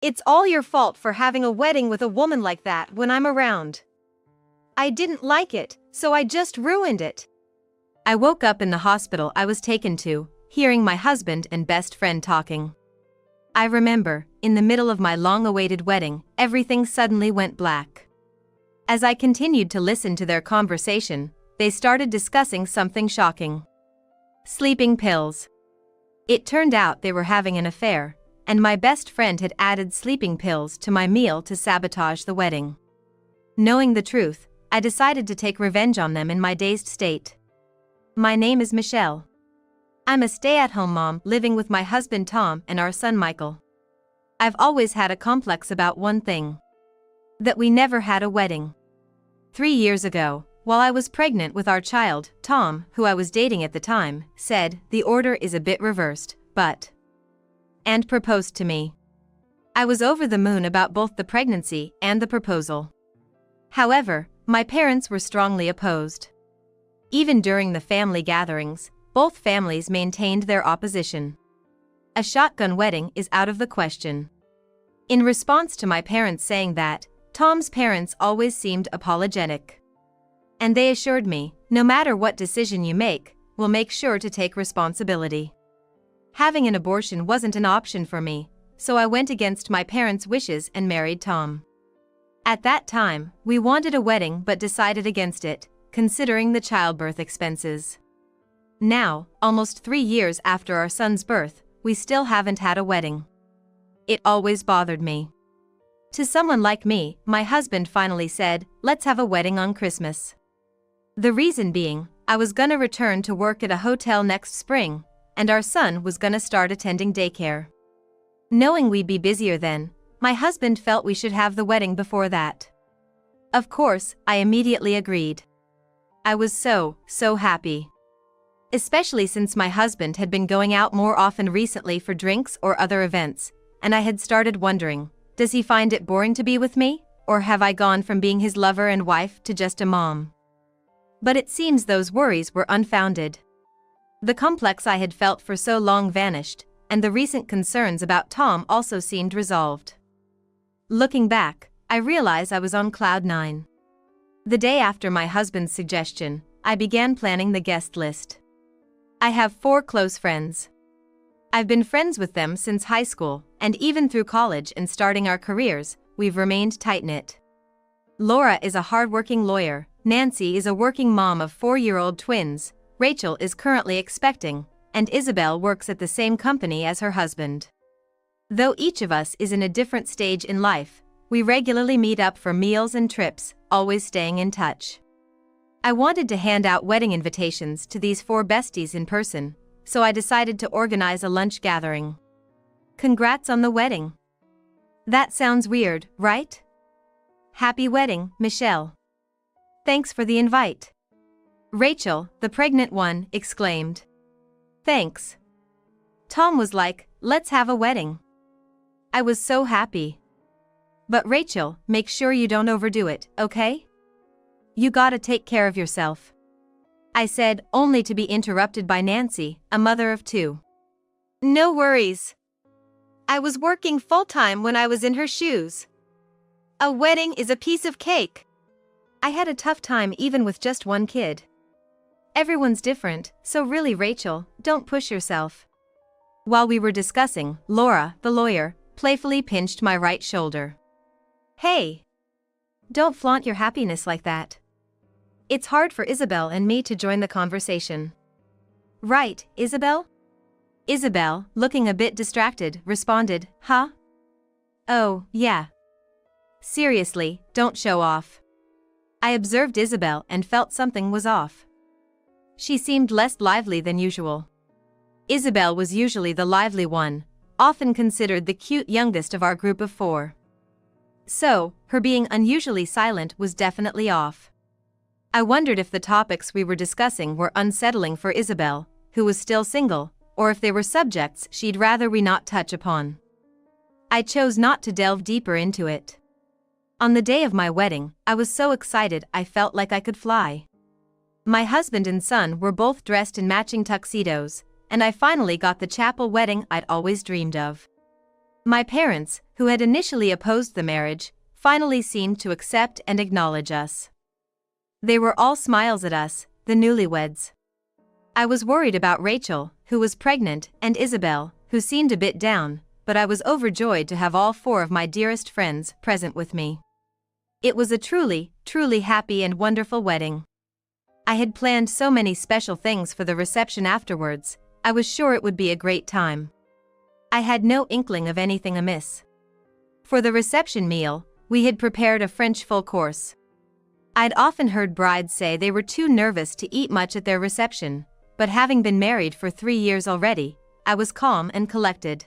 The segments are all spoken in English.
It's all your fault for having a wedding with a woman like that when I'm around. I didn't like it, so I just ruined it. I woke up in the hospital I was taken to, hearing my husband and best friend talking. I remember, in the middle of my long-awaited wedding, everything suddenly went black. As I continued to listen to their conversation, they started discussing something shocking. Sleeping pills. It turned out they were having an affair, and my best friend had added sleeping pills to my meal to sabotage the wedding. Knowing the truth, I decided to take revenge on them in my dazed state. My name is Michelle. I'm a stay-at-home mom living with my husband Tom and our son Michael. I've always had a complex about one thing. That we never had a wedding. 3 years ago, while I was pregnant with our child, Tom, who I was dating at the time, said, "The order is a bit reversed, but..." and proposed to me. I was over the moon about both the pregnancy and the proposal. However, my parents were strongly opposed. Even during the family gatherings, both families maintained their opposition. A shotgun wedding is out of the question. In response to my parents saying that, Tom's parents always seemed apologetic. And they assured me, no matter what decision you make, we'll make sure to take responsibility. Having an abortion wasn't an option for me, so I went against my parents' wishes and married Tom. At that time, we wanted a wedding but decided against it, considering the childbirth expenses. Now, almost 3 years after our son's birth, we still haven't had a wedding. It always bothered me. To someone like me, my husband finally said, "Let's have a wedding on Christmas." The reason being, I was gonna return to work at a hotel next spring, and our son was gonna start attending daycare. Knowing we'd be busier then, my husband felt we should have the wedding before that. Of course, I immediately agreed. I was so happy. Especially since my husband had been going out more often recently for drinks or other events, and I had started wondering, does he find it boring to be with me, or have I gone from being his lover and wife to just a mom? But it seems those worries were unfounded. The complex I had felt for so long vanished, and the recent concerns about Tom also seemed resolved. Looking back, I realize I was on cloud 9. The day after my husband's suggestion, I began planning the guest list. I have 4 close friends. I've been friends with them since high school, and even through college and starting our careers, we've remained tight-knit. Laura is a hardworking lawyer, Nancy is a working mom of 4-year-old twins, Rachel is currently expecting, and Isabel works at the same company as her husband. Though each of us is in a different stage in life, we regularly meet up for meals and trips, always staying in touch. I wanted to hand out wedding invitations to these 4 besties in person, so I decided to organize a lunch gathering. Congrats on the wedding. That sounds weird, right? Happy wedding, Michelle. Thanks for the invite. Rachel, the pregnant one, exclaimed. Thanks. Tom was like, let's have a wedding. I was so happy. But Rachel, make sure you don't overdo it, okay? You gotta take care of yourself. I said, only to be interrupted by Nancy, a mother of 2. No worries. I was working full-time when I was in her shoes. A wedding is a piece of cake. I had a tough time even with just 1 kid. Everyone's different, so really Rachel, don't push yourself. While we were discussing, Laura, the lawyer, playfully pinched my right shoulder. Hey! Don't flaunt your happiness like that. It's hard for Isabel and me to join the conversation. Right, Isabel? Isabel, looking a bit distracted, responded, huh? Oh, yeah. Seriously, don't show off. I observed Isabel and felt something was off. She seemed less lively than usual. Isabel was usually the lively one, often considered the cute youngest of our group of 4. So, her being unusually silent was definitely off. I wondered if the topics we were discussing were unsettling for Isabel, who was still single, or if they were subjects she'd rather we not touch upon. I chose not to delve deeper into it. On the day of my wedding, I was so excited I felt like I could fly. My husband and son were both dressed in matching tuxedos, and I finally got the chapel wedding I'd always dreamed of. My parents, who had initially opposed the marriage, finally seemed to accept and acknowledge us. They were all smiles at us, the newlyweds. I was worried about Rachel, who was pregnant, and Isabel, who seemed a bit down, but I was overjoyed to have all four of my dearest friends present with me. It was a truly, truly happy and wonderful wedding. I had planned so many special things for the reception afterwards. I was sure it would be a great time. I had no inkling of anything amiss. For the reception meal, we had prepared a French full course. I'd often heard brides say they were too nervous to eat much at their reception, but having been married for 3 years already, I was calm and collected.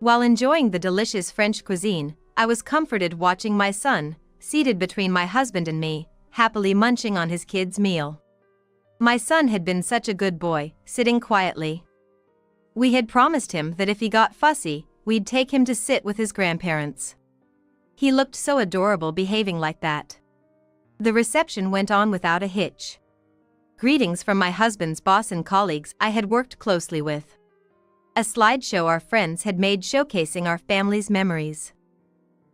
While enjoying the delicious French cuisine, I was comforted watching my son, seated between my husband and me, happily munching on his kid's meal. My son had been such a good boy, sitting quietly. We had promised him that if he got fussy, we'd take him to sit with his grandparents. He looked so adorable behaving like that. The reception went on without a hitch. Greetings from my husband's boss and colleagues I had worked closely with. A slideshow our friends had made showcasing our family's memories.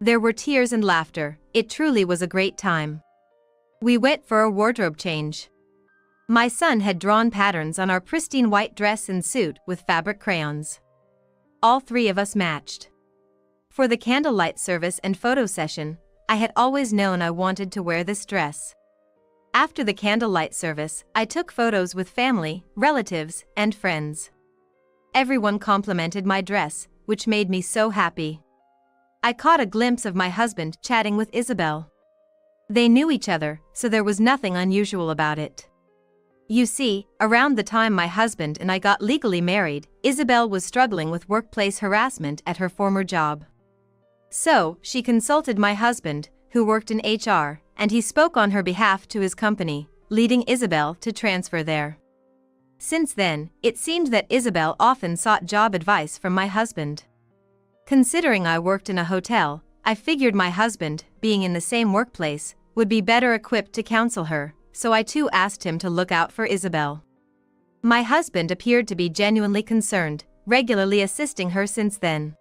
There were tears and laughter. It truly was a great time. We went for a wardrobe change. My son had drawn patterns on our pristine white dress and suit with fabric crayons. All three of us matched. For the candlelight service and photo session, I had always known I wanted to wear this dress. After the candlelight service, I took photos with family, relatives, and friends. Everyone complimented my dress, which made me so happy. I caught a glimpse of my husband chatting with Isabel. They knew each other, so there was nothing unusual about it. You see, around the time my husband and I got legally married, Isabel was struggling with workplace harassment at her former job. So, she consulted my husband, who worked in HR, and he spoke on her behalf to his company, leading Isabel to transfer there. Since then, it seemed that Isabel often sought job advice from my husband. Considering I worked in a hotel, I figured my husband, being in the same workplace, would be better equipped to counsel her, so I too asked him to look out for Isabel. My husband appeared to be genuinely concerned, regularly assisting her since then.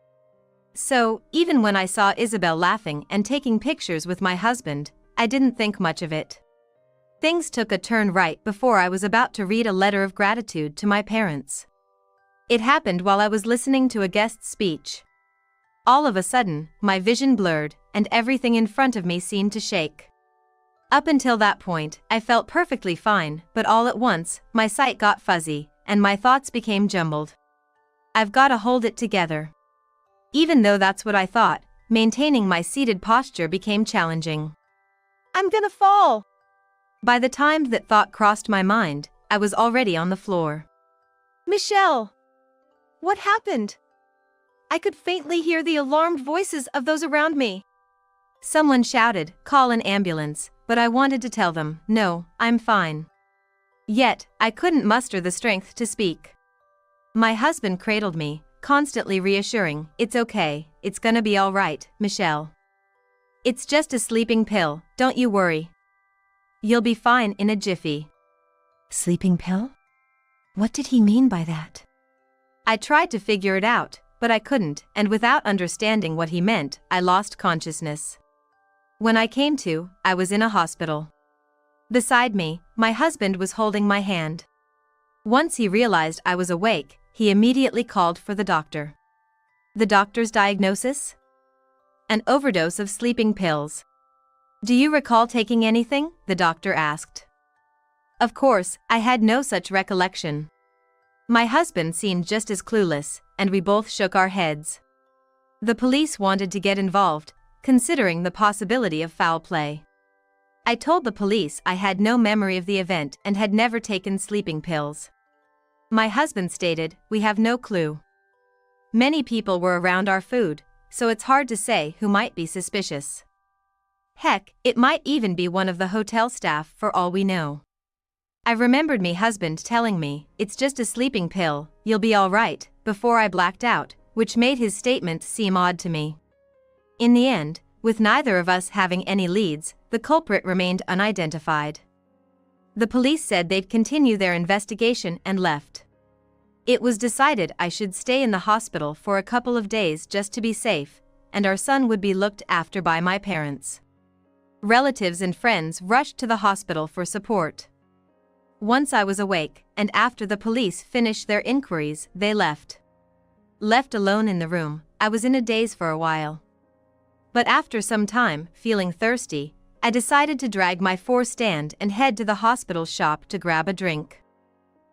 So, even when I saw Isabel laughing and taking pictures with my husband, I didn't think much of it. Things took a turn right before I was about to read a letter of gratitude to my parents. It happened while I was listening to a guest's speech. All of a sudden, my vision blurred, and everything in front of me seemed to shake. Up until that point, I felt perfectly fine, but all at once, my sight got fuzzy, and my thoughts became jumbled. I've got to hold it together. Even though that's what I thought, maintaining my seated posture became challenging. I'm gonna fall! By the time that thought crossed my mind, I was already on the floor. Michelle! What happened? I could faintly hear the alarmed voices of those around me. Someone shouted, "Call an ambulance," but I wanted to tell them, "No, I'm fine." Yet, I couldn't muster the strength to speak. My husband cradled me, constantly reassuring, "It's okay, it's gonna be all right, Michelle. It's just a sleeping pill, don't you worry. You'll be fine in a jiffy." Sleeping pill? What did he mean by that? I tried to figure it out, but I couldn't, and without understanding what he meant, I lost consciousness. When I came to, I was in a hospital. Beside me, my husband was holding my hand. Once he realized I was awake, he immediately called for the doctor. The doctor's diagnosis? An overdose of sleeping pills. "Do you recall taking anything?" the doctor asked. Of course, I had no such recollection. My husband seemed just as clueless, and we both shook our heads. The police wanted to get involved, considering the possibility of foul play. I told the police I had no memory of the event and had never taken sleeping pills. My husband stated, "We have no clue. Many people were around our food, so it's hard to say who might be suspicious. Heck, it might even be one of the hotel staff for all we know." I remembered me husband telling me, "It's just a sleeping pill, you'll be all right," before I blacked out, which made his statement seem odd to me. In the end, with neither of us having any leads, the culprit remained unidentified. The police said they'd continue their investigation and left. It was decided I should stay in the hospital for a couple of days just to be safe, and our son would be looked after by my parents. Relatives and friends rushed to the hospital for support. Once I was awake, and after the police finished their inquiries, they left. Left alone in the room, I was in a daze for a while. But after some time, feeling thirsty, I decided to drag my stand and head to the hospital shop to grab a drink.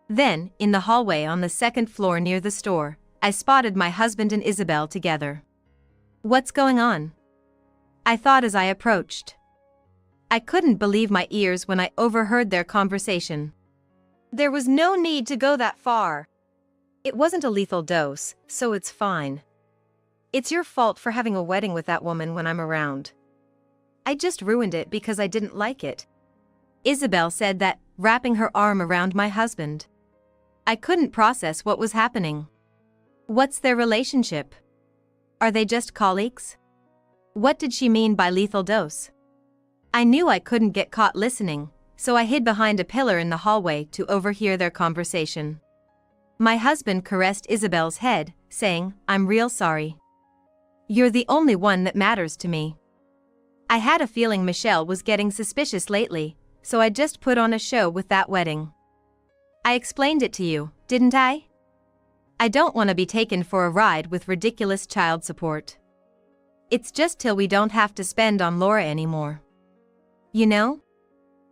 Then, in the hallway on the second floor near the store, I spotted my husband and Isabel together. "What's going on?" I thought as I approached. I couldn't believe my ears when I overheard their conversation. "There was no need to go that far. It wasn't a lethal dose, so it's fine. It's your fault for having a wedding with that woman when I'm around. I just ruined it because I didn't like it." Isabel said that, wrapping her arm around my husband. I couldn't process what was happening. What's their relationship? Are they just colleagues? What did she mean by lethal dose? I knew I couldn't get caught listening, so I hid behind a pillar in the hallway to overhear their conversation. My husband caressed Isabel's head, saying, "I'm real sorry. You're the only one that matters to me. I had a feeling Michelle was getting suspicious lately, so I just put on a show with that wedding. I explained it to you, didn't I? I don't want to be taken for a ride with ridiculous child support. It's just till we don't have to spend on Laura anymore. You know?"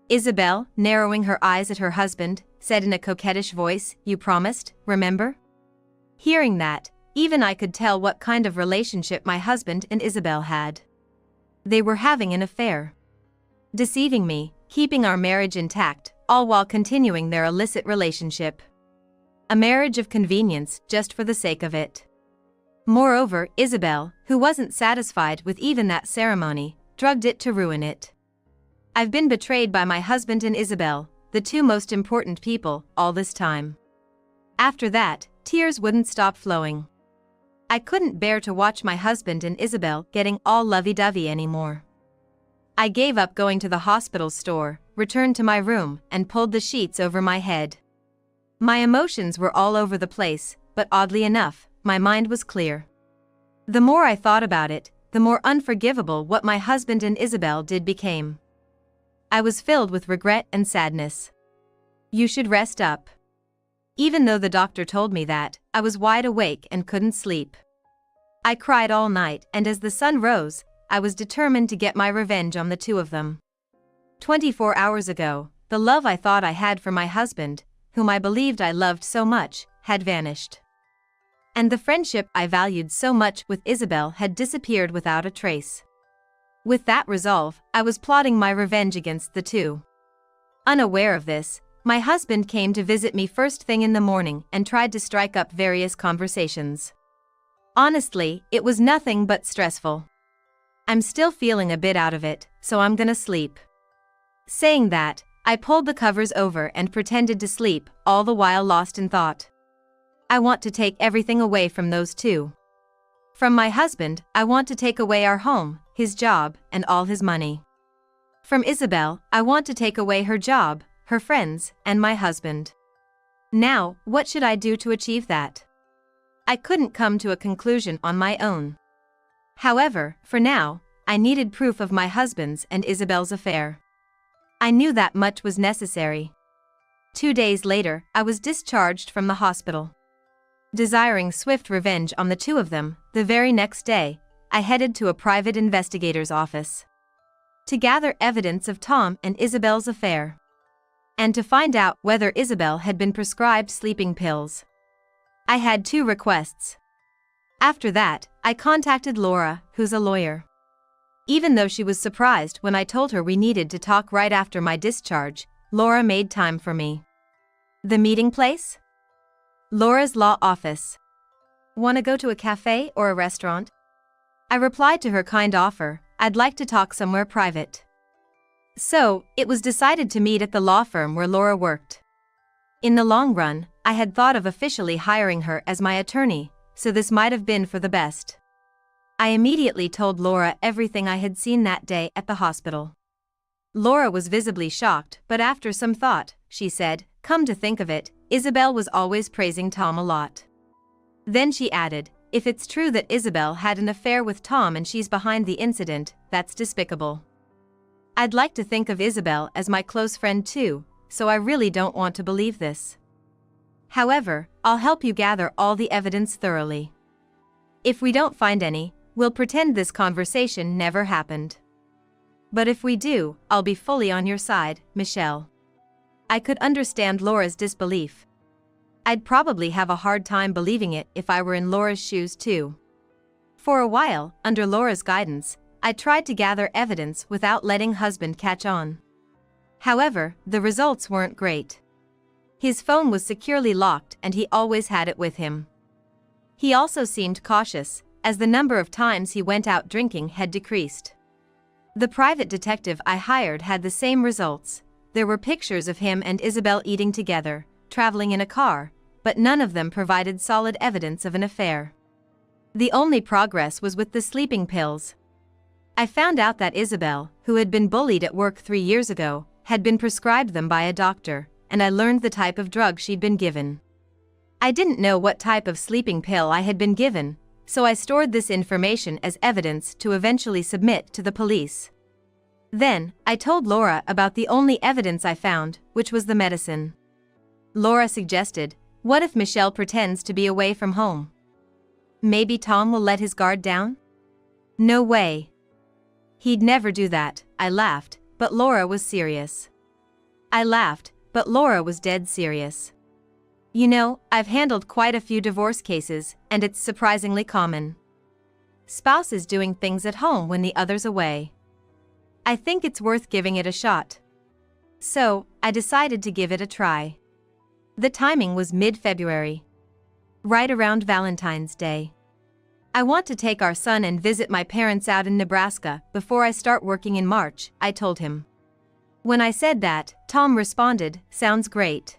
Isabel, narrowing her eyes at her husband, said in a coquettish voice, "You promised, remember?" Hearing that, even I could tell what kind of relationship my husband and Isabel had. They were having an affair. Deceiving me, keeping our marriage intact, all while continuing their illicit relationship. A marriage of convenience, just for the sake of it. Moreover, Isabel, who wasn't satisfied with even that ceremony, drugged it to ruin it. I've been betrayed by my husband and Isabel, the two most important people, all this time. After that, tears wouldn't stop flowing. I couldn't bear to watch my husband and Isabel getting all lovey-dovey anymore. I gave up going to the hospital store, returned to my room, and pulled the sheets over my head. My emotions were all over the place, but oddly enough, my mind was clear. The more I thought about it, the more unforgivable what my husband and Isabel did became. I was filled with regret and sadness. "You should rest up." Even though the doctor told me that, I was wide awake and couldn't sleep. I cried all night, and as the sun rose, I was determined to get my revenge on the two of them. 24 hours ago, the love I thought I had for my husband, whom I believed I loved so much, had vanished. And the friendship I valued so much with Isabel had disappeared without a trace. With that resolve, I was plotting my revenge against the two. Unaware of this, my husband came to visit me first thing in the morning and tried to strike up various conversations. Honestly, it was nothing but stressful. "I'm still feeling a bit out of it, so I'm gonna sleep." Saying that, I pulled the covers over and pretended to sleep, all the while lost in thought. I want to take everything away from those two. From my husband, I want to take away our home, his job, and all his money. From Isabel, I want to take away her job, her friends, and my husband. Now, what should I do to achieve that? I couldn't come to a conclusion on my own. However, for now, I needed proof of my husband's and Isabel's affair. I knew that much was necessary. 2 days later, I was discharged from the hospital. Desiring swift revenge on the two of them, the very next day, I headed to a private investigator's office to gather evidence of Tom and Isabel's affair, and to find out whether Isabel had been prescribed sleeping pills. I had 2 requests. After that, I contacted Laura, who's a lawyer. Even though she was surprised when I told her we needed to talk right after my discharge, Laura made time for me. The meeting place? Laura's law office. "Wanna go to a cafe or a restaurant?" I replied to her kind offer. "I'd like to talk somewhere private." So, it was decided to meet at the law firm where Laura worked. In the long run, I had thought of officially hiring her as my attorney, so this might have been for the best. I immediately told Laura everything I had seen that day at the hospital. Laura was visibly shocked, but after some thought, she said, Come to think of it, Isabel was always praising Tom a lot. Then she added, if it's true that Isabel had an affair with Tom and she's behind the incident, that's despicable. I'd like to think of Isabel as my close friend too, so I really don't want to believe this. However, I'll help you gather all the evidence thoroughly. If we don't find any, we'll pretend this conversation never happened. But if we do, I'll be fully on your side, Michelle. I could understand Laura's disbelief. I'd probably have a hard time believing it if I were in Laura's shoes too. For a while, under Laura's guidance, I tried to gather evidence without letting husband catch on. However, the results weren't great. His phone was securely locked and he always had it with him. He also seemed cautious, as the number of times he went out drinking had decreased. The private detective I hired had the same results. There were pictures of him and Isabel eating together, traveling in a car, but none of them provided solid evidence of an affair. The only progress was with the sleeping pills. I found out that Isabel, who had been bullied at work 3 years ago, had been prescribed them by a doctor, and I learned the type of drug she'd been given. I didn't know what type of sleeping pill I had been given, so I stored this information as evidence to eventually submit to the police. Then, I told Laura about the only evidence I found, which was the medicine. Laura suggested, what if Michelle pretends to be away from home? Maybe Tom will let his guard down? No way. He'd never do that, I laughed, but Laura was serious. I laughed, but Laura was dead serious. You know, I've handled quite a few divorce cases, and it's surprisingly common. Spouses doing things at home when the other's away. I think it's worth giving it a shot. So, I decided to give it a try. The timing was mid-February. Right around Valentine's Day. I want to take our son and visit my parents out in Nebraska before I start working in March, I told him. When I said that, Tom responded, sounds great.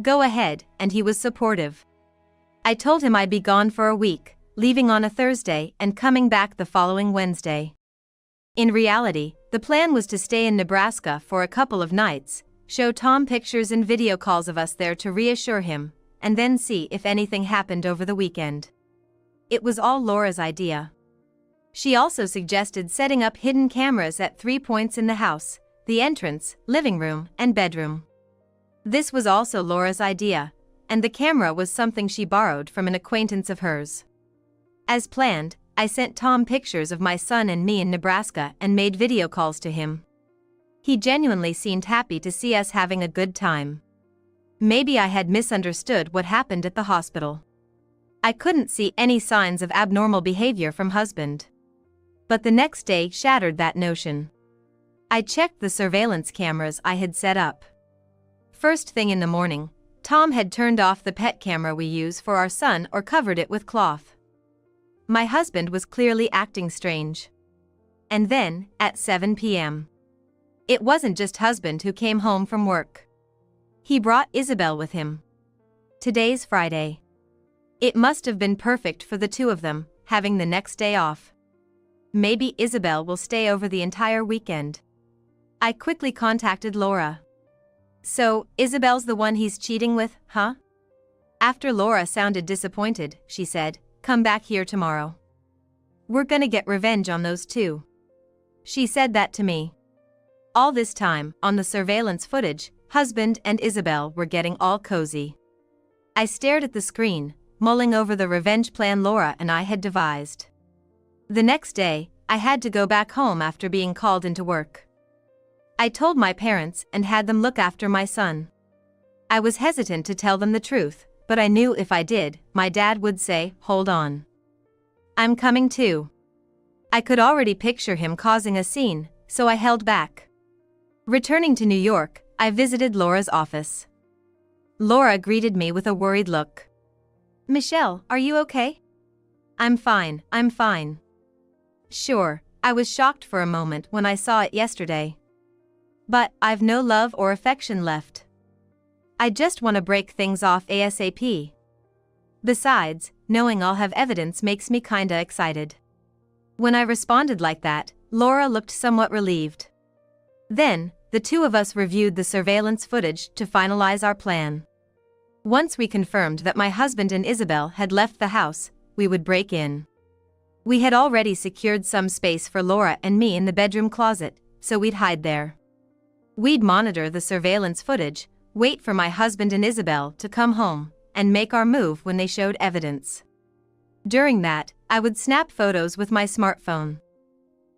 Go ahead, and he was supportive. I told him I'd be gone for a week, leaving on a Thursday and coming back the following Wednesday. In reality, the plan was to stay in Nebraska for a couple of nights, show Tom pictures and video calls of us there to reassure him, and then see if anything happened over the weekend. It was all Laura's idea. She also suggested setting up hidden cameras at 3 points in the house, the entrance, living room, and bedroom. This was also Laura's idea, and the camera was something she borrowed from an acquaintance of hers. As planned, I sent Tom pictures of my son and me in Nebraska and made video calls to him. He genuinely seemed happy to see us having a good time. Maybe I had misunderstood what happened at the hospital. I couldn't see any signs of abnormal behavior from husband. But the next day shattered that notion. I checked the surveillance cameras I had set up. First thing in the morning, Tom had turned off the pet camera we use for our son or covered it with cloth. My husband was clearly acting strange. And then, at 7 p.m. It wasn't just husband who came home from work. He brought Isabel with him. Today's Friday. It must have been perfect for the two of them, having the next day off. Maybe Isabel will stay over the entire weekend. I quickly contacted Laura. So, Isabel's the one he's cheating with, huh? After Laura sounded disappointed, she said, come back here tomorrow. We're gonna get revenge on those two. She said that to me. All this time, on the surveillance footage, husband and Isabel were getting all cozy. I stared at the screen, mulling over the revenge plan Laura and I had devised. The next day, I had to go back home after being called into work. I told my parents and had them look after my son. I was hesitant to tell them the truth, but I knew if I did, my dad would say, hold on. I'm coming too. I could already picture him causing a scene, so I held back. Returning to New York, I visited Laura's office. Laura greeted me with a worried look. Michelle, are you okay? I'm fine, I'm fine. Sure, I was shocked for a moment when I saw it yesterday. But I've no love or affection left. I just want to break things off ASAP. Besides, knowing I'll have evidence makes me kinda excited. When I responded like that, Laura looked somewhat relieved. Then, the two of us reviewed the surveillance footage to finalize our plan. Once we confirmed that my husband and Isabel had left the house, we would break in. We had already secured some space for Laura and me in the bedroom closet, so we'd hide there. We'd monitor the surveillance footage, wait for my husband and Isabel to come home, and make our move when they showed evidence. During that, I would snap photos with my smartphone.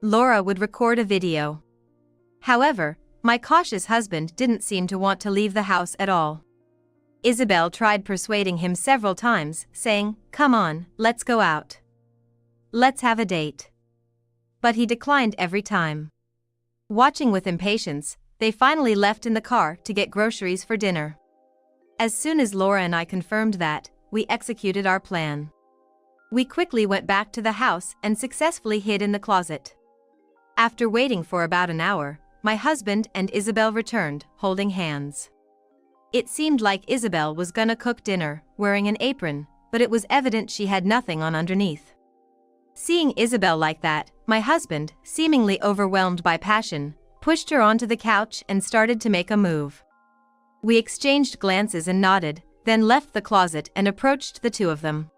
Laura would record a video. However, my cautious husband didn't seem to want to leave the house at all. Isabel tried persuading him several times, saying, "Come on, let's go out. Let's have a date." But he declined every time. Watching with impatience, they finally left in the car to get groceries for dinner. As soon as Laura and I confirmed that, we executed our plan. We quickly went back to the house and successfully hid in the closet. After waiting for about an hour, my husband and Isabel returned, holding hands. It seemed like Isabel was gonna cook dinner, wearing an apron, but it was evident she had nothing on underneath. Seeing Isabel like that, my husband, seemingly overwhelmed by passion, pushed her onto the couch and started to make a move. We exchanged glances and nodded, then left the closet and approached the two of them.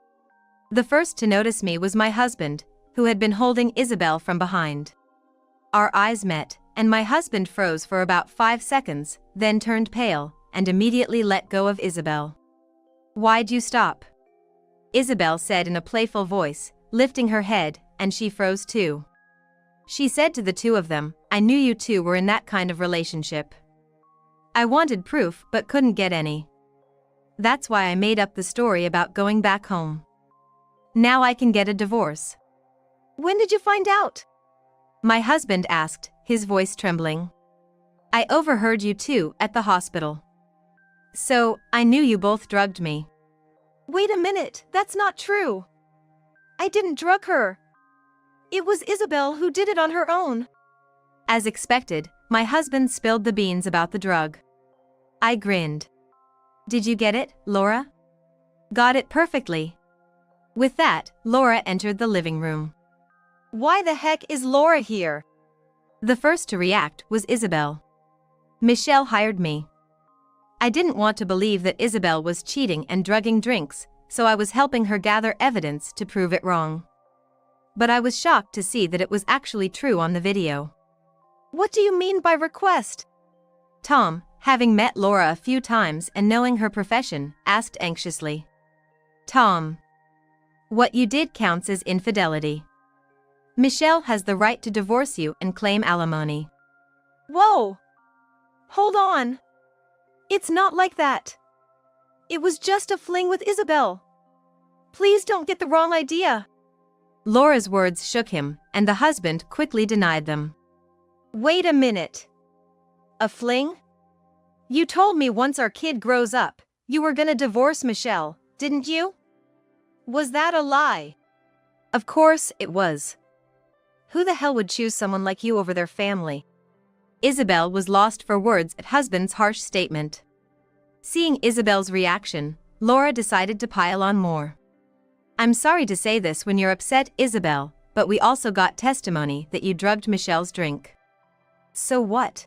The first to notice me was my husband, who had been holding Isabel from behind. Our eyes met, and my husband froze for about 5 seconds, then turned pale, and immediately let go of Isabel. "Why'd you stop?" Isabel said in a playful voice, lifting her head, and she froze too. She said to the two of them, "I knew you two were in that kind of relationship. I wanted proof but couldn't get any. That's why I made up the story about going back home. Now I can get a divorce." "When did you find out?" my husband asked, his voice trembling. "I overheard you two at the hospital. So, I knew you both drugged me." "Wait a minute, that's not true. I didn't drug her. It was Isabel who did it on her own." As expected, my husband spilled the beans about the drug. I grinned. "Did you get it, Laura?" "Got it perfectly." With that, Laura entered the living room. "Why the heck is Laura here?" The first to react was Isabel. "Michelle hired me. I didn't want to believe that Isabel was cheating and drugging drinks, so I was helping her gather evidence to prove it wrong. But I was shocked to see that it was actually true on the video." "What do you mean by request?" Tom, having met Laura a few times and knowing her profession, asked anxiously. "Tom, what you did counts as infidelity. Michelle has the right to divorce you and claim alimony." "Whoa! Hold on. It's not like that. It was just a fling with Isabel. Please don't get the wrong idea." Laura's words shook him, and the husband quickly denied them. "Wait a minute. A fling? You told me once our kid grows up, you were gonna divorce Michelle, didn't you? Was that a lie?" "Of course it was. Who the hell would choose someone like you over their family?" Isabel was lost for words at husband's harsh statement. Seeing Isabel's reaction, Laura decided to pile on more. "I'm sorry to say this when you're upset, Isabel, but we also got testimony that you drugged Michelle's drink. So what?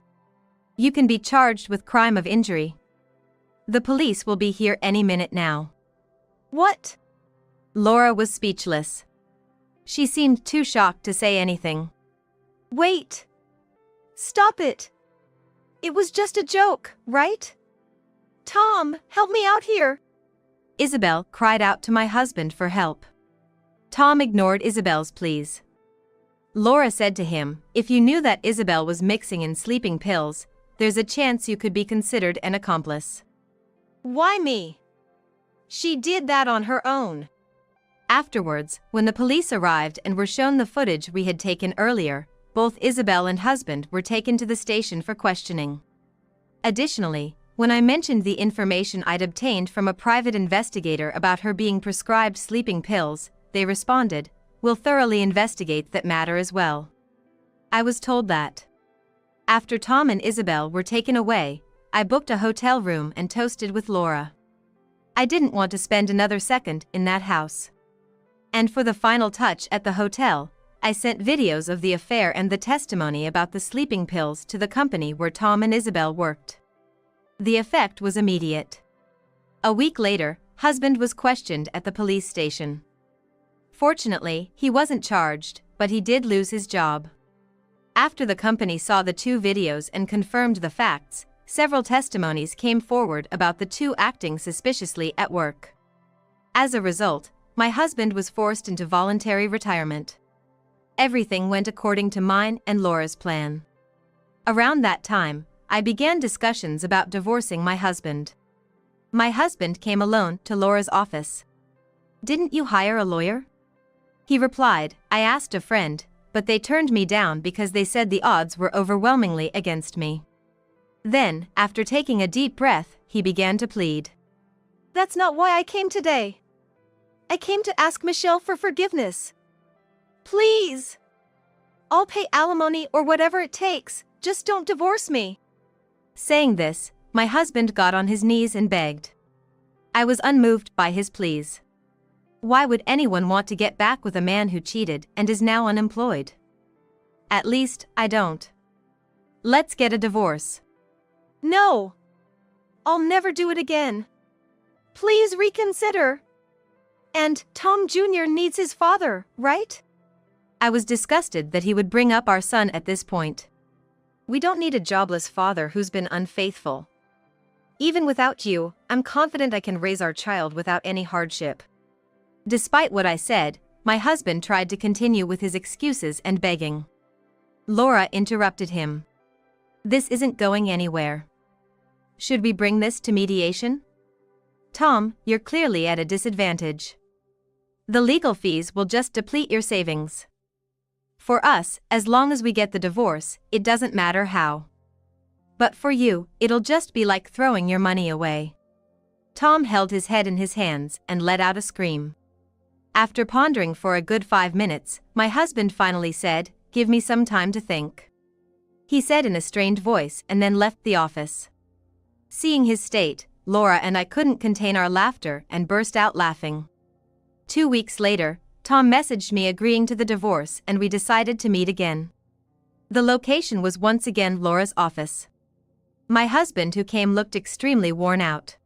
You can be charged with crime of injury. The police will be here any minute now." "What?" Laura was speechless. She seemed too shocked to say anything. "Wait. Stop it. It was just a joke, right? Tom, help me out here." Isabel cried out to my husband for help. Tom ignored Isabel's pleas. Laura said to him, "If you knew that Isabel was mixing in sleeping pills, there's a chance you could be considered an accomplice." "Why me? She did that on her own." Afterwards, when the police arrived and were shown the footage we had taken earlier, both Isabel and husband were taken to the station for questioning. Additionally, when I mentioned the information I'd obtained from a private investigator about her being prescribed sleeping pills, they responded, "We'll thoroughly investigate that matter as well." I was told that. After Tom and Isabel were taken away, I booked a hotel room and toasted with Laura. I didn't want to spend another second in that house. And for the final touch at the hotel, I sent videos of the affair and the testimony about the sleeping pills to the company where Tom and Isabel worked. The effect was immediate. A week later, husband was questioned at the police station. Fortunately, he wasn't charged, but he did lose his job. After the company saw the 2 videos and confirmed the facts, several testimonies came forward about the 2 acting suspiciously at work. As a result, my husband was forced into voluntary retirement. Everything went according to mine and Laura's plan. Around that time, I began discussions about divorcing my husband. My husband came alone to Laura's office. "Didn't you hire a lawyer?" He replied, "I asked a friend, but they turned me down because they said the odds were overwhelmingly against me." Then, after taking a deep breath, he began to plead. "That's not why I came today. I came to ask Michelle for forgiveness. Please. I'll pay alimony or whatever it takes, just don't divorce me." Saying this, my husband got on his knees and begged. I was unmoved by his pleas. Why would anyone want to get back with a man who cheated and is now unemployed? At least, I don't. "Let's get a divorce." "No. I'll never do it again. Please reconsider. And Tom Jr. needs his father, right?" I was disgusted that he would bring up our son at this point. "We don't need a jobless father who's been unfaithful. Even without you, I'm confident I can raise our child without any hardship." Despite what I said, my husband tried to continue with his excuses and begging. Laura interrupted him. "This isn't going anywhere. Should we bring this to mediation? Tom, you're clearly at a disadvantage. The legal fees will just deplete your savings. For us, as long as we get the divorce, it doesn't matter how. But for you, it'll just be like throwing your money away." Tom held his head in his hands and let out a scream. After pondering for a good 5 minutes, my husband finally said, "Give me some time to think," he said in a strained voice, and then left the office. Seeing his state, Laura and I couldn't contain our laughter and burst out laughing. 2 weeks later, Tom messaged me agreeing to the divorce and we decided to meet again. The location was once again Laura's office. My husband who came looked extremely worn out.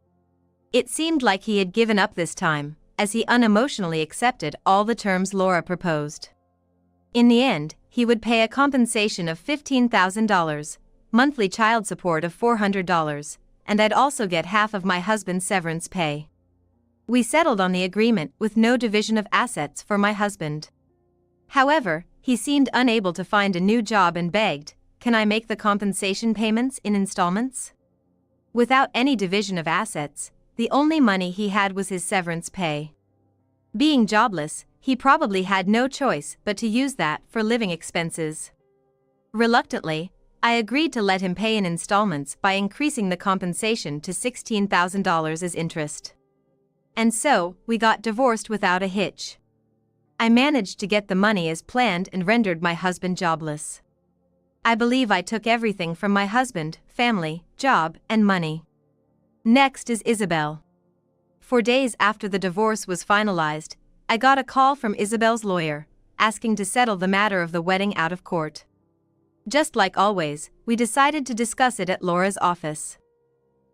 It seemed like he had given up this time, as he unemotionally accepted all the terms Laura proposed. In the end, he would pay a compensation of $15,000, monthly child support of $400, and I'd also get half of my husband's severance pay. We settled on the agreement with no division of assets for my husband. However, he seemed unable to find a new job and begged, "Can I make the compensation payments in installments?" Without any division of assets, the only money he had was his severance pay. Being jobless, he probably had no choice but to use that for living expenses. Reluctantly, I agreed to let him pay in installments by increasing the compensation to $16,000 as interest. And so, we got divorced without a hitch. I managed to get the money as planned and rendered my husband jobless. I believe I took everything from my husband, family, job, and money. Next is Isabel. 4 days after the divorce was finalized, I got a call from Isabel's lawyer, asking to settle the matter of the wedding out of court. Just like always, we decided to discuss it at Laura's office.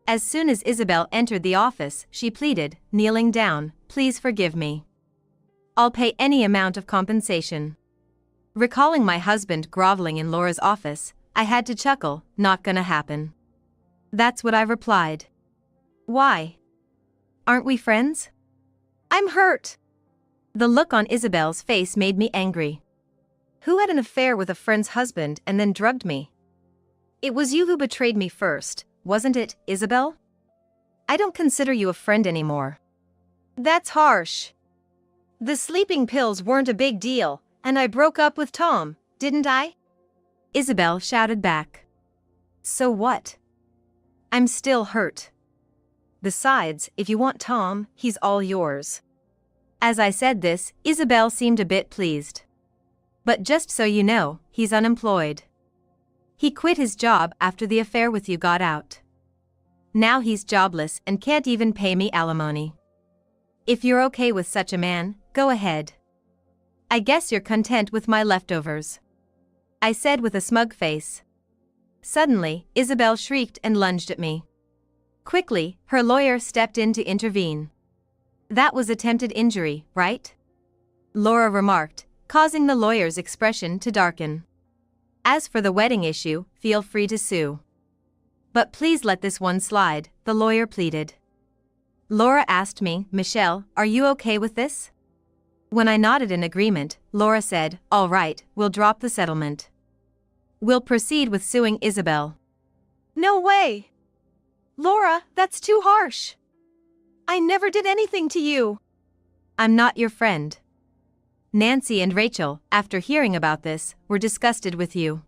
As soon as Isabel entered the office, she pleaded, kneeling down, "Please forgive me. I'll pay any amount of compensation." Recalling my husband groveling in Laura's office, I had to chuckle, "Not gonna happen." That's what I replied. "Why? Aren't we friends?" "I'm hurt." The look on Isabel's face made me angry. "Who had an affair with a friend's husband and then drugged me? It was you who betrayed me first, wasn't it, Isabel? I don't consider you a friend anymore." "That's harsh. The sleeping pills weren't a big deal, and I broke up with Tom, didn't I?" Isabel shouted back. "So what? I'm still hurt. Besides, if you want Tom, he's all yours." As I said this, Isabel seemed a bit pleased. "But just so you know, he's unemployed. He quit his job after the affair with you got out. Now he's jobless and can't even pay me alimony. If you're okay with such a man, go ahead. I guess you're content with my leftovers, I said with a smug face. Suddenly, Isabel shrieked and lunged at me. Quickly, her lawyer stepped in to intervene. That was attempted injury, right? Laura remarked, causing the lawyer's expression to darken. As for the wedding issue, feel free to sue. But please let this one slide, the lawyer pleaded. Laura asked me, Michelle, are you okay with this? When I nodded in agreement, Laura said, all right, we'll drop the settlement. We'll proceed with suing Isabel. No way! Laura, that's too harsh. I never did anything to you. I'm not your friend. Nancy and Rachel, after hearing about this, were disgusted with you.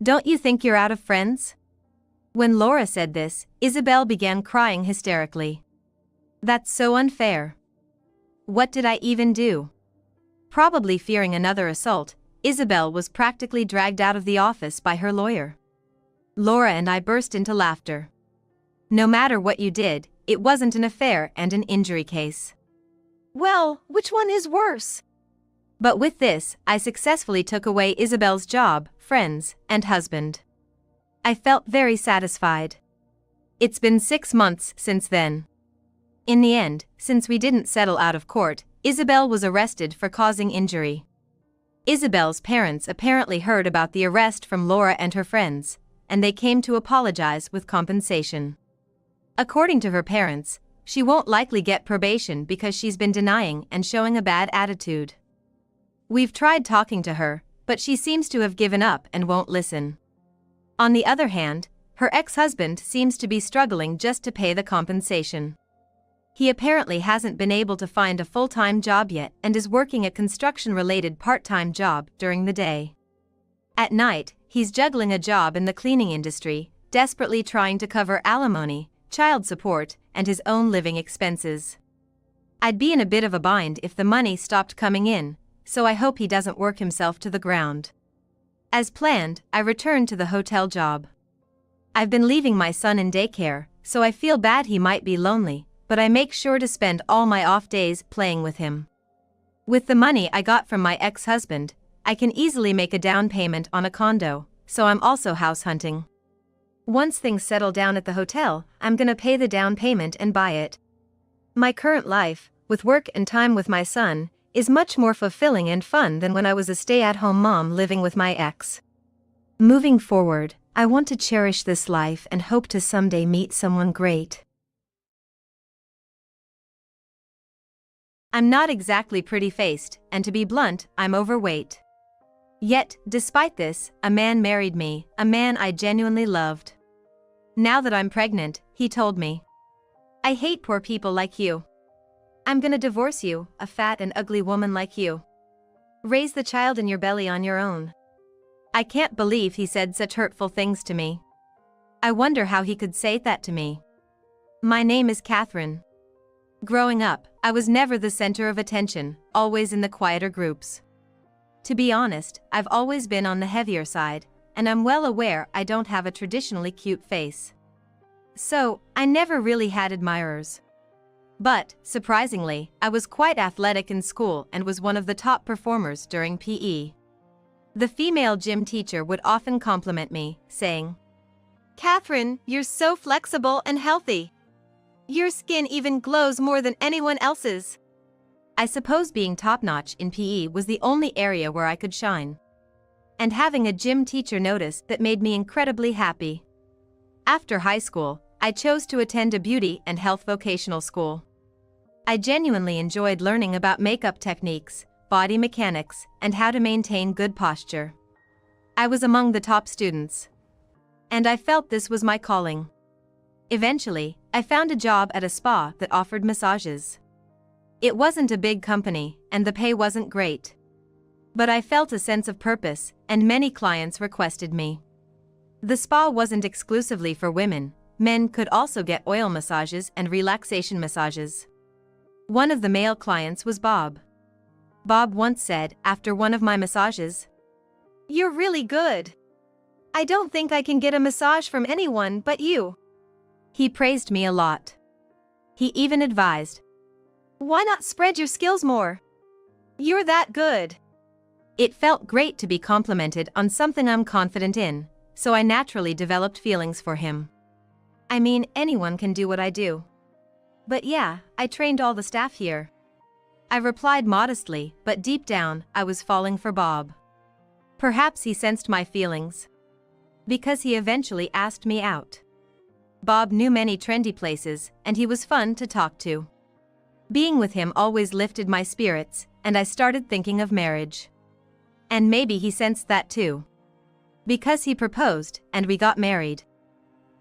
Don't you think you're out of friends? When Laura said this, Isabel began crying hysterically. That's so unfair. What did I even do? Probably fearing another assault, Isabel was practically dragged out of the office by her lawyer. Laura and I burst into laughter. No matter what you did, it wasn't an affair and an injury case. Well, which one is worse? But with this, I successfully took away Isabel's job, friends, and husband. I felt very satisfied. It's been 6 months since then. In the end, since we didn't settle out of court, Isabel was arrested for causing injury. Isabel's parents apparently heard about the arrest from Laura and her friends, and they came to apologize with compensation. According to her parents, she won't likely get probation because she's been denying and showing a bad attitude. We've tried talking to her, but she seems to have given up and won't listen. On the other hand, her ex-husband seems to be struggling just to pay the compensation. He apparently hasn't been able to find a full-time job yet and is working a construction-related part-time job during the day. At night, he's juggling a job in the cleaning industry, desperately trying to cover alimony, child support, and his own living expenses. I'd be in a bit of a bind if the money stopped coming in, so I hope he doesn't work himself to the ground. As planned, I returned to the hotel job. I've been leaving my son in daycare, so I feel bad he might be lonely, but I make sure to spend all my off days playing with him. With the money I got from my ex-husband, I can easily make a down payment on a condo, so I'm also house hunting. Once things settle down at the hotel, I'm gonna pay the down payment and buy it. My current life, with work and time with my son, is much more fulfilling and fun than when I was a stay-at-home mom living with my ex. Moving forward, I want to cherish this life and hope to someday meet someone great. I'm not exactly pretty-faced, and to be blunt, I'm overweight. Yet, despite this, a man married me, a man I genuinely loved. Now that I'm pregnant, he told me, I hate poor people like you. I'm gonna divorce you, a fat and ugly woman like you. Raise the child in your belly on your own. I can't believe he said such hurtful things to me. I wonder how he could say that to me. My name is Catherine. Growing up, I was never the center of attention, always in the quieter groups. To be honest, I've always been on the heavier side, and I'm well aware I don't have a traditionally cute face. So, I never really had admirers. But, surprisingly, I was quite athletic in school and was one of the top performers during PE. The female gym teacher would often compliment me, saying, Catherine, you're so flexible and healthy. Your skin even glows more than anyone else's. I suppose being top-notch in PE was the only area where I could shine. And having a gym teacher notice that made me incredibly happy. After high school, I chose to attend a beauty and health vocational school. I genuinely enjoyed learning about makeup techniques, body mechanics, and how to maintain good posture. I was among the top students. And I felt this was my calling. Eventually, I found a job at a spa that offered massages. It wasn't a big company, and the pay wasn't great. But I felt a sense of purpose, and many clients requested me. The spa wasn't exclusively for women, men could also get oil massages and relaxation massages. One of the male clients was Bob. Bob once said, after one of my massages, You're really good. I don't think I can get a massage from anyone but you. He praised me a lot. He even advised, Why not spread your skills more? You're that good. It felt great to be complimented on something I'm confident in, so I naturally developed feelings for him. I mean, anyone can do what I do. But yeah, I trained all the staff here. I replied modestly, but deep down, I was falling for Bob. Perhaps he sensed my feelings, because he eventually asked me out. Bob knew many trendy places, and he was fun to talk to. Being with him always lifted my spirits, and I started thinking of marriage. And maybe he sensed that too, because he proposed, and we got married.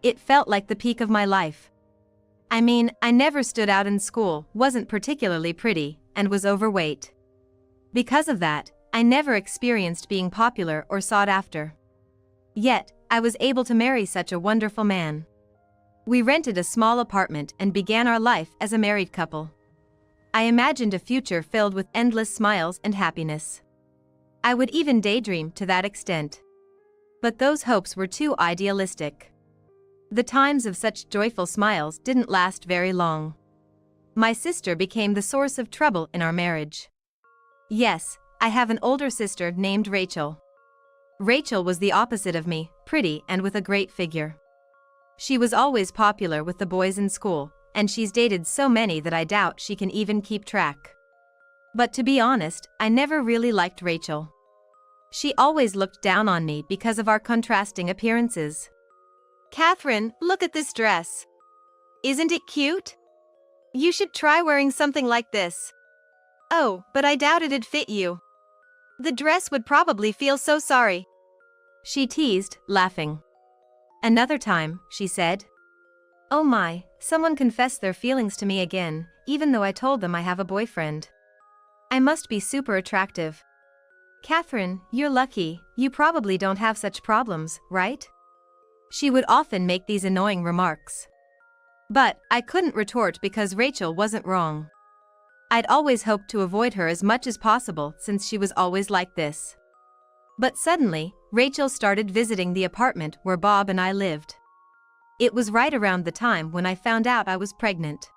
It felt like the peak of my life. I mean, I never stood out in school, wasn't particularly pretty, and was overweight. Because of that, I never experienced being popular or sought after. Yet, I was able to marry such a wonderful man. We rented a small apartment and began our life as a married couple. I imagined a future filled with endless smiles and happiness. I would even daydream to that extent. But those hopes were too idealistic. The times of such joyful smiles didn't last very long. My sister became the source of trouble in our marriage. Yes, I have an older sister named Rachel. Rachel was the opposite of me, pretty and with a great figure. She was always popular with the boys in school, and she's dated so many that I doubt she can even keep track. But to be honest, I never really liked Rachel. She always looked down on me because of our contrasting appearances. Catherine, look at this dress. Isn't it cute? You should try wearing something like this. Oh, but I doubt it'd fit you. The dress would probably feel so sorry. She teased, laughing. Another time, she said, "Oh my, someone confessed their feelings to me again, even though I told them I have a boyfriend. I must be super attractive. Catherine, you're lucky, you probably don't have such problems, right?" She would often make these annoying remarks. But I couldn't retort because Rachel wasn't wrong. I'd always hoped to avoid her as much as possible since she was always like this. But suddenly, Rachel started visiting the apartment where Bob and I lived. It was right around the time when I found out I was pregnant.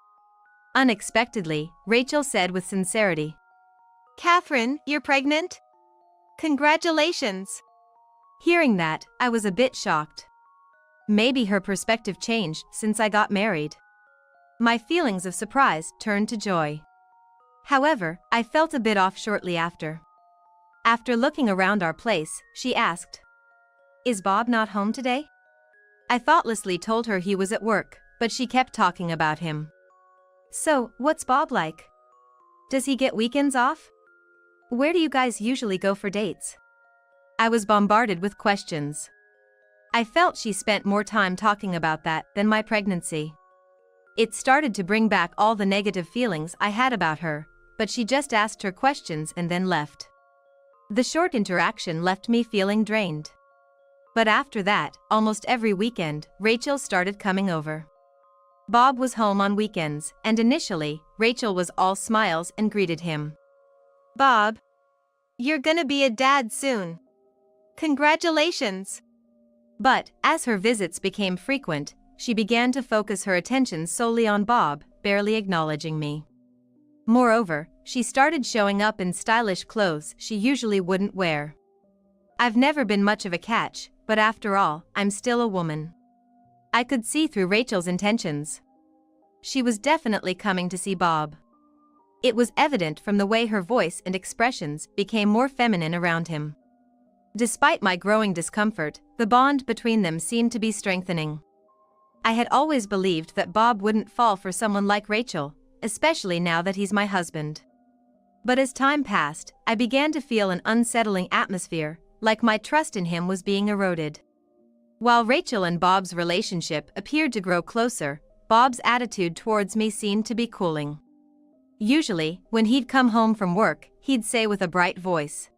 Unexpectedly, Rachel said with sincerity, "Catherine, you're pregnant? Congratulations." Hearing that, I was a bit shocked. Maybe her perspective changed since I got married. My feelings of surprise turned to joy. However, I felt a bit off shortly after. After looking around our place, she asked, "Is Bob not home today?" I thoughtlessly told her he was at work, but she kept talking about him. "So, what's Bob like? Does he get weekends off? Where do you guys usually go for dates?" I was bombarded with questions. I felt she spent more time talking about that than my pregnancy. It started to bring back all the negative feelings I had about her, but she just asked her questions and then left. The short interaction left me feeling drained. But after that, almost every weekend, Rachel started coming over. Bob was home on weekends, and initially, Rachel was all smiles and greeted him. "Bob, you're gonna be a dad soon. Congratulations." But, as her visits became frequent, she began to focus her attention solely on Bob, barely acknowledging me. Moreover, she started showing up in stylish clothes she usually wouldn't wear. I've never been much of a catch, but after all, I'm still a woman. I could see through Rachel's intentions. She was definitely coming to see Bob. It was evident from the way her voice and expressions became more feminine around him. Despite my growing discomfort, the bond between them seemed to be strengthening. I had always believed that Bob wouldn't fall for someone like Rachel, especially now that he's my husband. But as time passed, I began to feel an unsettling atmosphere, like my trust in him was being eroded. While Rachel and Bob's relationship appeared to grow closer, Bob's attitude towards me seemed to be cooling. Usually, when he'd come home from work, he'd say with a bright voice,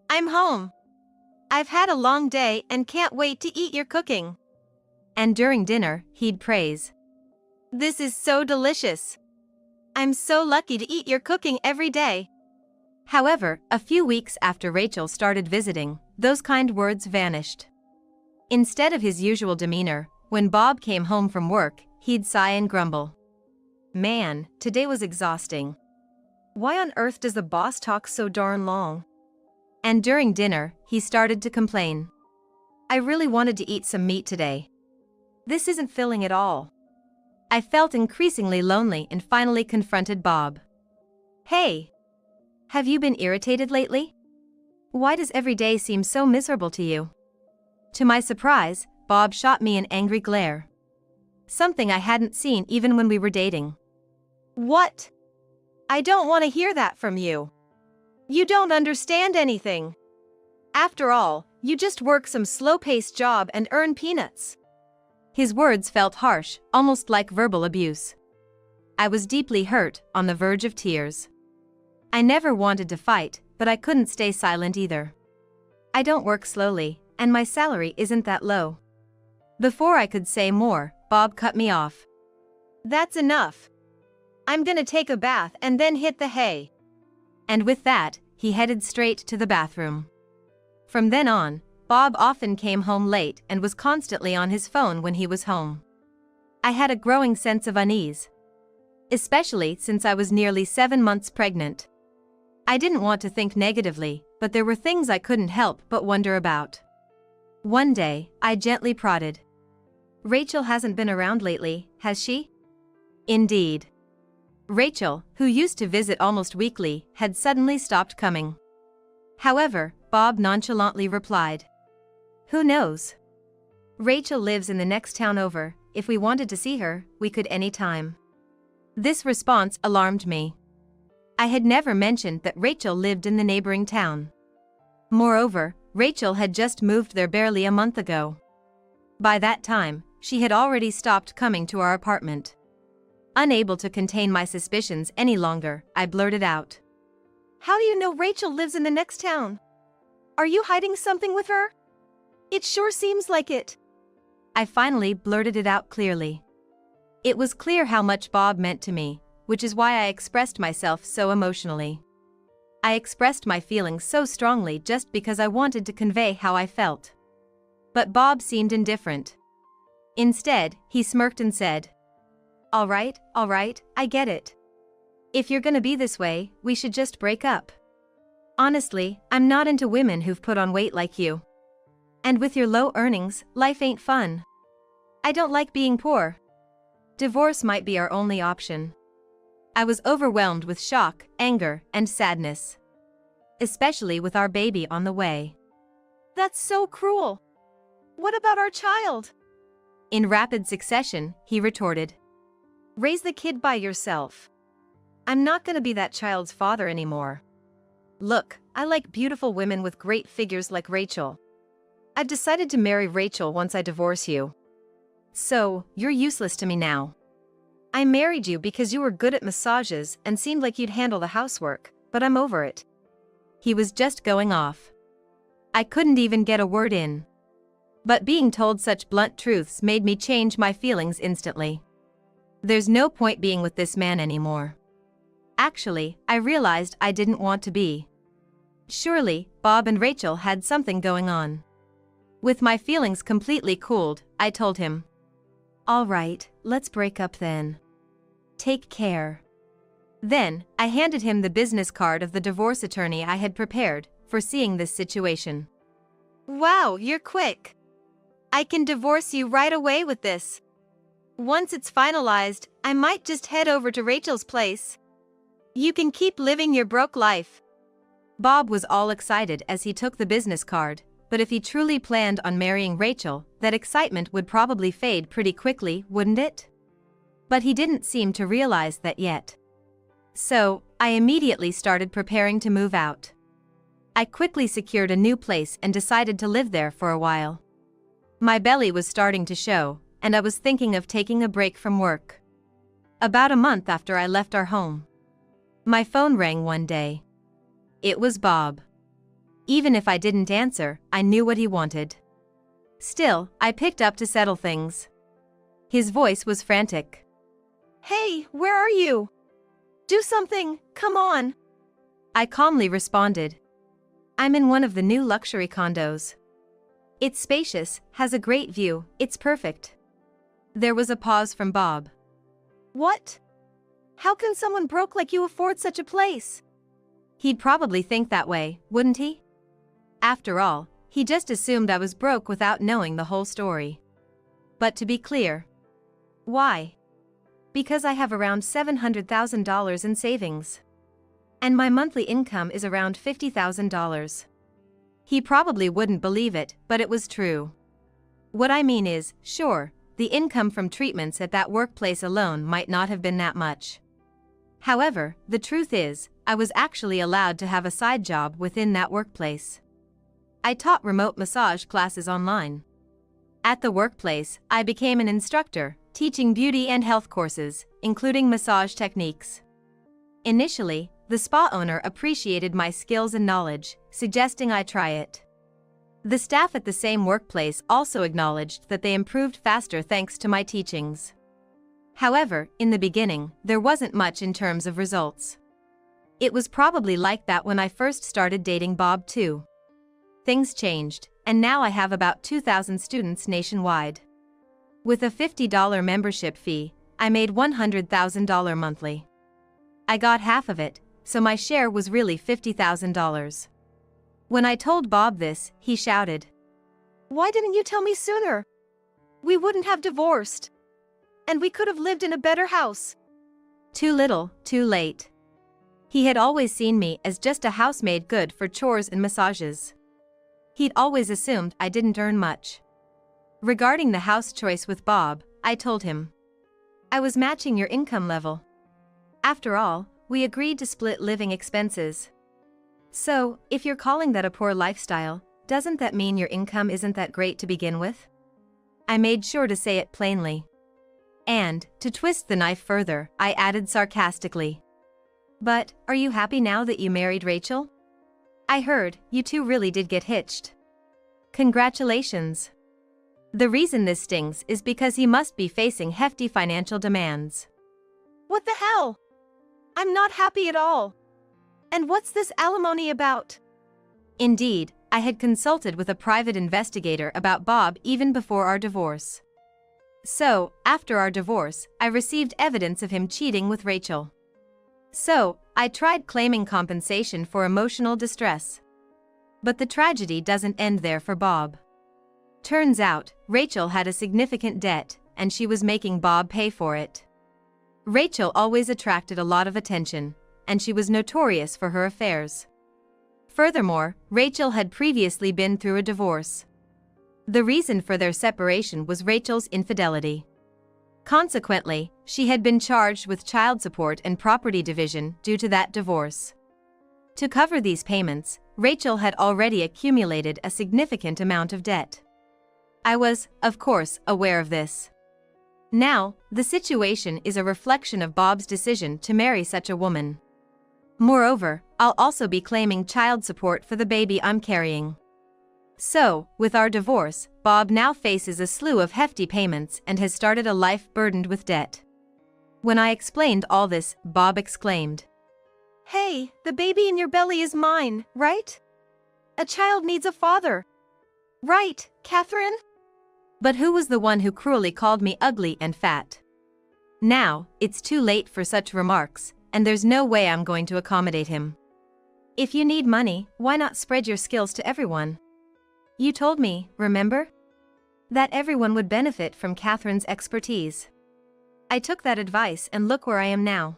"I'm home. I've had a long day and can't wait to eat your cooking." And during dinner, he'd praise, "This is so delicious. I'm so lucky to eat your cooking every day." However, a few weeks after Rachel started visiting, those kind words vanished. Instead of his usual demeanor, when Bob came home from work, he'd sigh and grumble. "Man, today was exhausting. Why on earth does the boss talk so darn long? And during dinner, he started to complain. I really wanted to eat some meat today. This isn't filling at all. I felt increasingly lonely and finally confronted Bob. Hey! Have you been irritated lately? Why does every day seem so miserable to you? To my surprise, Bob shot me an angry glare. Something I hadn't seen even when we were dating. What? I don't want to hear that from you. You don't understand anything. After all, you just work some slow-paced job and earn peanuts. His words felt harsh, almost like verbal abuse. I was deeply hurt, on the verge of tears. I never wanted to fight, but I couldn't stay silent either. I don't work slowly, and my salary isn't that low. Before I could say more, Bob cut me off. That's enough. I'm gonna take a bath and then hit the hay. And with that, he headed straight to the bathroom. From then on, Bob often came home late and was constantly on his phone when he was home. I had a growing sense of unease. Especially since I was nearly 7 months pregnant. I didn't want to think negatively, but there were things I couldn't help but wonder about. One day, I gently prodded. Rachel hasn't been around lately, has she? Indeed. Rachel, who used to visit almost weekly, had suddenly stopped coming. However, Bob nonchalantly replied. Who knows? Rachel lives in the next town over. If we wanted to see her, we could any time. This response alarmed me. I had never mentioned that Rachel lived in the neighboring town. Moreover, Rachel had just moved there barely a month ago. By that time, she had already stopped coming to our apartment. Unable to contain my suspicions any longer, I blurted out. How do you know Rachel lives in the next town? Are you hiding something with her? It sure seems like it. I finally blurted it out clearly. It was clear how much Bob meant to me, which is why I expressed myself so emotionally. I expressed my feelings so strongly just because I wanted to convey how I felt. But Bob seemed indifferent. Instead, he smirked and said, all right, I get it. If you're gonna be this way, we should just break up. Honestly, I'm not into women who've put on weight like you. And with your low earnings, life ain't fun. I don't like being poor. Divorce might be our only option. I was overwhelmed with shock, anger, and sadness. Especially with our baby on the way. That's so cruel. What about our child? In rapid succession, he retorted. Raise the kid by yourself. I'm not gonna be that child's father anymore. Look, I like beautiful women with great figures like Rachel. I've decided to marry Rachel once I divorce you. So, you're useless to me now. I married you because you were good at massages and seemed like you'd handle the housework, but I'm over it. He was just going off. I couldn't even get a word in. But being told such blunt truths made me change my feelings instantly. There's no point being with this man anymore. Actually, I realized I didn't want to be. Surely, Bob and Rachel had something going on. With my feelings completely cooled, I told him. All right, let's break up then. Take care. Then, I handed him the business card of the divorce attorney I had prepared, foreseeing this situation. Wow, you're quick. I can divorce you right away with this. Once it's finalized, I might just head over to Rachel's place. You can keep living your broke life. Bob was all excited as he took the business card, but if he truly planned on marrying Rachel, that excitement would probably fade pretty quickly, wouldn't it? But he didn't seem to realize that yet. So, I immediately started preparing to move out. I quickly secured a new place and decided to live there for a while. My belly was starting to show, and I was thinking of taking a break from work. About a month after I left our home, my phone rang one day. It was Bob. Even if I didn't answer, I knew what he wanted. Still, I picked up to settle things. His voice was frantic. Hey, where are you? Do something, come on. I calmly responded. I'm in one of the new luxury condos. It's spacious, has a great view, it's perfect. There was a pause from Bob. What? How can someone broke like you afford such a place? He'd probably think that way, wouldn't he? After all, he just assumed I was broke without knowing the whole story. But to be clear. Why? Because I have around $700,000 in savings. And my monthly income is around $50,000. He probably wouldn't believe it, but it was true. What I mean is, sure, the income from treatments at that workplace alone might not have been that much. However, the truth is, I was actually allowed to have a side job within that workplace. I taught remote massage classes online. At the workplace, I became an instructor, teaching beauty and health courses, including massage techniques. Initially, the spa owner appreciated my skills and knowledge, suggesting I try it. The staff at the same workplace also acknowledged that they improved faster thanks to my teachings. However, in the beginning, there wasn't much in terms of results. It was probably like that when I first started dating Bob too. Things changed, and now I have about 2,000 students nationwide. With a $50 membership fee, I made $100,000 monthly. I got half of it, so my share was really $50,000. When I told Bob this, he shouted, "Why didn't you tell me sooner? We wouldn't have divorced. And we could have lived in a better house." Too little, too late. He had always seen me as just a housemaid good for chores and massages. He'd always assumed I didn't earn much. Regarding the house choice with Bob, I told him, "I was matching your income level. After all, we agreed to split living expenses. So, if you're calling that a poor lifestyle, doesn't that mean your income isn't that great to begin with?" I made sure to say it plainly. And, to twist the knife further, I added sarcastically, "But, are you happy now that you married Rachel? I heard, you two really did get hitched. Congratulations." The reason this stings is because he must be facing hefty financial demands. What the hell? I'm not happy at all. And what's this alimony about? Indeed, I had consulted with a private investigator about Bob even before our divorce. So, after our divorce, I received evidence of him cheating with Rachel. So, I tried claiming compensation for emotional distress. But the tragedy doesn't end there for Bob. Turns out, Rachel had a significant debt, and she was making Bob pay for it. Rachel always attracted a lot of attention, and she was notorious for her affairs. Furthermore, Rachel had previously been through a divorce. The reason for their separation was Rachel's infidelity. Consequently, she had been charged with child support and property division due to that divorce. To cover these payments, Rachel had already accumulated a significant amount of debt. I was, of course, aware of this. Now, the situation is a reflection of Bob's decision to marry such a woman. Moreover, I'll also be claiming child support for the baby I'm carrying. So, with our divorce, Bob now faces a slew of hefty payments and has started a life burdened with debt. When I explained all this, Bob exclaimed, "Hey, the baby in your belly is mine, right? A child needs a father. Right, Catherine?" But who was the one who cruelly called me ugly and fat? Now, it's too late for such remarks, and there's no way I'm going to accommodate him. If you need money, why not spread your skills to everyone? You told me, remember? That everyone would benefit from Catherine's expertise. I took that advice and look where I am now.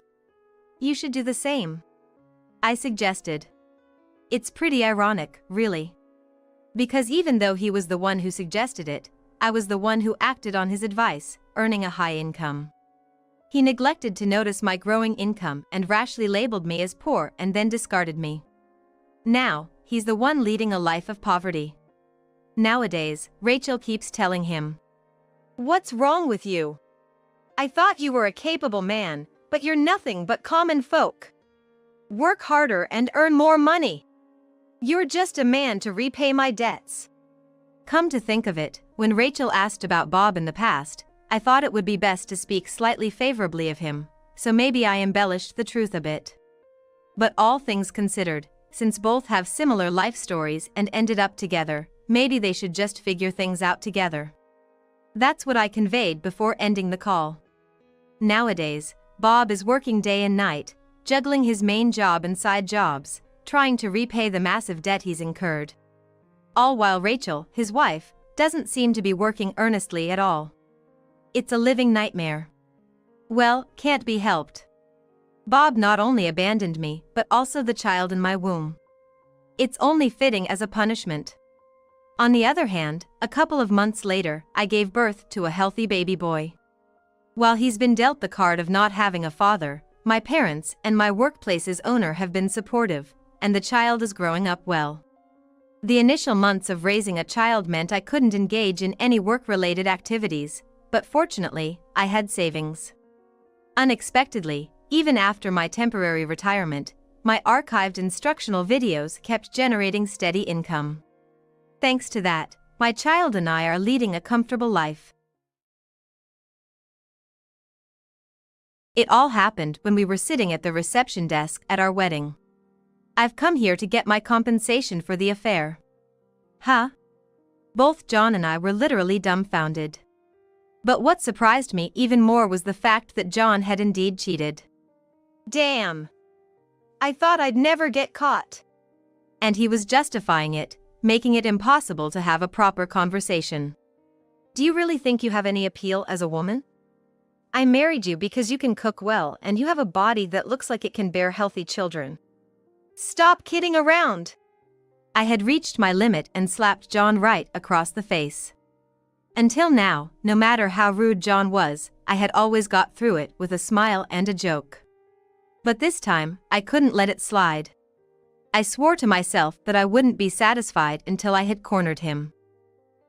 You should do the same. I suggested. It's pretty ironic, really. Because even though he was the one who suggested it, I was the one who acted on his advice, earning a high income. He neglected to notice my growing income and rashly labeled me as poor and then discarded me. Now, he's the one leading a life of poverty. Nowadays, Rachel keeps telling him, "What's wrong with you? I thought you were a capable man, but you're nothing but common folk. Work harder and earn more money. You're just a man to repay my debts." Come to think of it, when Rachel asked about Bob in the past, I thought it would be best to speak slightly favorably of him, so maybe I embellished the truth a bit. But all things considered, since both have similar life stories and ended up together, maybe they should just figure things out together. That's what I conveyed before ending the call. Nowadays, Bob is working day and night, juggling his main job and side jobs, trying to repay the massive debt he's incurred. All while Rachel, his wife, doesn't seem to be working earnestly at all. It's a living nightmare. Well, can't be helped. Bob not only abandoned me, but also the child in my womb. It's only fitting as a punishment. On the other hand, a couple of months later, I gave birth to a healthy baby boy. While he's been dealt the card of not having a father, my parents and my workplace's owner have been supportive, and the child is growing up well. The initial months of raising a child meant I couldn't engage in any work-related activities, but fortunately, I had savings. Unexpectedly, even after my temporary retirement, my archived instructional videos kept generating steady income. Thanks to that, my child and I are leading a comfortable life. It all happened when we were sitting at the reception desk at our wedding. I've come here to get my compensation for the affair. Huh? Both John and I were literally dumbfounded. But what surprised me even more was the fact that John had indeed cheated. Damn. I thought I'd never get caught. And he was justifying it, making it impossible to have a proper conversation. Do you really think you have any appeal as a woman? I married you because you can cook well and you have a body that looks like it can bear healthy children. Stop kidding around! I had reached my limit and slapped John right across the face. Until now, no matter how rude John was, I had always got through it with a smile and a joke. But this time, I couldn't let it slide. I swore to myself that I wouldn't be satisfied until I had cornered him.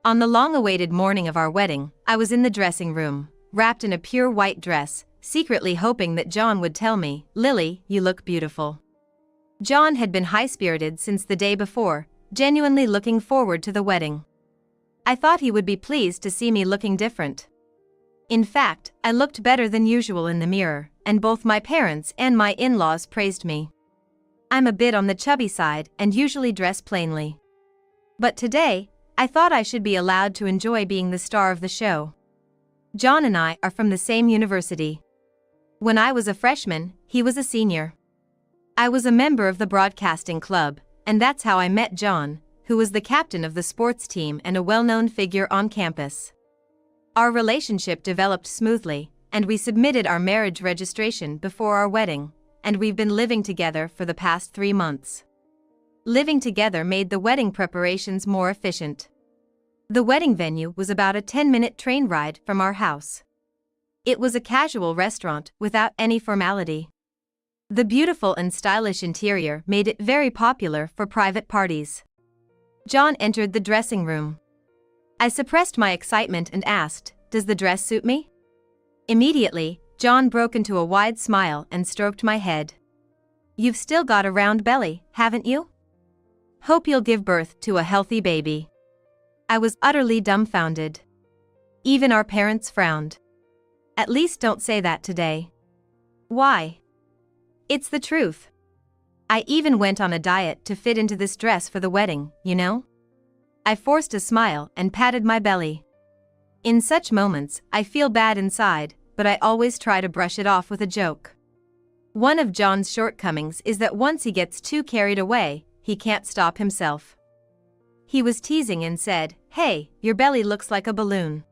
On the long-awaited morning of our wedding, I was in the dressing room, wrapped in a pure white dress, secretly hoping that John would tell me, "Lily, you look beautiful." John had been high-spirited since the day before, genuinely looking forward to the wedding. I thought he would be pleased to see me looking different. In fact, I looked better than usual in the mirror, and both my parents and my in-laws praised me. I'm a bit on the chubby side and usually dress plainly. But today, I thought I should be allowed to enjoy being the star of the show. John and I are from the same university. When I was a freshman, he was a senior. I was a member of the broadcasting club, and that's how I met John, who was the captain of the sports team and a well-known figure on campus. Our relationship developed smoothly, and we submitted our marriage registration before our wedding, and we've been living together for the past 3 months. Living together made the wedding preparations more efficient. The wedding venue was about a 10-minute train ride from our house. It was a casual restaurant without any formality. The beautiful and stylish interior made it very popular for private parties. John entered the dressing room. I suppressed my excitement and asked, "Does the dress suit me?" Immediately, John broke into a wide smile and stroked my head. "You've still got a round belly, haven't you? Hope you'll give birth to a healthy baby." I was utterly dumbfounded. Even our parents frowned. "At least don't say that today." "Why?" "It's the truth. I even went on a diet to fit into this dress for the wedding, you know?" I forced a smile and patted my belly. In such moments, I feel bad inside, but I always try to brush it off with a joke. One of John's shortcomings is that once he gets too carried away, he can't stop himself. He was teasing and said, "Hey, your belly looks like a balloon."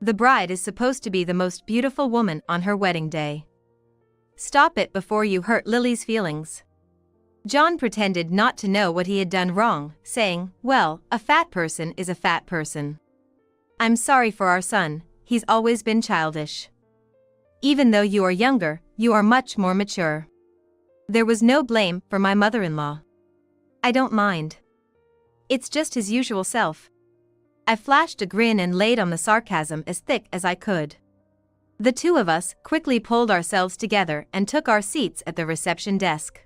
The bride is supposed to be the most beautiful woman on her wedding day. Stop it before you hurt Lily's feelings. John pretended not to know what he had done wrong, saying, "Well, a fat person is a fat person. I'm sorry for our son, he's always been childish. Even though you are younger, you are much more mature." There was no blame for my mother-in-law. "I don't mind. It's just his usual self." I flashed a grin and laid on the sarcasm as thick as I could. The two of us quickly pulled ourselves together and took our seats at the reception desk.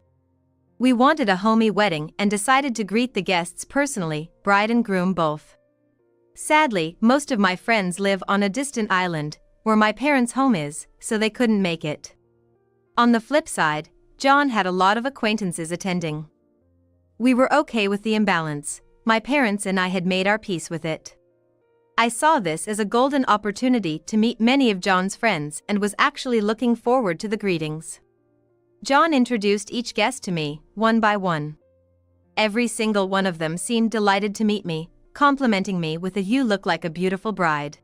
We wanted a homey wedding and decided to greet the guests personally, bride and groom both. Sadly, most of my friends live on a distant island, where my parents' home is, so they couldn't make it. On the flip side, John had a lot of acquaintances attending. We were okay with the imbalance. My parents and I had made our peace with it. I saw this as a golden opportunity to meet many of John's friends and was actually looking forward to the greetings. John introduced each guest to me, one by one. Every single one of them seemed delighted to meet me, complimenting me with a "you look like a beautiful bride."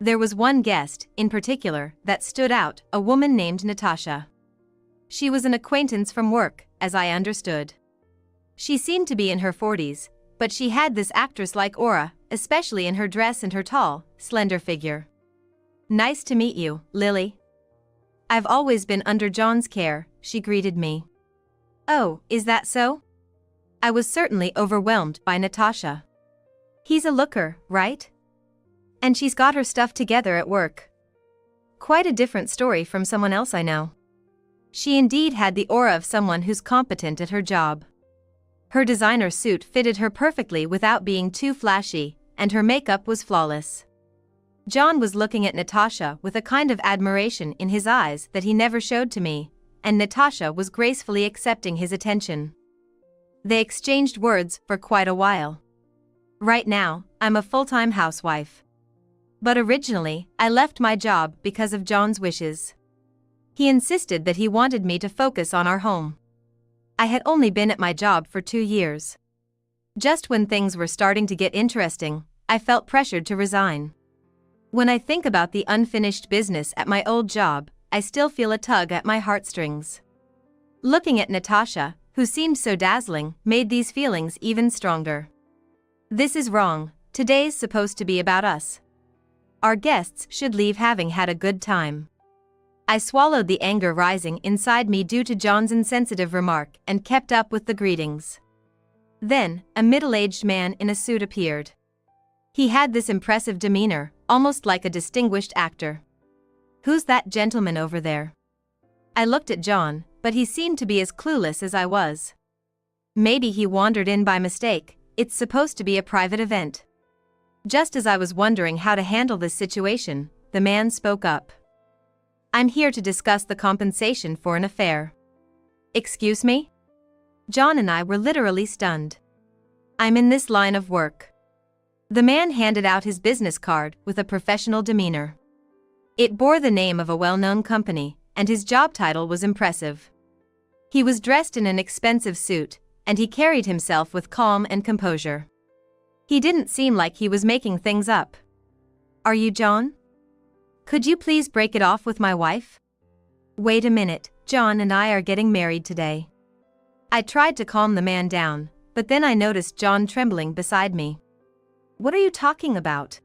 There was one guest, in particular, that stood out, a woman named Natasha. She was an acquaintance from work, as I understood. She seemed to be in her 40s, but she had this actress-like aura, especially in her dress and her tall, slender figure. "Nice to meet you, Lily. I've always been under John's care," she greeted me. "Oh, is that so?" I was certainly overwhelmed by Natasha. "He's a looker, right? And she's got her stuff together at work. Quite a different story from someone else I know." She indeed had the aura of someone who's competent at her job. Her designer suit fitted her perfectly without being too flashy, and her makeup was flawless. John was looking at Natasha with a kind of admiration in his eyes that he never showed to me, and Natasha was gracefully accepting his attention. They exchanged words for quite a while. Right now, I'm a full-time housewife. But originally, I left my job because of John's wishes. He insisted that he wanted me to focus on our home. I had only been at my job for 2 years. Just when things were starting to get interesting, I felt pressured to resign. When I think about the unfinished business at my old job, I still feel a tug at my heartstrings. Looking at Natasha, who seemed so dazzling, made these feelings even stronger. This is wrong. Today's supposed to be about us. Our guests should leave having had a good time. I swallowed the anger rising inside me due to John's insensitive remark and kept up with the greetings. Then, a middle-aged man in a suit appeared. He had this impressive demeanor, almost like a distinguished actor. "Who's that gentleman over there?" I looked at John, but he seemed to be as clueless as I was. Maybe he wandered in by mistake. It's supposed to be a private event. Just as I was wondering how to handle this situation, the man spoke up. "I'm here to discuss the compensation for an affair." "Excuse me?" John and I were literally stunned. "I'm in this line of work." The man handed out his business card with a professional demeanor. It bore the name of a well-known company, and his job title was impressive. He was dressed in an expensive suit, and he carried himself with calm and composure. He didn't seem like he was making things up. "Are you John? Could you please break it off with my wife?" "Wait a minute, John and I are getting married today." I tried to calm the man down, but then I noticed John trembling beside me. "What are you talking about?"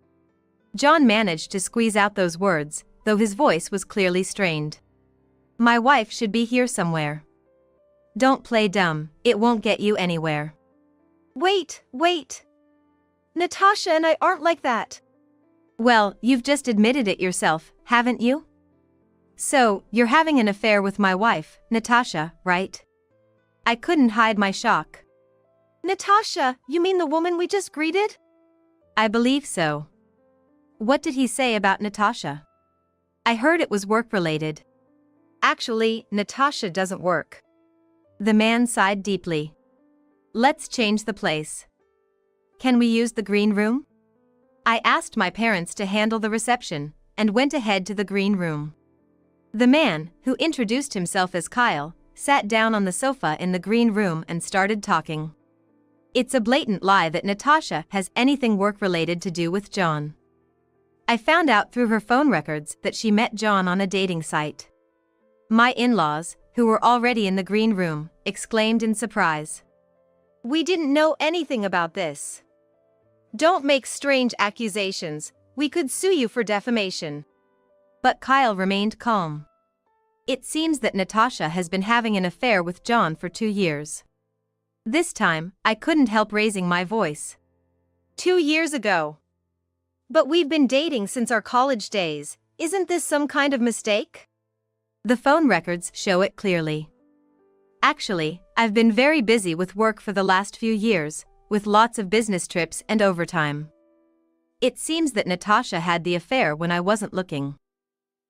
John managed to squeeze out those words, though his voice was clearly strained. "My wife should be here somewhere." "Don't play dumb, it won't get you anywhere." Wait. Natasha and I aren't like that." "Well, you've just admitted it yourself, haven't you? So, you're having an affair with my wife, Natasha, right?" I couldn't hide my shock. "Natasha, you mean the woman we just greeted?" "I believe so." "What did he say about Natasha?" "I heard it was work-related." "Actually, Natasha doesn't work." The man sighed deeply. "Let's change the place. Can we use the green room?" I asked my parents to handle the reception, and went ahead to the green room. The man, who introduced himself as Kyle, sat down on the sofa in the green room and started talking. It's a blatant lie that Natasha has anything work-related to do with John. I found out through her phone records that she met John on a dating site. My in-laws, who were already in the green room, exclaimed in surprise. "We didn't know anything about this. Don't make strange accusations, we could sue you for defamation." But Kyle remained calm. "It seems that Natasha has been having an affair with John for 2 years." This time, I couldn't help raising my voice. 2 years ago. But we've been dating since our college days, isn't this some kind of mistake? The phone records show it clearly. Actually, I've been very busy with work for the last few years, with lots of business trips and overtime. It seems that Natasha had the affair when I wasn't looking.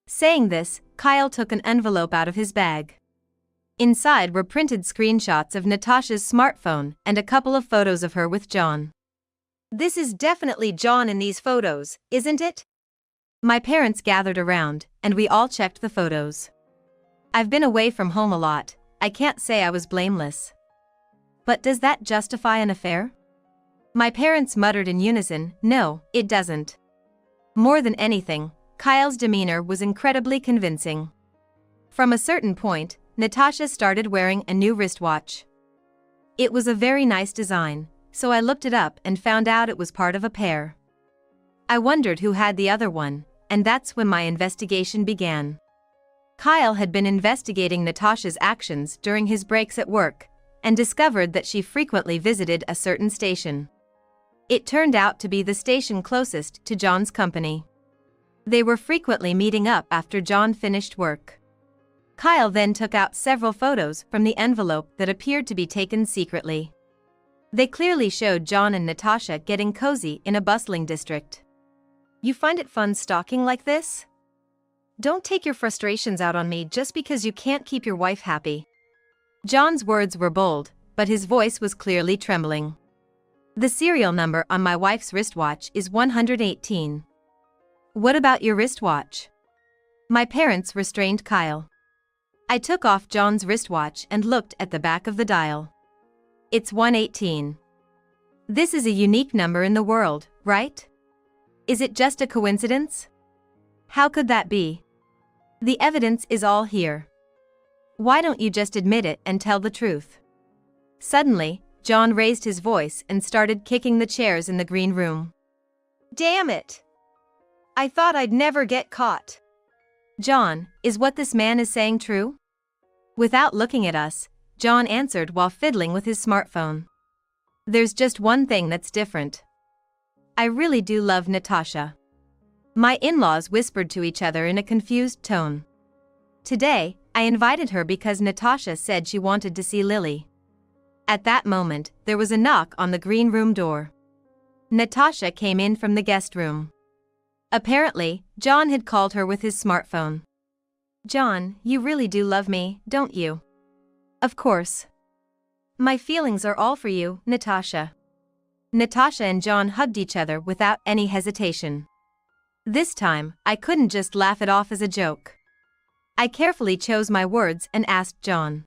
Saying this, Kyle took an envelope out of his bag. Inside were printed screenshots of Natasha's smartphone and a couple of photos of her with John. This is definitely John in these photos, isn't it? My parents gathered around, and we all checked the photos. I've been away from home a lot, I can't say I was blameless. But does that justify an affair? My parents muttered in unison, no, it doesn't. More than anything, Kyle's demeanor was incredibly convincing. From a certain point, Natasha started wearing a new wristwatch. It was a very nice design, so I looked it up and found out it was part of a pair. I wondered who had the other one, and that's when my investigation began. Kyle had been investigating Natasha's actions during his breaks at work, and discovered that she frequently visited a certain station. It turned out to be the station closest to John's company. They were frequently meeting up after John finished work. Kyle then took out several photos from the envelope that appeared to be taken secretly. They clearly showed John and Natasha getting cozy in a bustling district. You find it fun stalking like this? Don't take your frustrations out on me just because you can't keep your wife happy. John's words were bold, but his voice was clearly trembling. The serial number on my wife's wristwatch is 118. What about your wristwatch? My parents restrained Kyle. I took off John's wristwatch and looked at the back of the dial. It's 118. This is a unique number in the world, right? Is it just a coincidence? How could that be? The evidence is all here. Why don't you just admit it and tell the truth? Suddenly, John raised his voice and started kicking the chairs in the green room. Damn it! I thought I'd never get caught. John, is what this man is saying true? Without looking at us, John answered while fiddling with his smartphone. There's just one thing that's different. I really do love Natasha. My in-laws whispered to each other in a confused tone. Today, I invited her because Natasha said she wanted to see Lily. At that moment, there was a knock on the green room door. Natasha came in from the guest room. Apparently, John had called her with his smartphone. John, you really do love me, don't you? Of course. My feelings are all for you, Natasha. Natasha and John hugged each other without any hesitation. This time, I couldn't just laugh it off as a joke. I carefully chose my words and asked John.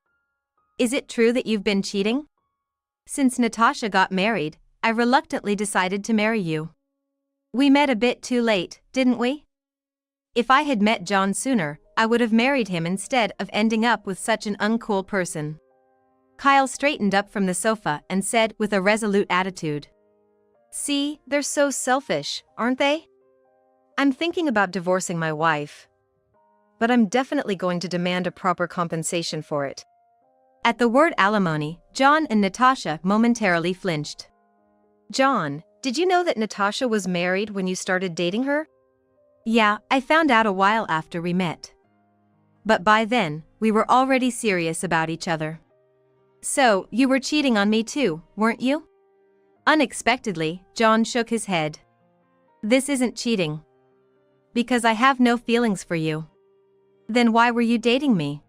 Is it true that you've been cheating? Since Natasha got married, I reluctantly decided to marry you. We met a bit too late, didn't we? If I had met John sooner, I would have married him instead of ending up with such an uncool person. Kyle straightened up from the sofa and said with a resolute attitude. See, they're so selfish, aren't they? I'm thinking about divorcing my wife. But I'm definitely going to demand a proper compensation for it. At the word alimony, John and Natasha momentarily flinched. John, did you know that Natasha was married when you started dating her? Yeah, I found out a while after we met. But by then, we were already serious about each other. So, you were cheating on me too, weren't you? Unexpectedly, John shook his head. This isn't cheating. Because I have no feelings for you. Then why were you dating me?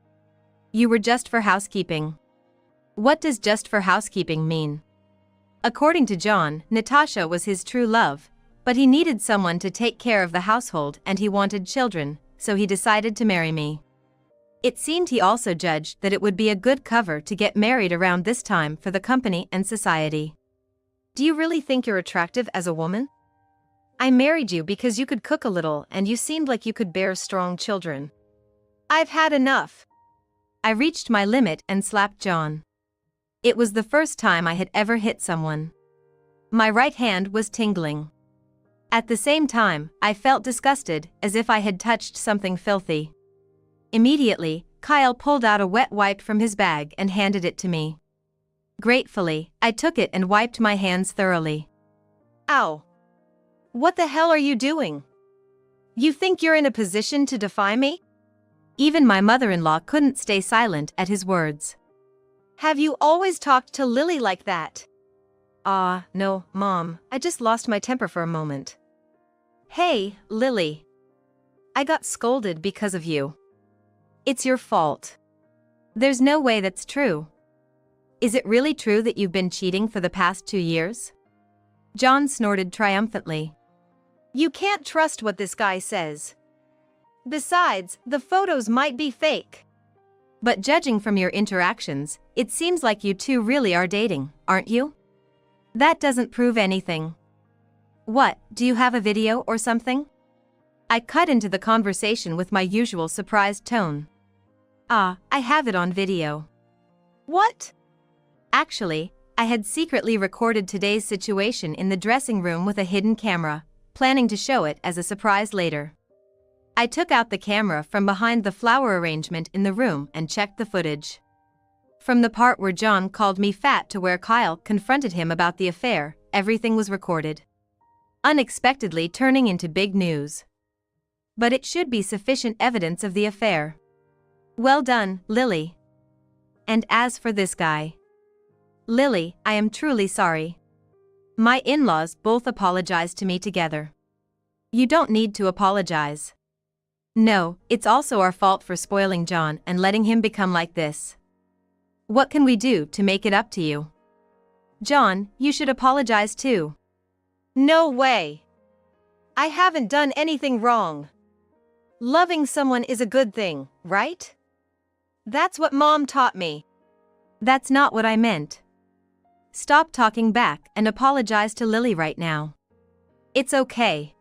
You were just for housekeeping. What does just for housekeeping mean? According to John, Natasha was his true love, but he needed someone to take care of the household and he wanted children, so he decided to marry me. It seemed he also judged that it would be a good cover to get married around this time for the company and society. Do you really think you're attractive as a woman? I married you because you could cook a little and you seemed like you could bear strong children. I've had enough. I reached my limit and slapped John. It was the first time I had ever hit someone. My right hand was tingling. At the same time, I felt disgusted, as if I had touched something filthy. Immediately, Kyle pulled out a wet wipe from his bag and handed it to me. Gratefully, I took it and wiped my hands thoroughly. Ow! What the hell are you doing? You think you're in a position to defy me? Even my mother-in-law couldn't stay silent at his words. Have you always talked to Lily like that? No, Mom, I just lost my temper for a moment. Hey, Lily. I got scolded because of you. It's your fault. There's no way that's true. Is it really true that you've been cheating for the past 2 years? John snorted triumphantly. You can't trust what this guy says. Besides, the photos might be fake. But judging from your interactions, it seems like you two really are dating, aren't you? That doesn't prove anything. What, do you have a video or something? I cut into the conversation with my usual surprised tone. Ah, I have it on video. What? Actually, I had secretly recorded today's situation in the dressing room with a hidden camera, planning to show it as a surprise later. I took out the camera from behind the flower arrangement in the room and checked the footage. From the part where John called me fat to where Kyle confronted him about the affair, everything was recorded. Unexpectedly turning into big news. But it should be sufficient evidence of the affair. Well done, Lily. And as for this guy. Lily, I am truly sorry. My in-laws both apologized to me together. You don't need to apologize. No, it's also our fault for spoiling John and letting him become like this. What can we do to make it up to you? John, you should apologize too. No way. I haven't done anything wrong. Loving someone is a good thing, right? That's what Mom taught me. That's not what I meant. Stop talking back and apologize to Lily right now. It's okay.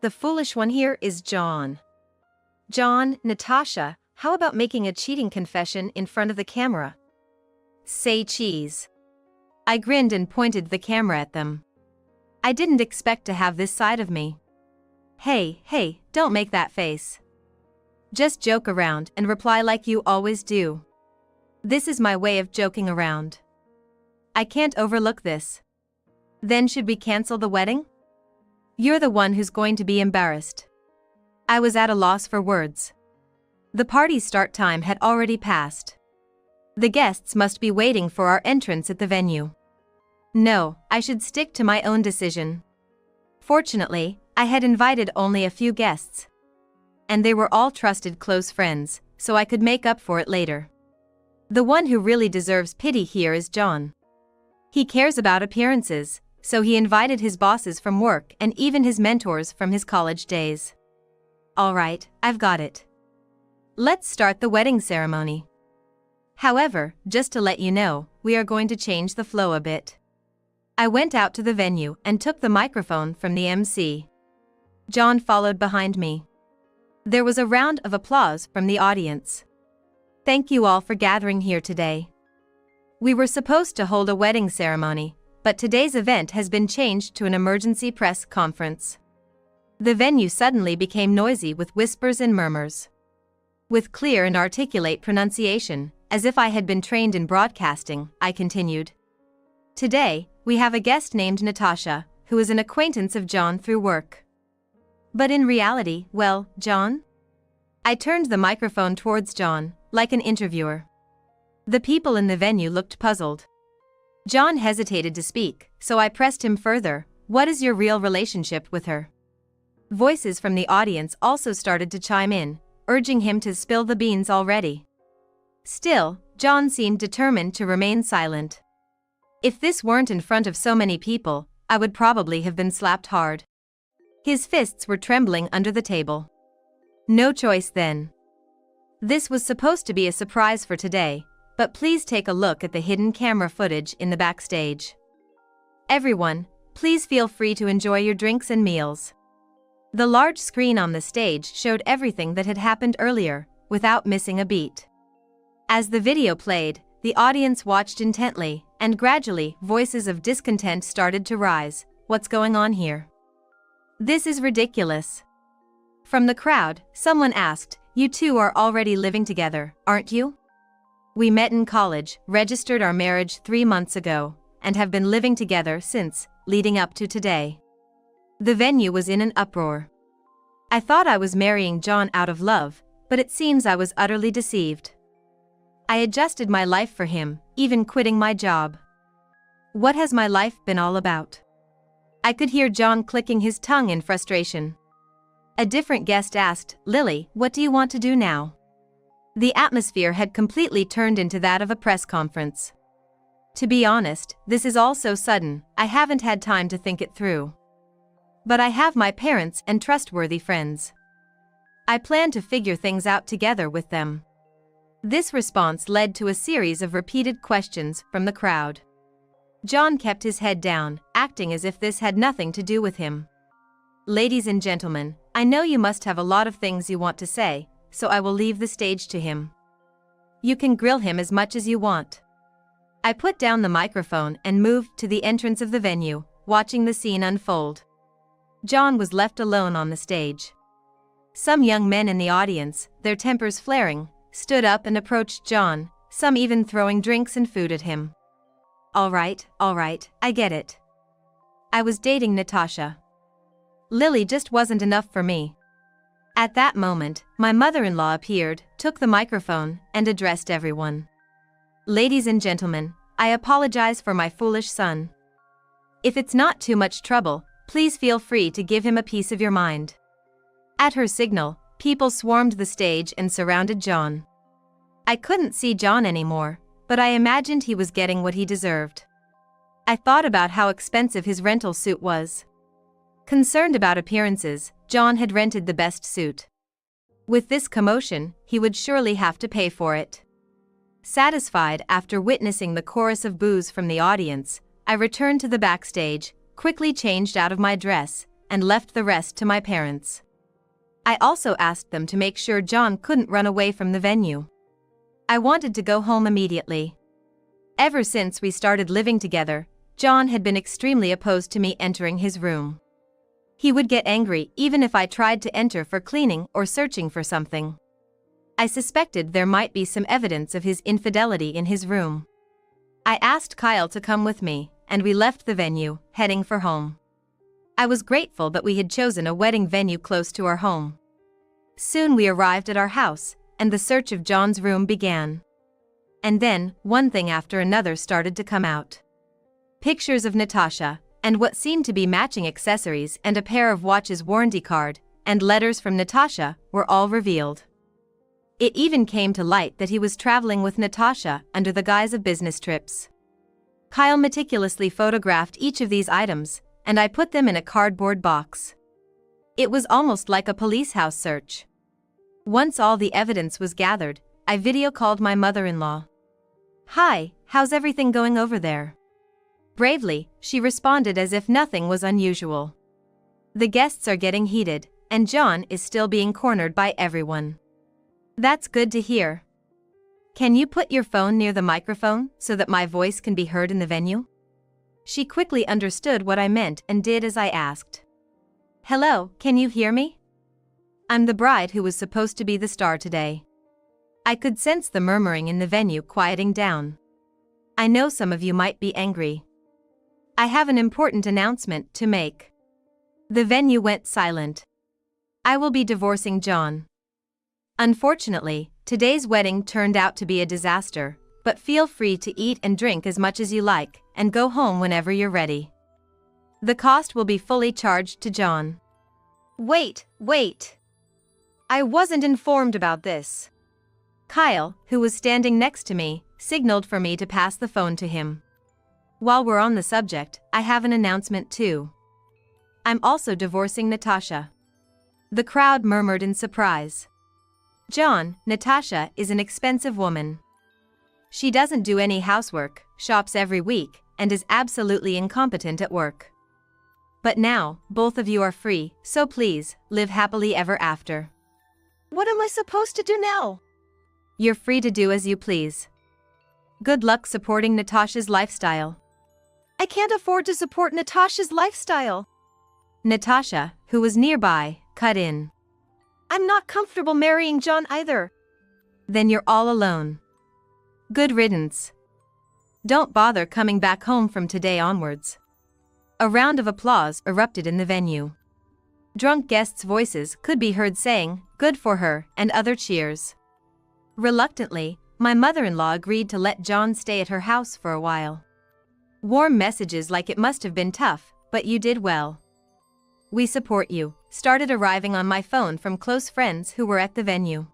The foolish one here is John. John, Natasha, how about making a cheating confession in front of the camera? Say cheese. I grinned and pointed the camera at them. I didn't expect to have this side of me. Hey, don't make that face. Just joke around and reply like you always do. This is my way of joking around. I can't overlook this. Then should we cancel the wedding? You're the one who's going to be embarrassed. I was at a loss for words. The party's start time had already passed. The guests must be waiting for our entrance at the venue. No, I should stick to my own decision. Fortunately, I had invited only a few guests. And they were all trusted close friends, so I could make up for it later. The one who really deserves pity here is John. He cares about appearances, so he invited his bosses from work and even his mentors from his college days. Alright, I've got it. Let's start the wedding ceremony. However, just to let you know, we are going to change the flow a bit. I went out to the venue and took the microphone from the MC. John followed behind me. There was a round of applause from the audience. Thank you all for gathering here today. We were supposed to hold a wedding ceremony, but today's event has been changed to an emergency press conference. The venue suddenly became noisy with whispers and murmurs. With clear and articulate pronunciation, as if I had been trained in broadcasting, I continued. Today, we have a guest named Natasha, who is an acquaintance of John through work. But in reality, well, John? I turned the microphone towards John, like an interviewer. The people in the venue looked puzzled. John hesitated to speak, so I pressed him further. What is your real relationship with her? Voices from the audience also started to chime in, urging him to spill the beans already. Still, John seemed determined to remain silent. If this weren't in front of so many people, I would probably have been slapped hard. His fists were trembling under the table. No choice then. This was supposed to be a surprise for today, but please take a look at the hidden camera footage in the backstage. Everyone, please feel free to enjoy your drinks and meals. The large screen on the stage showed everything that had happened earlier, without missing a beat. As the video played, the audience watched intently, and gradually, voices of discontent started to rise. What's going on here? This is ridiculous. From the crowd, someone asked, you two are already living together, aren't you? We met in college, registered our marriage 3 months ago, and have been living together since, leading up to today. The venue was in an uproar. I thought I was marrying John out of love, but it seems I was utterly deceived. I adjusted my life for him, even quitting my job. What has my life been all about? I could hear John clicking his tongue in frustration. A different guest asked, Lily, what do you want to do now? The atmosphere had completely turned into that of a press conference. To be honest, this is all so sudden, I haven't had time to think it through. But I have my parents and trustworthy friends. I plan to figure things out together with them. This response led to a series of repeated questions from the crowd. John kept his head down, acting as if this had nothing to do with him. Ladies and gentlemen, I know you must have a lot of things you want to say, so I will leave the stage to him. You can grill him as much as you want. I put down the microphone and moved to the entrance of the venue, watching the scene unfold. John was left alone on the stage. Some young men in the audience, their tempers flaring, stood up and approached John, some even throwing drinks and food at him. All right, I get it. I was dating Natasha. Lily just wasn't enough for me. At that moment, my mother-in-law appeared, took the microphone, and addressed everyone. Ladies and gentlemen, I apologize for my foolish son. If it's not too much trouble, please feel free to give him a piece of your mind. At her signal, people swarmed the stage and surrounded John. I couldn't see John anymore, but I imagined he was getting what he deserved. I thought about how expensive his rental suit was. Concerned about appearances, John had rented the best suit. With this commotion, he would surely have to pay for it. Satisfied after witnessing the chorus of boos from the audience, I returned to the backstage, quickly changed out of my dress, and left the rest to my parents. I also asked them to make sure John couldn't run away from the venue. I wanted to go home immediately. Ever since we started living together, John had been extremely opposed to me entering his room. He would get angry even if I tried to enter for cleaning or searching for something. I suspected there might be some evidence of his infidelity in his room. I asked Kyle to come with me, and we left the venue, heading for home. I was grateful that we had chosen a wedding venue close to our home. Soon we arrived at our house, and the search of John's room began. And then, one thing after another started to come out. Pictures of Natasha, and what seemed to be matching accessories and a pair of watches warranty card, and letters from Natasha, were all revealed. It even came to light that he was traveling with Natasha under the guise of business trips. Kyle meticulously photographed each of these items, and I put them in a cardboard box. It was almost like a police house search. Once all the evidence was gathered, I video called my mother-in-law. "Hi, how's everything going over there?" Bravely, she responded as if nothing was unusual. "The guests are getting heated, and John is still being cornered by everyone." "That's good to hear. Can you put your phone near the microphone so that my voice can be heard in the venue?" She quickly understood what I meant and did as I asked. "Hello, can you hear me? I'm the bride who was supposed to be the star today." I could sense the murmuring in the venue quieting down. "I know some of you might be angry. I have an important announcement to make." The venue went silent. "I will be divorcing John. Unfortunately, today's wedding turned out to be a disaster, but feel free to eat and drink as much as you like, and go home whenever you're ready. The cost will be fully charged to John." Wait. I wasn't informed about this. Kyle, who was standing next to me, signaled for me to pass the phone to him. "While we're on the subject, I have an announcement too. I'm also divorcing Natasha." The crowd murmured in surprise. Natasha is an expensive woman. She doesn't do any housework, shops every week, and is absolutely incompetent at work. But now, both of you are free, so please, live happily ever after. What am I supposed to do now? You're free to do as you please. Good luck supporting Natasha's lifestyle. I can't afford to support Natasha's lifestyle. Natasha, who was nearby, cut in. I'm not comfortable marrying John either. Then you're all alone. Good riddance. Don't bother coming back home from today onwards. A round of applause erupted in the venue. Drunk guests' voices could be heard saying, "Good for her," and other cheers. Reluctantly, my mother-in-law agreed to let John stay at her house for a while. Warm messages like "it must have been tough, but you did well. We support you," started arriving on my phone from close friends who were at the venue.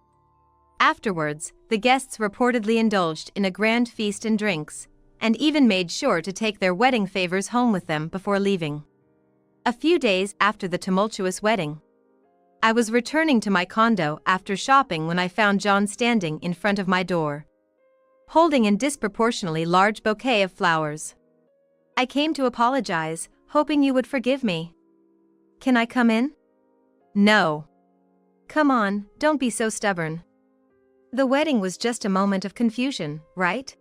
Afterwards, the guests reportedly indulged in a grand feast and drinks, and even made sure to take their wedding favors home with them before leaving. A few days after the tumultuous wedding, I was returning to my condo after shopping when I found John standing in front of my door, holding a disproportionately large bouquet of flowers. I came to apologize, hoping you would forgive me. Can I come in? No. Come on, don't be so stubborn. The wedding was just a moment of confusion, right?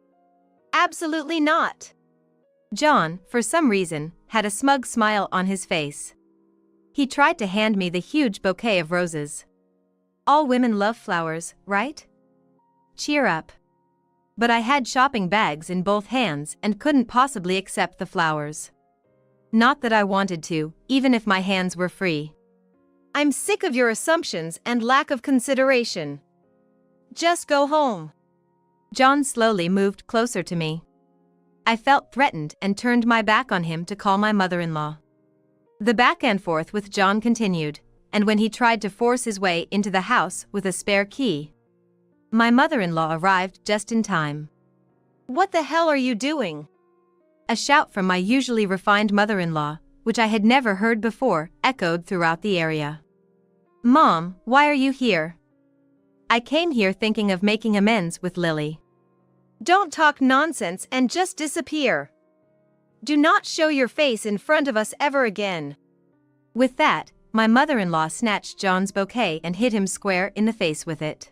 Absolutely not. John, for some reason, had a smug smile on his face. He tried to hand me the huge bouquet of roses. All women love flowers, right? Cheer up. But I had shopping bags in both hands and couldn't possibly accept the flowers. Not that I wanted to, even if my hands were free. I'm sick of your assumptions and lack of consideration. Just go home. John slowly moved closer to me. I felt threatened and turned my back on him to call my mother-in-law. The back and forth with John continued, and when he tried to force his way into the house with a spare key, my mother-in-law arrived just in time. What the hell are you doing? A shout from my usually refined mother-in-law, which I had never heard before, echoed throughout the area. Mom, why are you here? I came here thinking of making amends with Lily. Don't talk nonsense and just disappear. Do not show your face in front of us ever again. With that, my mother-in-law snatched John's bouquet and hit him square in the face with it.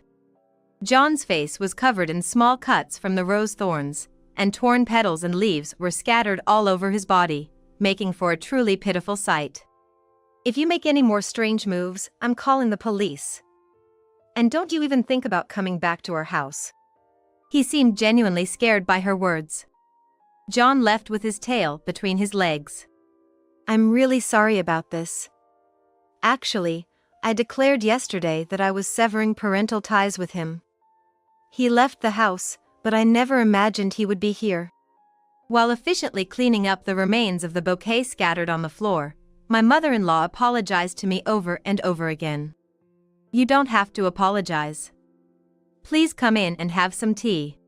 John's face was covered in small cuts from the rose thorns, and torn petals and leaves were scattered all over his body, making for a truly pitiful sight. If you make any more strange moves, I'm calling the police. And don't you even think about coming back to our house. He seemed genuinely scared by her words. John left with his tail between his legs. I'm really sorry about this. Actually, I declared yesterday that I was severing parental ties with him. He left the house, but I never imagined he would be here. While efficiently cleaning up the remains of the bouquet scattered on the floor, my mother-in-law apologized to me over and over again. You don't have to apologize. Please come in and have some tea.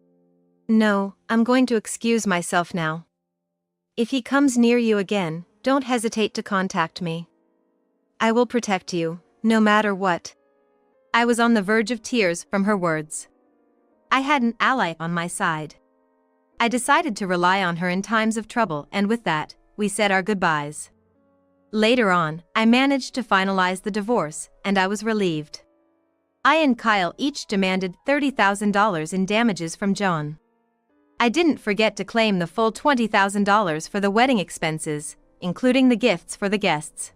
No, I'm going to excuse myself now. If he comes near you again, don't hesitate to contact me. I will protect you, no matter what. I was on the verge of tears from her words. I had an ally on my side. I decided to rely on her in times of trouble, and with that, we said our goodbyes. Later on, I managed to finalize the divorce, and I was relieved. I and Kyle each demanded $30,000 in damages from John. I didn't forget to claim the full $20,000 for the wedding expenses, including the gifts for the guests.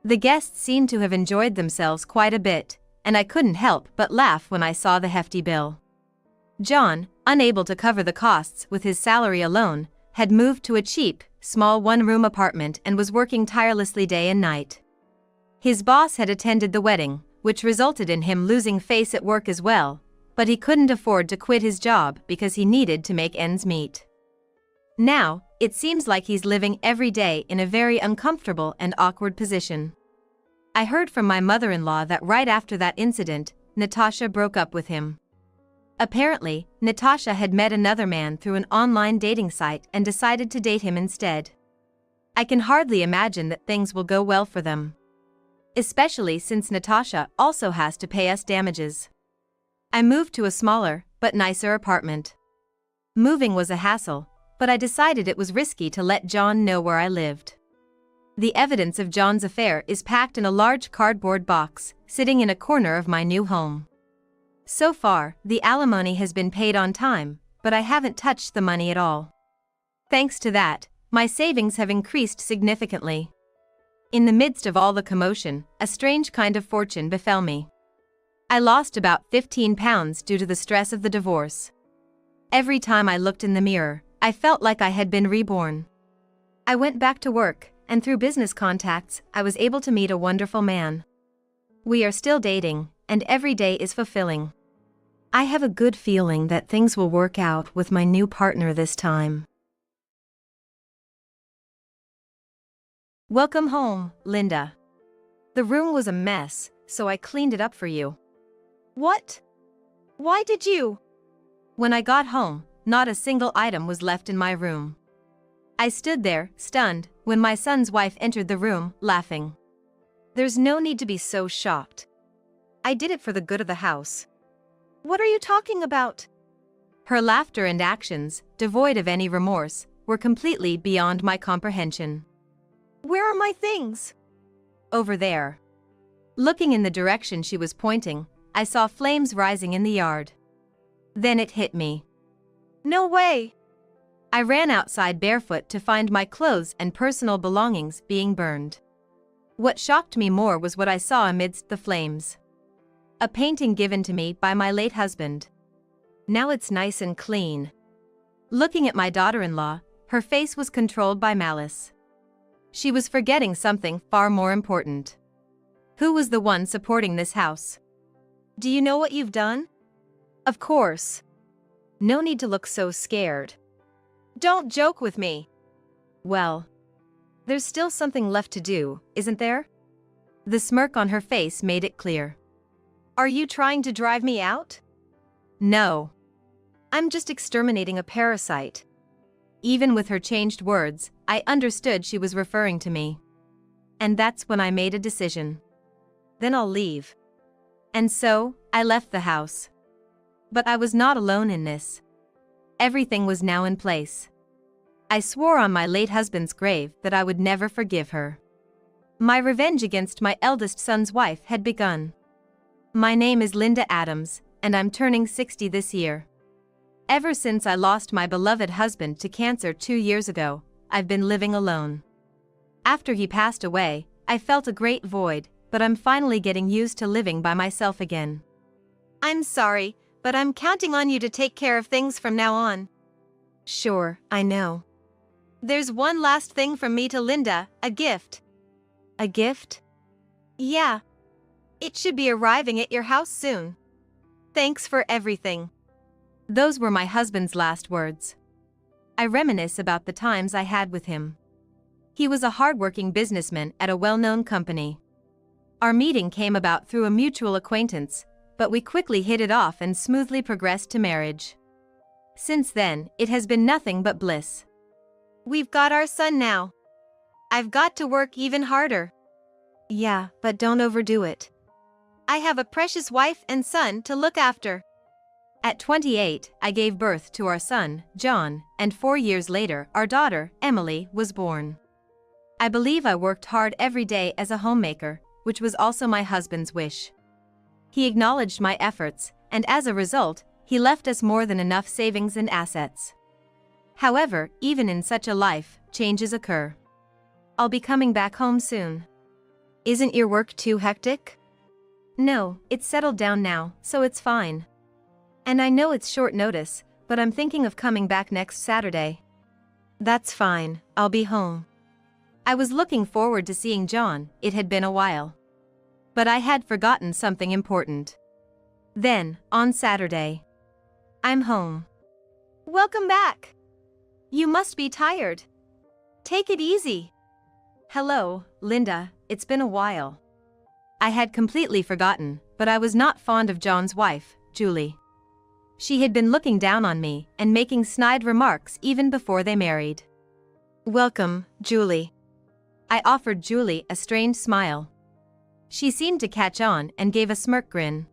The guests seemed to have enjoyed themselves quite a bit, and I couldn't help but laugh when I saw the hefty bill. John, unable to cover the costs with his salary alone, had moved to a cheap, small one-room apartment and was working tirelessly day and night. His boss had attended the wedding, which resulted in him losing face at work as well, but he couldn't afford to quit his job because he needed to make ends meet. Now, it seems like he's living every day in a very uncomfortable and awkward position. I heard from my mother-in-law that right after that incident, Natasha broke up with him. Apparently, Natasha had met another man through an online dating site and decided to date him instead. I can hardly imagine that things will go well for them. Especially since Natasha also has to pay us damages. I moved to a smaller, but nicer apartment. Moving was a hassle, but I decided it was risky to let John know where I lived. The evidence of John's affair is packed in a large cardboard box, sitting in a corner of my new home. So far, the alimony has been paid on time, but I haven't touched the money at all. Thanks to that, my savings have increased significantly. In the midst of all the commotion, a strange kind of fortune befell me. I lost about 15 pounds due to the stress of the divorce. Every time I looked in the mirror, I felt like I had been reborn. I went back to work, and through business contacts, I was able to meet a wonderful man. We are still dating, and every day is fulfilling. I have a good feeling that things will work out with my new partner this time. Welcome home, Linda. The room was a mess, so I cleaned it up for you. What? Why did you? When I got home, not a single item was left in my room. I stood there, stunned, when my son's wife entered the room, laughing. There's no need to be so shocked. I did it for the good of the house. What are you talking about? Her laughter and actions, devoid of any remorse, were completely beyond my comprehension. Where are my things? Over there. Looking in the direction she was pointing, I saw flames rising in the yard. Then it hit me. No way! I ran outside barefoot to find my clothes and personal belongings being burned. What shocked me more was what I saw amidst the flames. A painting given to me by my late husband. Now it's nice and clean. Looking at my daughter-in-law, her face was controlled by malice. She was forgetting something far more important. Who was the one supporting this house? Do you know what you've done? Of course. No need to look so scared. Don't joke with me. Well, there's still something left to do, isn't there? The smirk on her face made it clear. Are you trying to drive me out? No. I'm just exterminating a parasite. Even with her changed words, I understood she was referring to me. And that's when I made a decision. Then I'll leave. And so, I left the house. But I was not alone in this. Everything was now in place. I swore on my late husband's grave that I would never forgive her. My revenge against my eldest son's wife had begun. My name is Linda Adams, and I'm turning 60 this year. Ever since I lost my beloved husband to cancer 2 years ago, I've been living alone. After he passed away, I felt a great void, but I'm finally getting used to living by myself again. I'm sorry, but I'm counting on you to take care of things from now on. Sure, I know. There's one last thing from me to Linda, a gift. A gift? Yeah. It should be arriving at your house soon. Thanks for everything. Those were my husband's last words. I reminisce about the times I had with him. He was a hardworking businessman at a well-known company. Our meeting came about through a mutual acquaintance, but we quickly hit it off and smoothly progressed to marriage. Since then, it has been nothing but bliss. We've got our son now. I've got to work even harder. Yeah, but don't overdo it. I have a precious wife and son to look after. At 28, I gave birth to our son, John, and 4 years later, our daughter, Emily, was born. I believe I worked hard every day as a homemaker, which was also my husband's wish. He acknowledged my efforts, and as a result, he left us more than enough savings and assets. However, even in such a life, changes occur. I'll be coming back home soon. Isn't your work too hectic? No, it's settled down now, so it's fine. And I know it's short notice, but I'm thinking of coming back next Saturday. That's fine, I'll be home. I was looking forward to seeing John, it had been a while. But I had forgotten something important. Then, on Saturday, I'm home. Welcome back. You must be tired. Take it easy. Hello, Linda, it's been a while. I had completely forgotten, but I was not fond of John's wife, Julie. She had been looking down on me and making snide remarks even before they married. Welcome, Julie. I offered Julie a strained smile. She seemed to catch on and gave a smirk grin.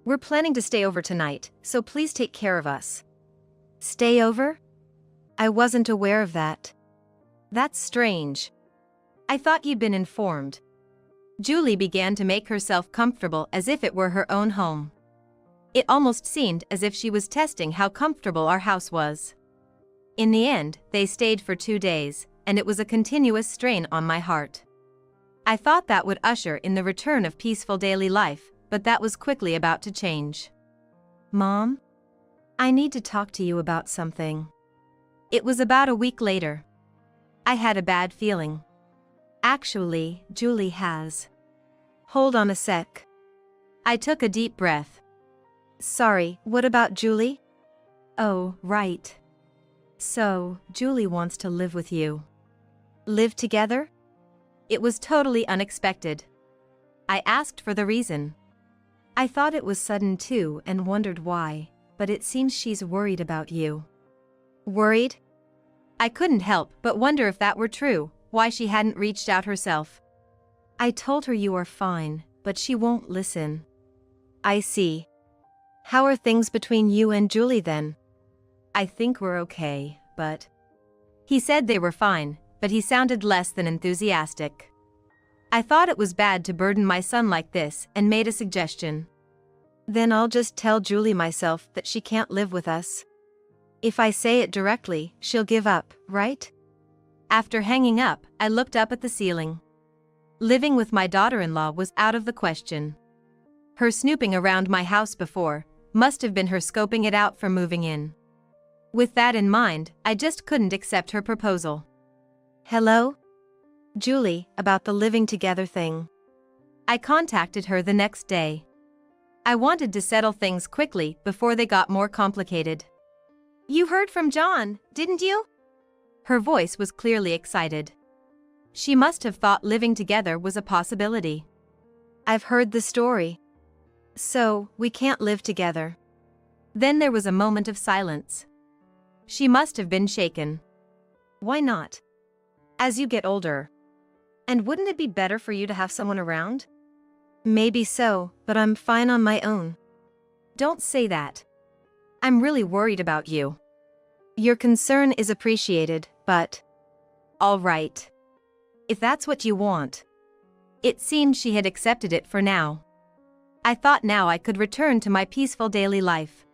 We're planning to stay over tonight, so please take care of us. Stay over? I wasn't aware of that. That's strange. I thought you'd been informed. Julie began to make herself comfortable as if it were her own home. It almost seemed as if she was testing how comfortable our house was. In the end, they stayed for 2 days, and it was a continuous strain on my heart. I thought that would usher in the return of peaceful daily life, but that was quickly about to change. Mom? I need to talk to you about something. It was about a week later. I had a bad feeling. Actually, Julie has. Hold on a sec. I took a deep breath. Sorry, what about Julie? Oh, right. So, Julie wants to live with you. Live together? It was totally unexpected. I asked for the reason. I thought it was sudden too and wondered why, but it seems she's worried about you. Worried? I couldn't help but wonder if that were true, why she hadn't reached out herself. I told her you are fine, but she won't listen. I see. How are things between you and Julie then? I think we're okay, but... He said they were fine, but he sounded less than enthusiastic. I thought it was bad to burden my son like this and made a suggestion. Then I'll just tell Julie myself that she can't live with us. If I say it directly, she'll give up, right? After hanging up, I looked up at the ceiling. Living with my daughter-in-law was out of the question. Her snooping around my house before must have been her scoping it out for moving in. With that in mind, I just couldn't accept her proposal. Hello? Julie, about the living together thing. I contacted her the next day. I wanted to settle things quickly before they got more complicated. You heard from John, didn't you? Her voice was clearly excited. She must have thought living together was a possibility. I've heard the story. So, we can't live together. Then there was a moment of silence. She must have been shaken. Why not? As you get older. And wouldn't it be better for you to have someone around? Maybe so, but I'm fine on my own. Don't say that. I'm really worried about you. Your concern is appreciated, but... All right. If that's what you want. It seemed she had accepted it for now. I thought now I could return to my peaceful daily life.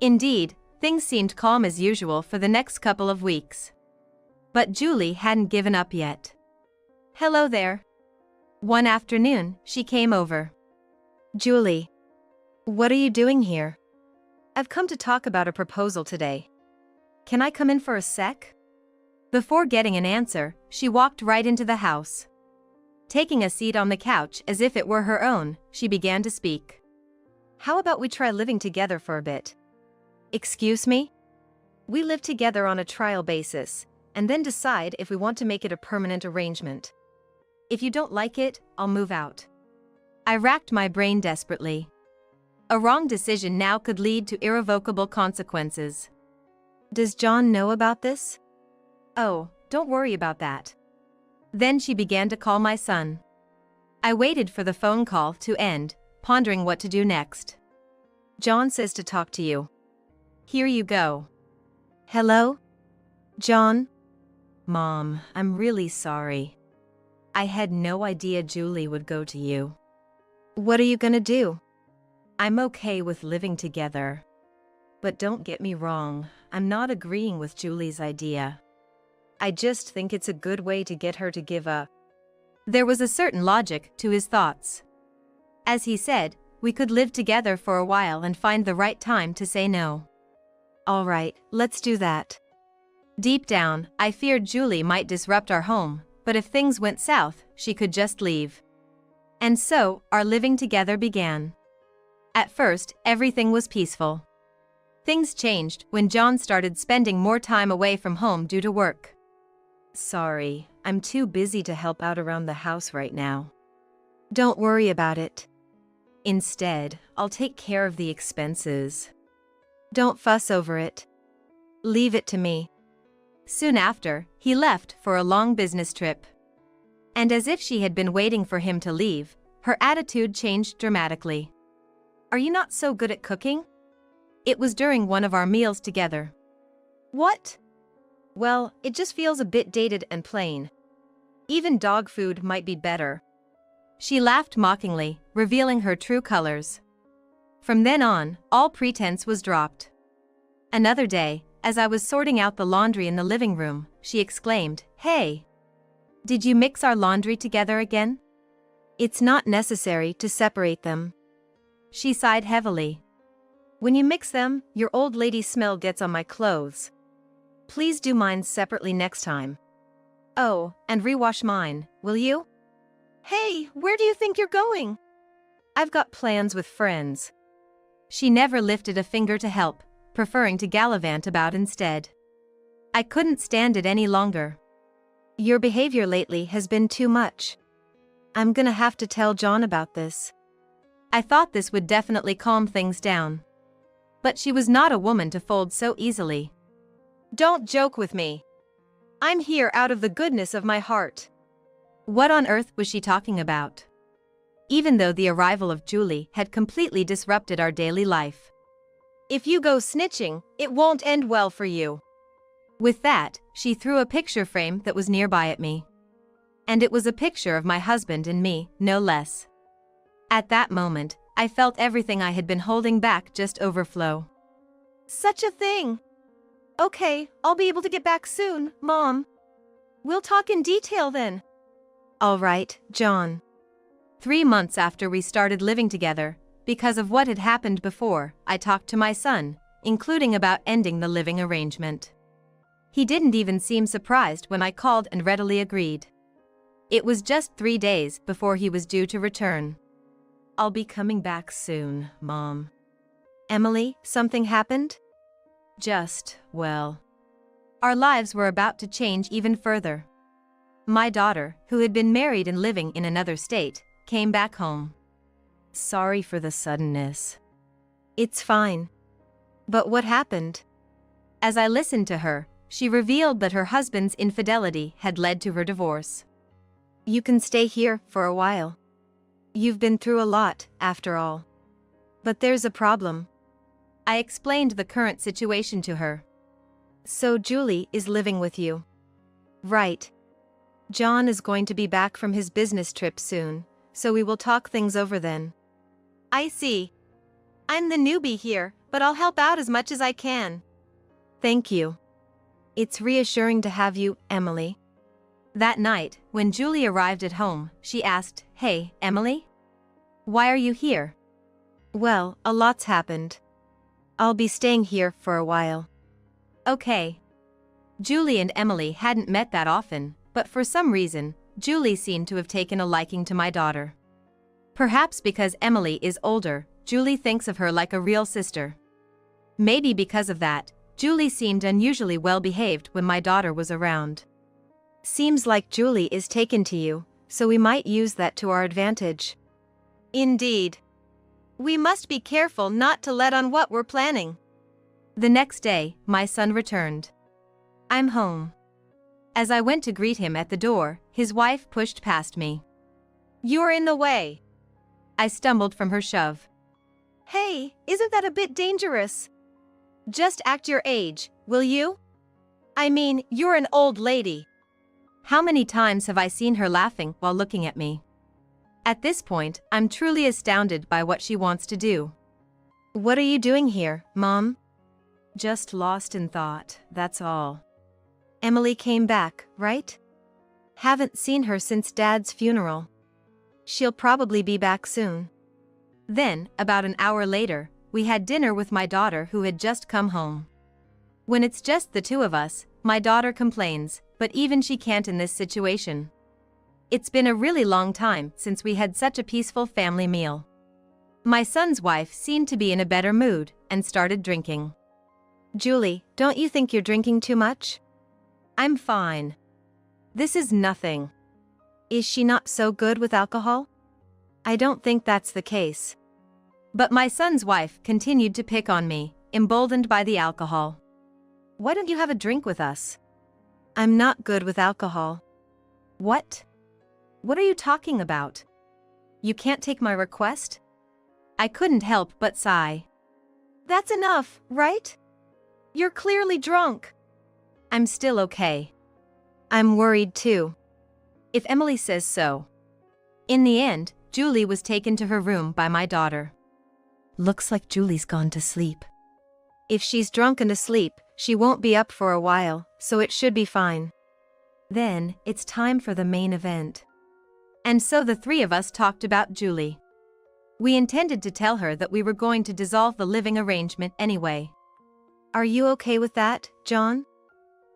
Indeed, things seemed calm as usual for the next couple of weeks. But Julie hadn't given up yet. Hello there. One afternoon, she came over. Julie. What are you doing here? I've come to talk about a proposal today. Can I come in for a sec? Before getting an answer, she walked right into the house. Taking a seat on the couch as if it were her own, she began to speak. How about we try living together for a bit? Excuse me? We live together on a trial basis, and then decide if we want to make it a permanent arrangement. If you don't like it, I'll move out. I racked my brain desperately. A wrong decision now could lead to irrevocable consequences. Does John know about this? Oh, don't worry about that. Then she began to call my son. I waited for the phone call to end, pondering what to do next. John says to talk to you. Here you go. Hello? John? Mom, I'm really sorry. I had no idea Julie would go to you. What are you gonna do? I'm okay with living together. But don't get me wrong, I'm not agreeing with Julie's idea. I just think it's a good way to get her to give up. There was a certain logic to his thoughts. As he said, we could live together for a while and find the right time to say no. All right, let's do that. Deep down, I feared Julie might disrupt our home, but if things went south, she could just leave. And so, our living together began. At first, everything was peaceful. Things changed when John started spending more time away from home due to work. Sorry, I'm too busy to help out around the house right now. Don't worry about it. Instead, I'll take care of the expenses. Don't fuss over it. Leave it to me. Soon after, he left for a long business trip. And as if she had been waiting for him to leave, her attitude changed dramatically. Are you not so good at cooking? It was during one of our meals together. What? Well, it just feels a bit dated and plain. Even dog food might be better. She laughed mockingly, revealing her true colors. From then on, all pretense was dropped. Another day, as I was sorting out the laundry in the living room, she exclaimed, "Hey! Did you mix our laundry together again? It's not necessary to separate them." She sighed heavily. When you mix them, your old lady smell gets on my clothes. Please do mine separately next time. Oh, and rewash mine, will you? Hey, where do you think you're going? I've got plans with friends. She never lifted a finger to help, preferring to gallivant about instead. I couldn't stand it any longer. Your behavior lately has been too much. I'm gonna have to tell John about this. I thought this would definitely calm things down. But she was not a woman to fold so easily. Don't joke with me. I'm here out of the goodness of my heart. What on earth was she talking about? Even though the arrival of Julie had completely disrupted our daily life. If you go snitching, it won't end well for you. With that, she threw a picture frame that was nearby at me. And it was a picture of my husband and me, no less. At that moment, I felt everything I had been holding back just overflow. Such a thing. Okay, I'll be able to get back soon, Mom. We'll talk in detail then. All right, John. 3 months after we started living together, because of what had happened before, I talked to my son, including about ending the living arrangement. He didn't even seem surprised when I called and readily agreed. It was just 3 days before he was due to return. I'll be coming back soon, Mom. Emily, something happened? Well, our lives were about to change even further. My daughter, who had been married and living in another state, came back home. Sorry for the suddenness. It's fine. But what happened? As I listened to her, she revealed that her husband's infidelity had led to her divorce. You can stay here for a while. You've been through a lot, after all. But there's a problem. I explained the current situation to her. So Julie is living with you. Right. John is going to be back from his business trip soon, so we will talk things over then. I see. I'm the newbie here, but I'll help out as much as I can. Thank you. It's reassuring to have you, Emily. That night, when Julie arrived at home, she asked, "Hey, Emily? Why are you here?" Well, a lot's happened. I'll be staying here for a while. Okay. Julie and Emily hadn't met that often, but for some reason, Julie seemed to have taken a liking to my daughter. Perhaps because Emily is older, Julie thinks of her like a real sister. Maybe because of that, Julie seemed unusually well behaved when my daughter was around. Seems like Julie is taken to you, so we might use that to our advantage. Indeed. We must be careful not to let on what we're planning. The next day, my son returned. I'm home. As I went to greet him at the door, his wife pushed past me. You're in the way. I stumbled from her shove. Hey, isn't that a bit dangerous? Just act your age, will you? I mean, you're an old lady. How many times have I seen her laughing while looking at me? At this point, I'm truly astounded by what she wants to do. What are you doing here, Mom? Just lost in thought, that's all. Emily came back, right? Haven't seen her since Dad's funeral. She'll probably be back soon. Then, about an hour later, we had dinner with my daughter who had just come home. When it's just the two of us, my daughter complains, but even she can't in this situation. It's been a really long time since we had such a peaceful family meal. My son's wife seemed to be in a better mood and started drinking. Julie, don't you think you're drinking too much? I'm fine. This is nothing. Is she not so good with alcohol? I don't think that's the case. But my son's wife continued to pick on me, emboldened by the alcohol. Why don't you have a drink with us? I'm not good with alcohol. What? What are you talking about? You can't take my request? I couldn't help but sigh. That's enough, right? You're clearly drunk. I'm still okay. I'm worried too. If Emily says so. In the end, Julie was taken to her room by my daughter. Looks like Julie's gone to sleep. If she's drunk and asleep, she won't be up for a while, so it should be fine. Then, it's time for the main event. And so the three of us talked about Julie. We intended to tell her that we were going to dissolve the living arrangement anyway. Are you okay with that, John?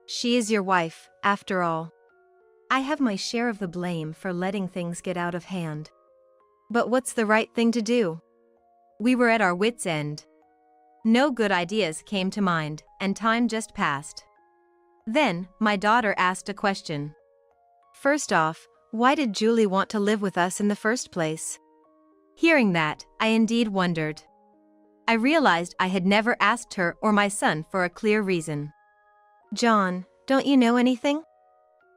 She is your wife, after all. I have my share of the blame for letting things get out of hand. But what's the right thing to do? We were at our wits' end. No good ideas came to mind, and time just passed. Then, my daughter asked a question. First off, why did Julie want to live with us in the first place? Hearing that, I indeed wondered. I realized I had never asked her or my son for a clear reason. John, don't you know anything?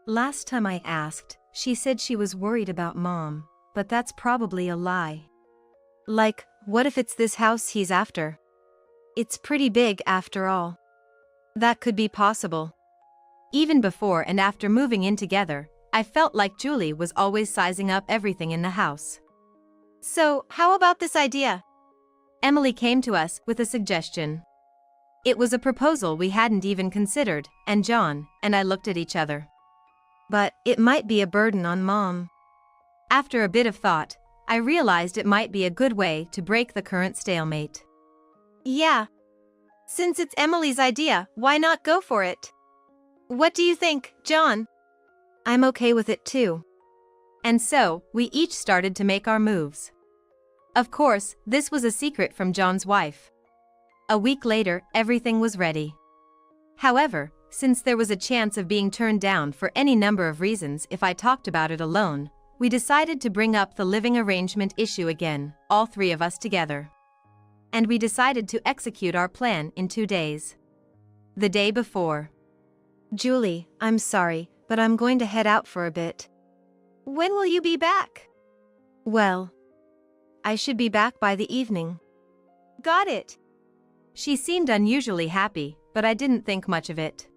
Last time I asked, she said she was worried about Mom, but that's probably a lie. Like, what if it's this house he's after? It's pretty big after all. That could be possible. Even before and after moving in together, I felt like Julie was always sizing up everything in the house. So, how about this idea? Emily came to us with a suggestion. It was a proposal we hadn't even considered, and John and I looked at each other. But it might be a burden on Mom. After a bit of thought, I realized it might be a good way to break the current stalemate. Yeah. Since it's Emily's idea, why not go for it? What do you think, John? I'm okay with it too. And so, we each started to make our moves. Of course, this was a secret from John's wife. A week later, everything was ready. However, since there was a chance of being turned down for any number of reasons if I talked about it alone, we decided to bring up the living arrangement issue again, all three of us together. And we decided to execute our plan in 2 days. The day before. Julie, I'm sorry, but I'm going to head out for a bit. When will you be back? Well, I should be back by the evening. Got it. She seemed unusually happy, but I didn't think much of it.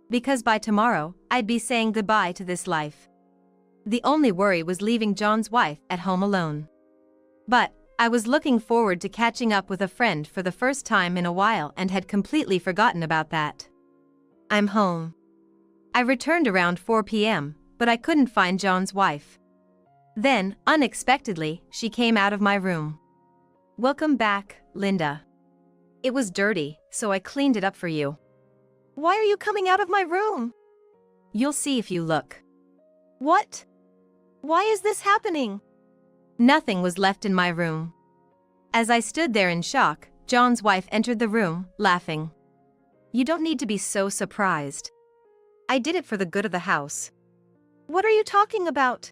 Because by tomorrow, I'd be saying goodbye to this life. The only worry was leaving John's wife at home alone. But I was looking forward to catching up with a friend for the first time in a while and had completely forgotten about that. I'm home. I returned around 4 p.m., but I couldn't find John's wife. Then, unexpectedly, she came out of my room. "Welcome back, Linda. It was dirty, so I cleaned it up for you." Why are you coming out of my room? You'll see if you look. What? Why is this happening? Nothing was left in my room. As I stood there in shock, John's wife entered the room, laughing. "You don't need to be so surprised. I did it for the good of the house." What are you talking about?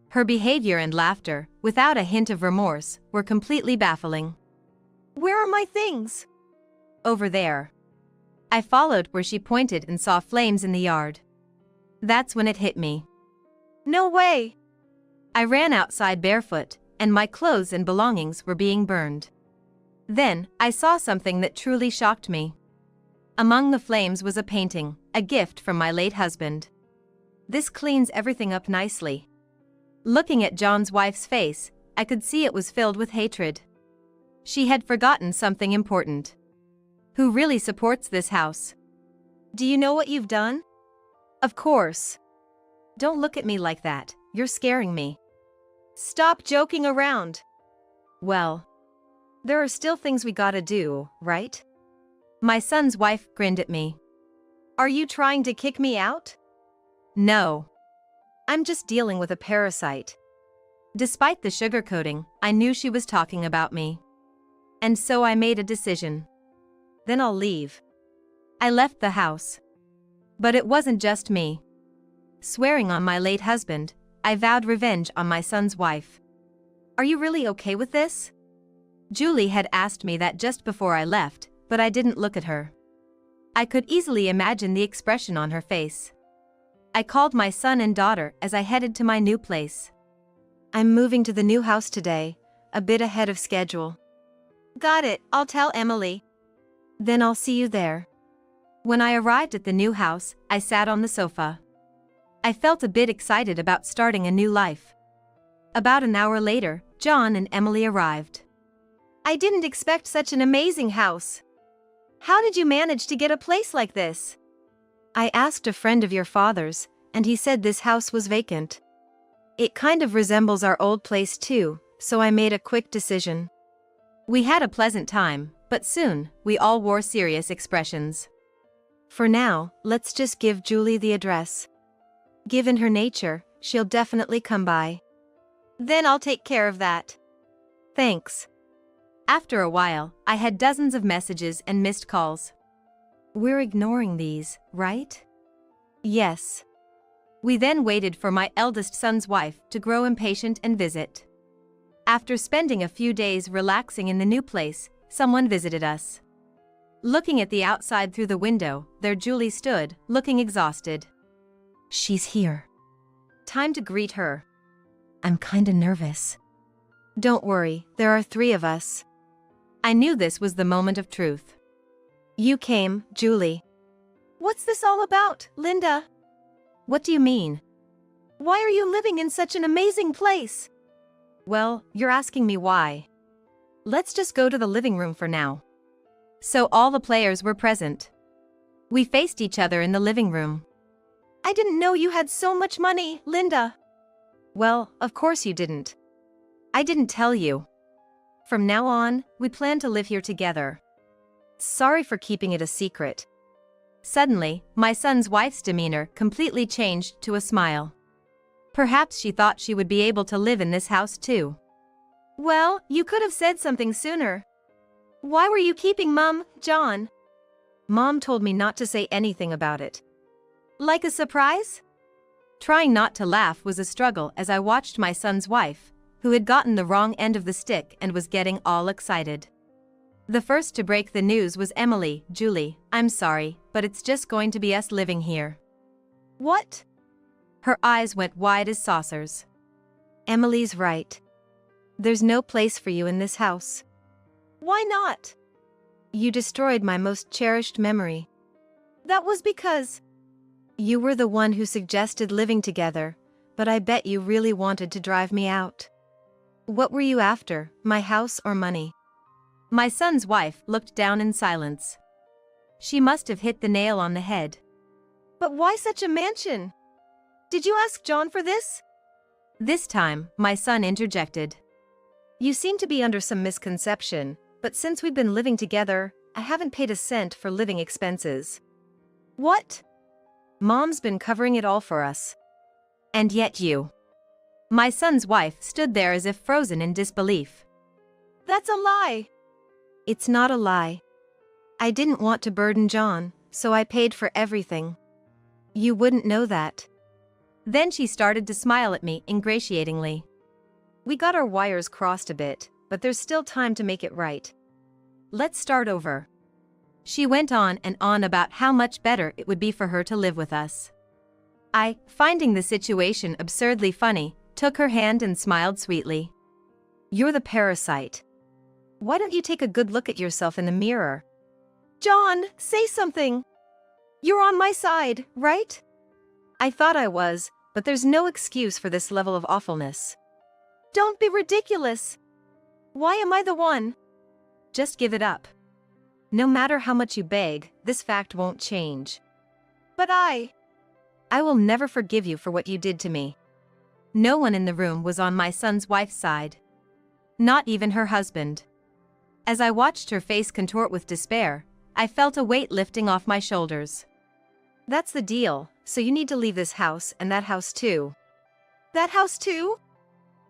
Her behavior and laughter, without a hint of remorse, were completely baffling. Where are my things? Over there. I followed where she pointed and saw flames in the yard. That's when it hit me. No way! I ran outside barefoot, and my clothes and belongings were being burned. Then, I saw something that truly shocked me. Among the flames was a painting, a gift from my late husband. This cleans everything up nicely. Looking at John's wife's face, I could see it was filled with hatred. She had forgotten something important. Who really supports this house? Do you know what you've done? Of course. Don't look at me like that, you're scaring me. Stop joking around. Well, there are still things we gotta do, right? My son's wife grinned at me. Are you trying to kick me out? No. I'm just dealing with a parasite. Despite the sugarcoating, I knew she was talking about me. And so I made a decision. Then I'll leave. I left the house. But it wasn't just me. Swearing on my late husband, I vowed revenge on my son's wife. Are you really okay with this? Julie had asked me that just before I left, but I didn't look at her. I could easily imagine the expression on her face. I called my son and daughter as I headed to my new place. I'm moving to the new house today, a bit ahead of schedule. Got it, I'll tell Emily. Then I'll see you there. When I arrived at the new house, I sat on the sofa. I felt a bit excited about starting a new life. About an hour later, John and Emily arrived. I didn't expect such an amazing house. How did you manage to get a place like this? I asked a friend of your father's, and he said this house was vacant. It kind of resembles our old place too, so I made a quick decision. We had a pleasant time, but soon, we all wore serious expressions. For now, let's just give Julie the address. Given her nature, she'll definitely come by. Then I'll take care of that. Thanks. After a while, I had dozens of messages and missed calls. We're ignoring these, right? Yes. We then waited for my eldest son's wife to grow impatient and visit. After spending a few days relaxing in the new place, someone visited us. Looking at the outside through the window, there Julie stood, looking exhausted. She's here. Time to greet her. I'm kinda nervous. Don't worry, there are 3 of us. I knew this was the moment of truth. You came, Julie. What's this all about, Linda? What do you mean? Why are you living in such an amazing place? Well, you're asking me why. Let's just go to the living room for now. So all the players were present. We faced each other in the living room. I didn't know you had so much money, Linda. Well, of course you didn't. I didn't tell you. From now on, we plan to live here together. Sorry for keeping it a secret. Suddenly, my son's wife's demeanor completely changed to a smile. Perhaps she thought she would be able to live in this house too. Well, you could have said something sooner. Why were you keeping Mom, John? Mom told me not to say anything about it. Like a surprise? Trying not to laugh was a struggle as I watched my son's wife, who had gotten the wrong end of the stick and was getting all excited. The first to break the news was Emily. Julie, I'm sorry, but it's just going to be us living here. What? Her eyes went wide as saucers. Emily's right. There's no place for you in this house. Why not? You destroyed my most cherished memory. That was because you were the one who suggested living together, but I bet you really wanted to drive me out. What were you after, my house or money? My son's wife looked down in silence. She must have hit the nail on the head. But why such a mansion? Did you ask John for this? This time, my son interjected. You seem to be under some misconception, but since we've been living together, I haven't paid a cent for living expenses. What? Mom's been covering it all for us. And yet you. My son's wife stood there as if frozen in disbelief. That's a lie. It's not a lie. I didn't want to burden John, so I paid for everything. You wouldn't know that. Then she started to smile at me ingratiatingly. We got our wires crossed a bit, but there's still time to make it right. Let's start over. She went on and on about how much better it would be for her to live with us. I, finding the situation absurdly funny, took her hand and smiled sweetly. You're the parasite. Why don't you take a good look at yourself in the mirror? John, say something. You're on my side, right? I thought I was, but there's no excuse for this level of awfulness. Don't be ridiculous. Why am I the one? Just give it up. No matter how much you beg, this fact won't change. But I will never forgive you for what you did to me. No one in the room was on my son's wife's side. Not even her husband. As I watched her face contort with despair, I felt a weight lifting off my shoulders. That's the deal, so you need to leave this house and that house too. That house too?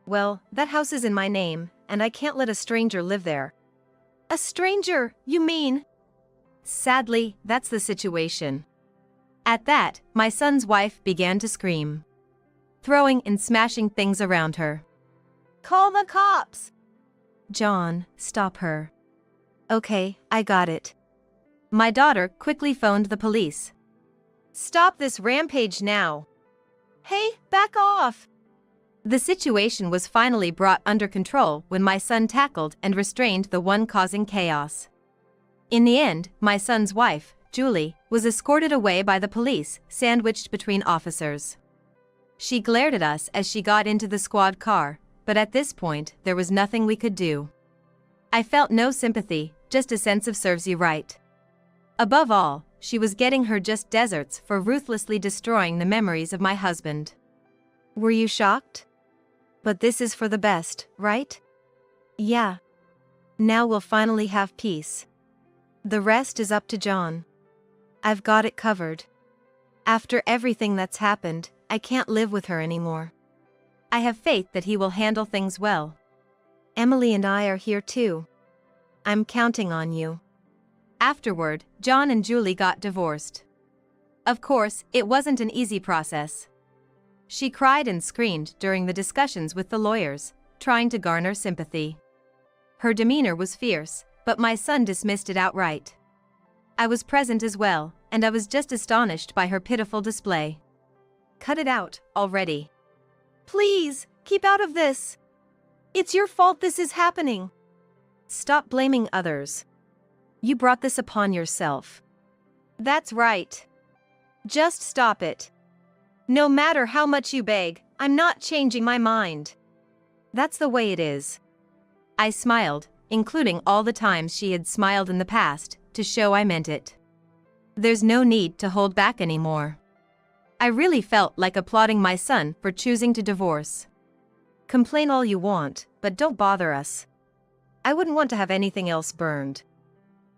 Well, that house is in my name, and I can't let a stranger live there. A stranger, you mean? Sadly, that's the situation. At that, my son's wife began to scream, throwing and smashing things around her. Call the cops! John, stop her. Okay, I got it. My daughter quickly phoned the police. Stop this rampage now. Hey, back off! The situation was finally brought under control when my son tackled and restrained the one causing chaos. In the end, my son's wife, Julie, was escorted away by the police, sandwiched between officers. She glared at us as she got into the squad car, but at this point, there was nothing we could do. I felt no sympathy, just a sense of serves you right. Above all, she was getting her just desserts for ruthlessly destroying the memories of my husband. Were you shocked? But this is for the best, right? Yeah. Now we'll finally have peace. The rest is up to John. I've got it covered. After everything that's happened, I can't live with her anymore. I have faith that he will handle things well. Emily and I are here too. I'm counting on you. Afterward, John and Julie got divorced. Of course, it wasn't an easy process. She cried and screamed during the discussions with the lawyers, trying to garner sympathy. Her demeanor was fierce, but my son dismissed it outright. I was present as well, and I was just astonished by her pitiful display. Cut it out, already. Please, keep out of this. It's your fault this is happening. Stop blaming others. You brought this upon yourself. That's right. Just stop it. No matter how much you beg, I'm not changing my mind. That's the way it is. I smiled, including all the times she had smiled in the past, to show I meant it. There's no need to hold back anymore. I really felt like applauding my son for choosing to divorce. Complain all you want, but don't bother us. I wouldn't want to have anything else burned.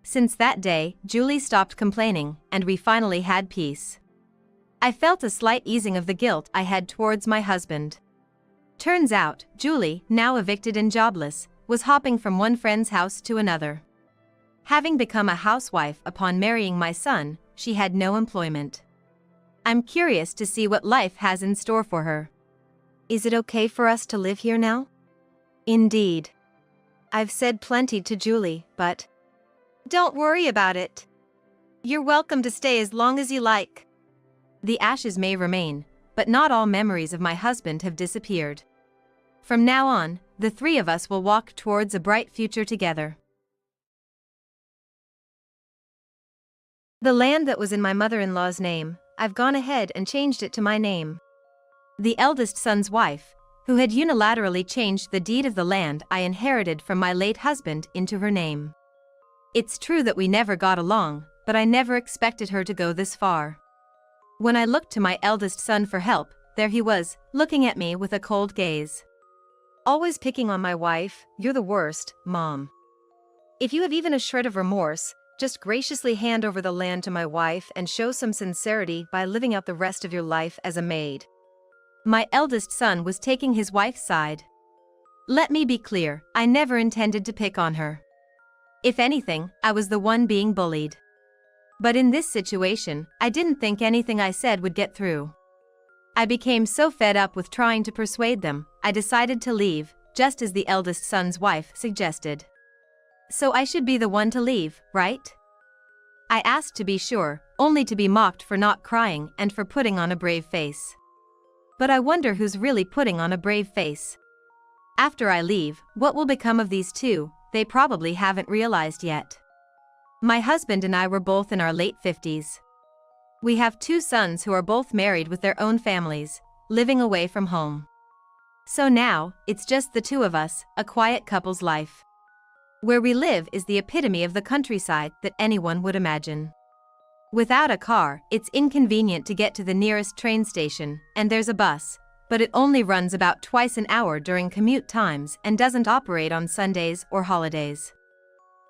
Since that day, Julie stopped complaining, and we finally had peace. I felt a slight easing of the guilt I had towards my husband. Turns out, Julie, now evicted and jobless, was hopping from one friend's house to another. Having become a housewife upon marrying my son, she had no employment. I'm curious to see what life has in store for her. Is it okay for us to live here now? Indeed. I've said plenty to Julie, but don't worry about it. You're welcome to stay as long as you like. The ashes may remain, but not all memories of my husband have disappeared. From now on, the three of us will walk towards a bright future together. The land that was in my mother-in-law's name, I've gone ahead and changed it to my name. The eldest son's wife, who had unilaterally changed the deed of the land I inherited from my late husband into her name. It's true that we never got along, but I never expected her to go this far. When I looked to my eldest son for help, there he was, looking at me with a cold gaze. Always picking on my wife, you're the worst, Mom. If you have even a shred of remorse, just graciously hand over the land to my wife and show some sincerity by living out the rest of your life as a maid. My eldest son was taking his wife's side. Let me be clear, I never intended to pick on her. If anything, I was the one being bullied. But in this situation, I didn't think anything I said would get through. I became so fed up with trying to persuade them, I decided to leave, just as the eldest son's wife suggested. So I should be the one to leave, right? I asked to be sure, only to be mocked for not crying and for putting on a brave face. But I wonder who's really putting on a brave face. After I leave, what will become of these two? They probably haven't realized yet. My husband and I were both in our late 50s. We have 2 sons who are both married with their own families, living away from home. So now, it's just the 2 of us, a quiet couple's life. Where we live is the epitome of the countryside that anyone would imagine. Without a car, it's inconvenient to get to the nearest train station, and there's a bus, but it only runs about twice an hour during commute times and doesn't operate on Sundays or holidays.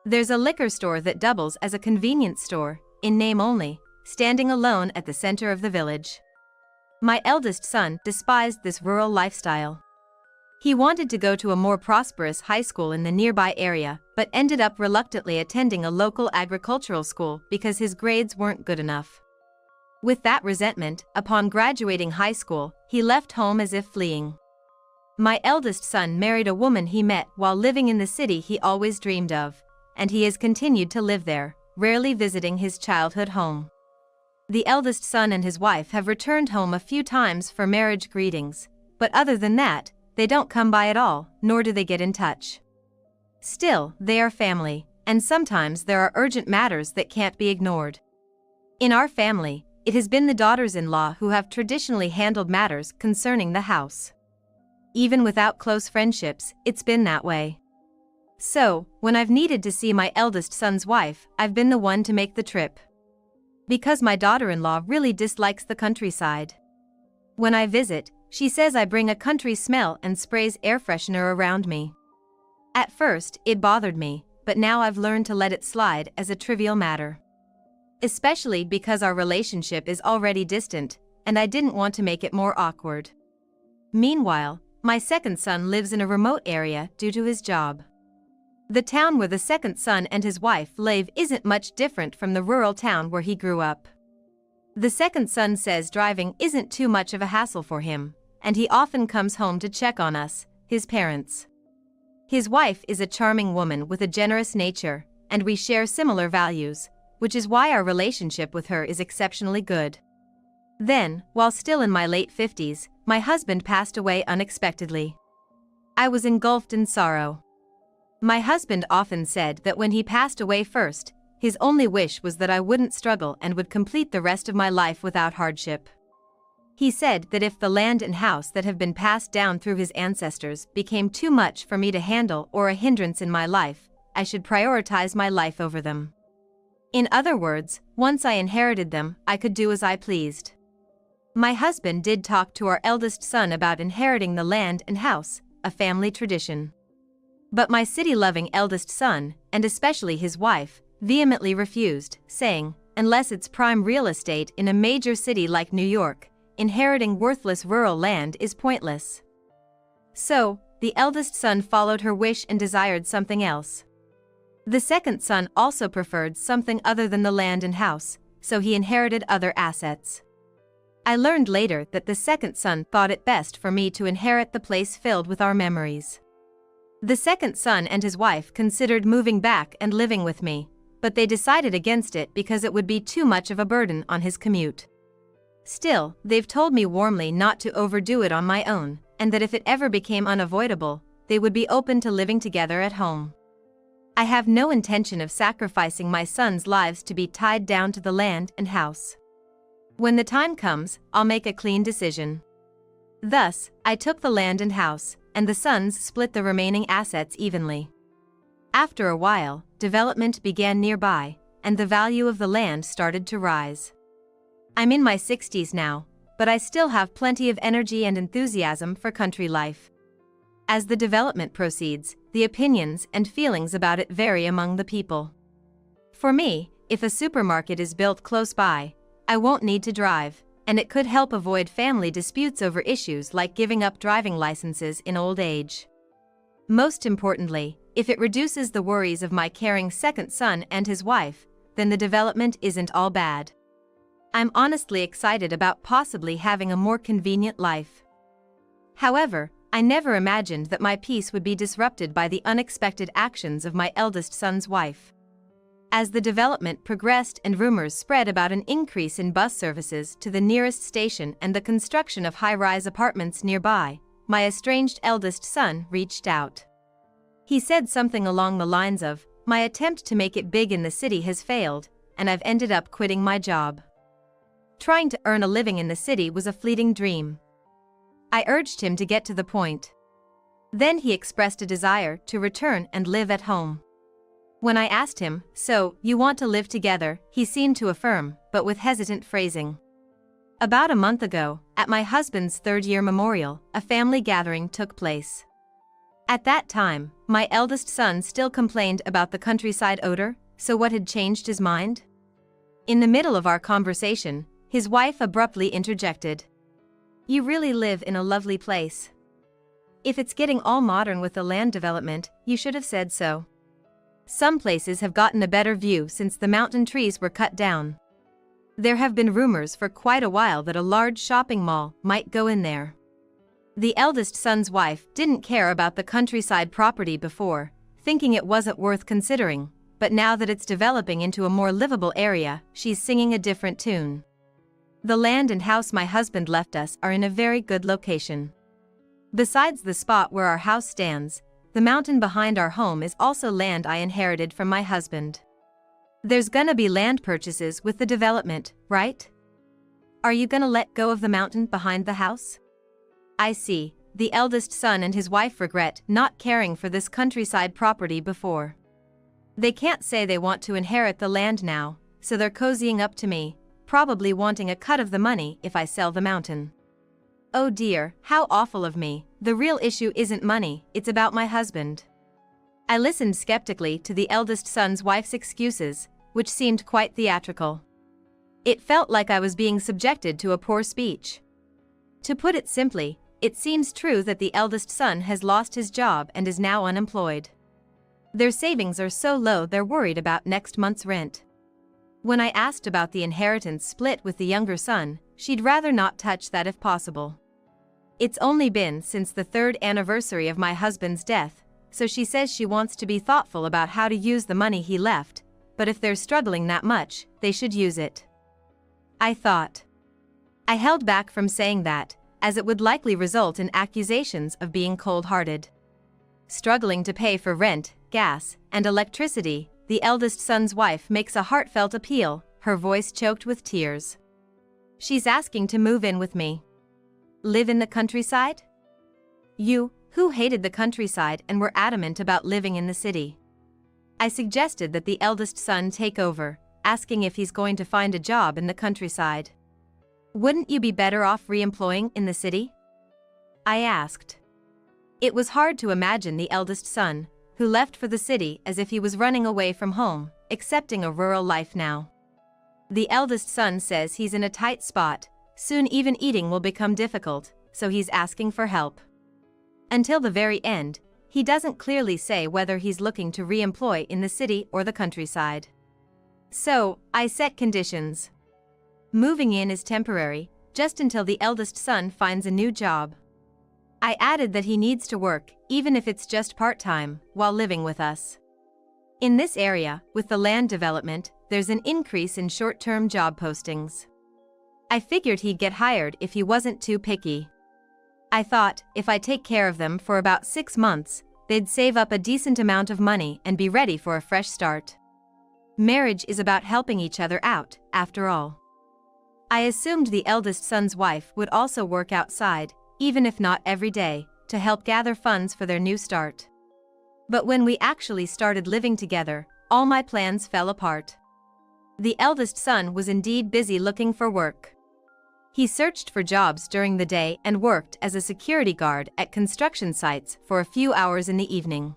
There's a liquor store that doubles as a convenience store, in name only, standing alone at the center of the village. My eldest son despised this rural lifestyle. He wanted to go to a more prosperous high school in the nearby area, but ended up reluctantly attending a local agricultural school because his grades weren't good enough. With that resentment, upon graduating high school, he left home as if fleeing. My eldest son married a woman he met while living in the city he always dreamed of, and he has continued to live there, rarely visiting his childhood home. The eldest son and his wife have returned home a few times for marriage greetings, but other than that, they don't come by at all, nor do they get in touch. Still, they are family, and sometimes there are urgent matters that can't be ignored. In our family, it has been the daughters-in-law who have traditionally handled matters concerning the house. Even without close friendships, it's been that way. So, when I've needed to see my eldest son's wife, I've been the one to make the trip. Because my daughter-in-law really dislikes the countryside. When I visit, she says I bring a country smell and sprays air freshener around me. At first, it bothered me, but now I've learned to let it slide as a trivial matter. Especially because our relationship is already distant, and I didn't want to make it more awkward. Meanwhile, my second son lives in a remote area due to his job. The town where the second son and his wife live isn't much different from the rural town where he grew up. The second son says driving isn't too much of a hassle for him, and he often comes home to check on us, his parents. His wife is a charming woman with a generous nature, and we share similar values, which is why our relationship with her is exceptionally good. Then, while still in my late 50s, my husband passed away unexpectedly. I was engulfed in sorrow. My husband often said that when he passed away first, his only wish was that I wouldn't struggle and would complete the rest of my life without hardship. He said that if the land and house that have been passed down through his ancestors became too much for me to handle or a hindrance in my life, I should prioritize my life over them. In other words, once I inherited them, I could do as I pleased. My husband did talk to our eldest son about inheriting the land and house, a family tradition. But my city-loving eldest son, and especially his wife, vehemently refused, saying, unless it's prime real estate in a major city like New York, inheriting worthless rural land is pointless. So, the eldest son followed her wish and desired something else. The second son also preferred something other than the land and house, so he inherited other assets. I learned later that the second son thought it best for me to inherit the place filled with our memories. The second son and his wife considered moving back and living with me, but they decided against it because it would be too much of a burden on his commute. Still, they've told me warmly not to overdo it on my own, and that if it ever became unavoidable, they would be open to living together at home. I have no intention of sacrificing my sons' lives to be tied down to the land and house. When the time comes, I'll make a clean decision. Thus, I took the land and house, and the sons split the remaining assets evenly. After a while, development began nearby, and the value of the land started to rise. I'm in my 60s now, but I still have plenty of energy and enthusiasm for country life. As the development proceeds, the opinions and feelings about it vary among the people. For me, if a supermarket is built close by, I won't need to drive, and it could help avoid family disputes over issues like giving up driving licenses in old age. Most importantly, if it reduces the worries of my caring second son and his wife, then the development isn't all bad. I'm honestly excited about possibly having a more convenient life. However, I never imagined that my peace would be disrupted by the unexpected actions of my eldest son's wife. As the development progressed and rumors spread about an increase in bus services to the nearest station and the construction of high-rise apartments nearby, my estranged eldest son reached out. He said something along the lines of, "My attempt to make it big in the city has failed, and I've ended up quitting my job. Trying to earn a living in the city was a fleeting dream." I urged him to get to the point. Then he expressed a desire to return and live at home. When I asked him, "So, you want to live together?" he seemed to affirm, but with hesitant phrasing. About a month ago, at my husband's third-year memorial, a family gathering took place. At that time, my eldest son still complained about the countryside odor, so what had changed his mind? In the middle of our conversation, his wife abruptly interjected. "You really live in a lovely place. If it's getting all modern with the land development, you should have said so. Some places have gotten a better view since the mountain trees were cut down. There have been rumors for quite a while that a large shopping mall might go in there." The eldest son's wife didn't care about the countryside property before, thinking it wasn't worth considering, but now that it's developing into a more livable area, she's singing a different tune. The land and house my husband left us are in a very good location. Besides the spot where our house stands, the mountain behind our home is also land I inherited from my husband. There's gonna be land purchases with the development, right? Are you gonna let go of the mountain behind the house? I see, the eldest son and his wife regret not caring for this countryside property before. They can't say they want to inherit the land now, so they're cozying up to me, probably wanting a cut of the money if I sell the mountain. Oh dear, how awful of me. The real issue isn't money, it's about my husband. I listened skeptically to the eldest son's wife's excuses, which seemed quite theatrical. It felt like I was being subjected to a poor speech. To put it simply, it seems true that the eldest son has lost his job and is now unemployed. Their savings are so low they're worried about next month's rent. When I asked about the inheritance split with the younger son, she'd rather not touch that if possible. It's only been since the 3rd anniversary of my husband's death, so she says she wants to be thoughtful about how to use the money he left, but if they're struggling that much, they should use it. I thought. I held back from saying that, as it would likely result in accusations of being cold-hearted. Struggling to pay for rent, gas, and electricity, the eldest son's wife makes a heartfelt appeal, her voice choked with tears. She's asking to move in with me. Live in the countryside? You, who hated the countryside and were adamant about living in the city. I suggested that the eldest son take over, asking if he's going to find a job in the countryside. Wouldn't you be better off re-employing in the city? I asked. It was hard to imagine the eldest son, who left for the city as if he was running away from home, accepting a rural life now. The eldest son says he's in a tight spot, soon even eating will become difficult, so he's asking for help. Until the very end, he doesn't clearly say whether he's looking to re-employ in the city or the countryside. So, I set conditions. Moving in is temporary, just until the eldest son finds a new job. I added that he needs to work, even if it's just part-time, while living with us. In this area, with the land development, there's an increase in short-term job postings. I figured he'd get hired if he wasn't too picky. I thought, if I take care of them for about 6 months, they'd save up a decent amount of money and be ready for a fresh start. Marriage is about helping each other out, after all. I assumed the eldest son's wife would also work outside, even if not every day, to help gather funds for their new start. But when we actually started living together, all my plans fell apart. The eldest son was indeed busy looking for work. He searched for jobs during the day and worked as a security guard at construction sites for a few hours in the evening.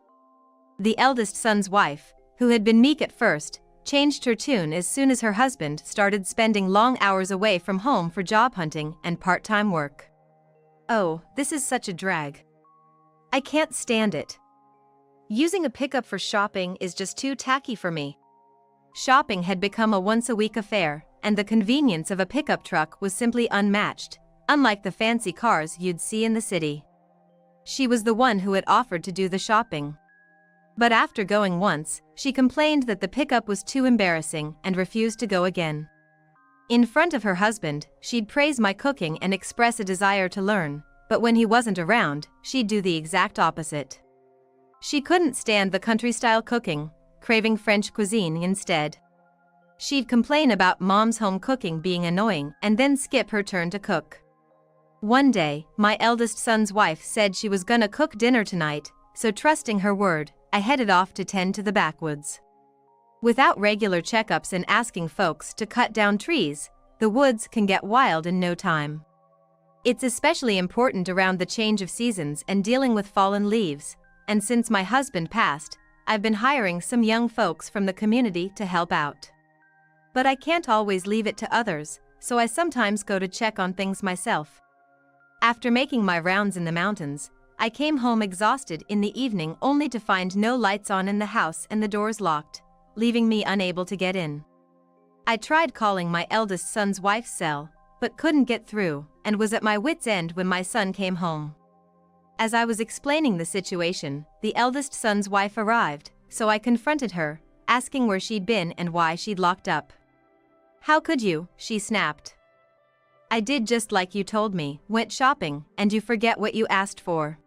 The eldest son's wife, who had been meek at first, changed her tune as soon as her husband started spending long hours away from home for job hunting and part-time work. Oh, this is such a drag. I can't stand it. Using a pickup for shopping is just too tacky for me. Shopping had become a once-a-week affair, and the convenience of a pickup truck was simply unmatched, unlike the fancy cars you'd see in the city. She was the one who had offered to do the shopping. But after going once, she complained that the pickup was too embarrassing and refused to go again. In front of her husband, she'd praise my cooking and express a desire to learn, but when he wasn't around, she'd do the exact opposite. She couldn't stand the country-style cooking, craving French cuisine instead. She'd complain about mom's home cooking being annoying and then skip her turn to cook. One day, my eldest son's wife said she was gonna cook dinner tonight, so trusting her word, I headed off to tend to the backwoods. Without regular checkups and asking folks to cut down trees, the woods can get wild in no time. It's especially important around the change of seasons and dealing with fallen leaves, and since my husband passed, I've been hiring some young folks from the community to help out. But I can't always leave it to others, so I sometimes go to check on things myself. After making my rounds in the mountains, I came home exhausted in the evening only to find no lights on in the house and the doors locked, leaving me unable to get in. I tried calling my eldest son's wife's cell, but couldn't get through, and was at my wit's end when my son came home. As I was explaining the situation, the eldest son's wife arrived, so I confronted her, asking where she'd been and why she'd locked up. "How could you?" she snapped. "I did just like you told me, went shopping, and you forget what you asked for."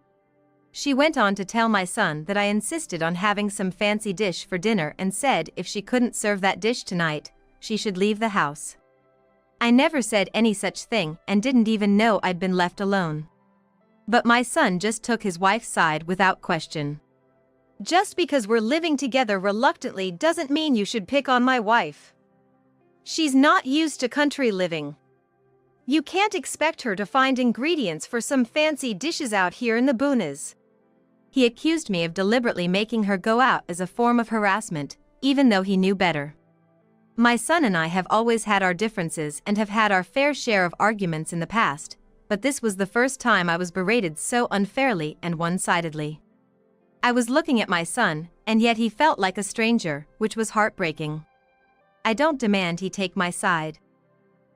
She went on to tell my son that I insisted on having some fancy dish for dinner and said if she couldn't serve that dish tonight, she should leave the house. I never said any such thing and didn't even know I'd been left alone. But my son just took his wife's side without question. "Just because we're living together reluctantly doesn't mean you should pick on my wife. She's not used to country living. You can't expect her to find ingredients for some fancy dishes out here in the boonies." He accused me of deliberately making her go out as a form of harassment, even though he knew better. My son and I have always had our differences and have had our fair share of arguments in the past, but this was the first time I was berated so unfairly and one-sidedly. I was looking at my son, and yet he felt like a stranger, which was heartbreaking. I don't demand he take my side.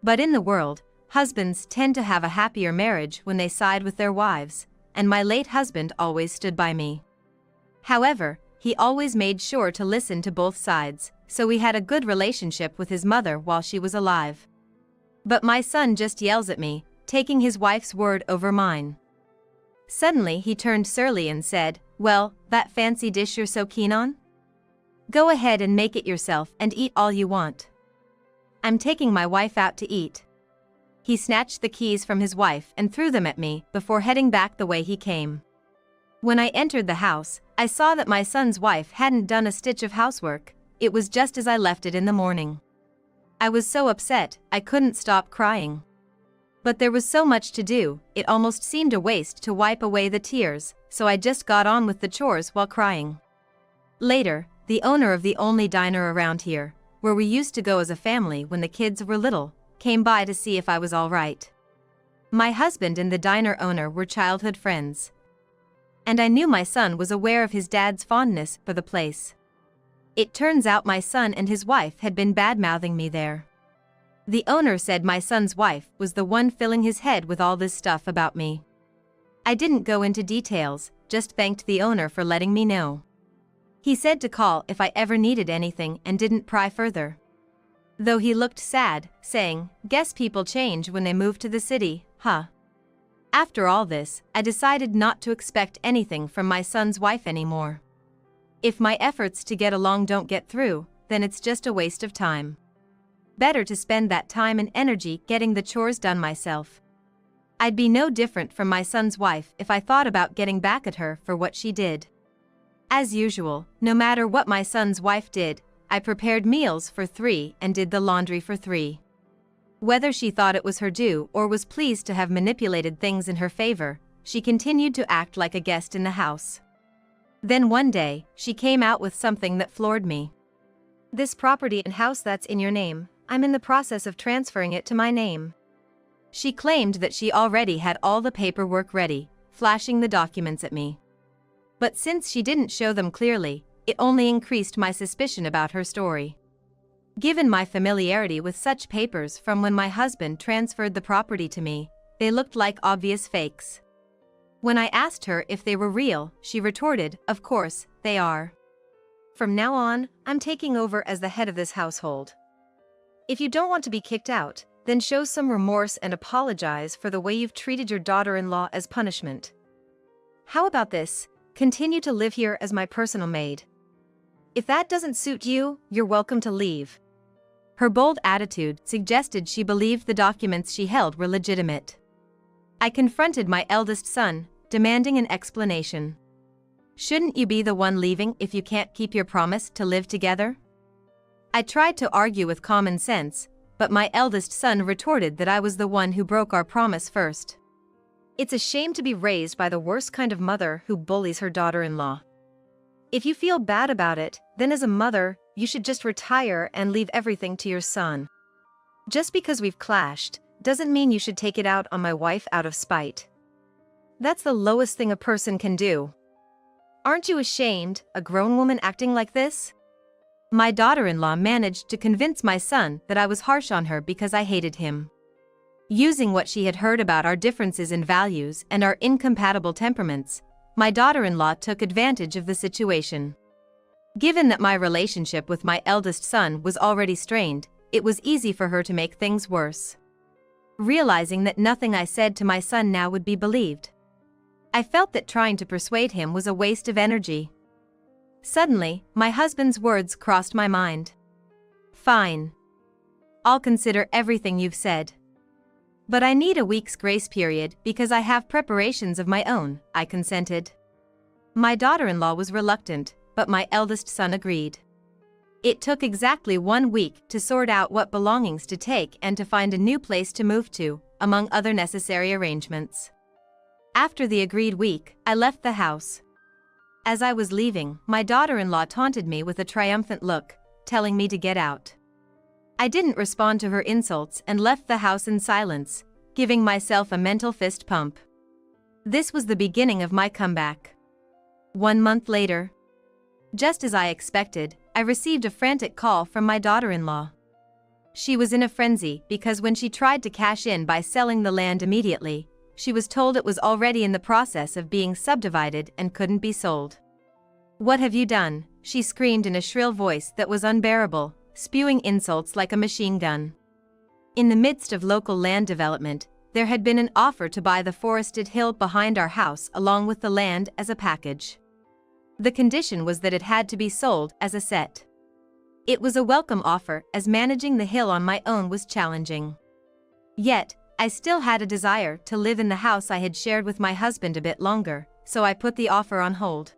But in the world, husbands tend to have a happier marriage when they side with their wives, and my late husband always stood by me. However, he always made sure to listen to both sides, so we had a good relationship with his mother while she was alive. But my son just yells at me, taking his wife's word over mine. Suddenly he turned surly and said, "Well, that fancy dish you're so keen on? Go ahead and make it yourself and eat all you want. I'm taking my wife out to eat." He snatched the keys from his wife and threw them at me before heading back the way he came. When I entered the house, I saw that my son's wife hadn't done a stitch of housework. It was just as I left it in the morning. I was so upset, I couldn't stop crying. But there was so much to do, it almost seemed a waste to wipe away the tears, so I just got on with the chores while crying. Later, the owner of the only diner around here, where we used to go as a family when the kids were little, came by to see if I was all right. My husband and the diner owner were childhood friends. And I knew my son was aware of his dad's fondness for the place. It turns out my son and his wife had been bad-mouthing me there. The owner said my son's wife was the one filling his head with all this stuff about me. I didn't go into details, just thanked the owner for letting me know. He said to call if I ever needed anything and didn't pry further. Though he looked sad, saying, "Guess people change when they move to the city, huh?" After all this, I decided not to expect anything from my son's wife anymore. If my efforts to get along don't get through, then it's just a waste of time. Better to spend that time and energy getting the chores done myself. I'd be no different from my son's wife if I thought about getting back at her for what she did. As usual, no matter what my son's wife did, I prepared meals for 3 and did the laundry for 3. Whether she thought it was her due or was pleased to have manipulated things in her favor, she continued to act like a guest in the house. Then one day, she came out with something that floored me. "This property and house that's in your name, I'm in the process of transferring it to my name." She claimed that she already had all the paperwork ready, flashing the documents at me. But since she didn't show them clearly, it only increased my suspicion about her story. Given my familiarity with such papers from when my husband transferred the property to me, they looked like obvious fakes. When I asked her if they were real, she retorted, "Of course, they are. From now on, I'm taking over as the head of this household. If you don't want to be kicked out, then show some remorse and apologize for the way you've treated your daughter-in-law as punishment. How about this? Continue to live here as my personal maid. If that doesn't suit you, you're welcome to leave." Her bold attitude suggested she believed the documents she held were legitimate. I confronted my eldest son, demanding an explanation. "Shouldn't you be the one leaving if you can't keep your promise to live together?" I tried to argue with common sense, but my eldest son retorted that I was the one who broke our promise first. "It's a shame to be raised by the worst kind of mother who bullies her daughter-in-law. If you feel bad about it, then as a mother, you should just retire and leave everything to your son. Just because we've clashed, doesn't mean you should take it out on my wife out of spite. That's the lowest thing a person can do. Aren't you ashamed, a grown woman acting like this?" My daughter-in-law managed to convince my son that I was harsh on her because I hated him. Using what she had heard about our differences in values and our incompatible temperaments, my daughter-in-law took advantage of the situation. Given that my relationship with my eldest son was already strained, it was easy for her to make things worse. Realizing that nothing I said to my son now would be believed, I felt that trying to persuade him was a waste of energy. Suddenly, my husband's words crossed my mind. "Fine. I'll consider everything you've said. But I need a week's grace period because I have preparations of my own," I consented. My daughter-in-law was reluctant, but my eldest son agreed. It took exactly 1 week to sort out what belongings to take and to find a new place to move to, among other necessary arrangements. After the agreed week, I left the house. As I was leaving, my daughter-in-law taunted me with a triumphant look, telling me to get out. I didn't respond to her insults and left the house in silence, giving myself a mental fist pump. This was the beginning of my comeback. 1 month later, just as I expected, I received a frantic call from my daughter-in-law. She was in a frenzy because when she tried to cash in by selling the land immediately, she was told it was already in the process of being subdivided and couldn't be sold. "What have you done?" she screamed in a shrill voice that was unbearable, spewing insults like a machine gun. In the midst of local land development, there had been an offer to buy the forested hill behind our house along with the land as a package. The condition was that it had to be sold as a set. It was a welcome offer, as managing the hill on my own was challenging. Yet, I still had a desire to live in the house I had shared with my husband a bit longer, so I put the offer on hold.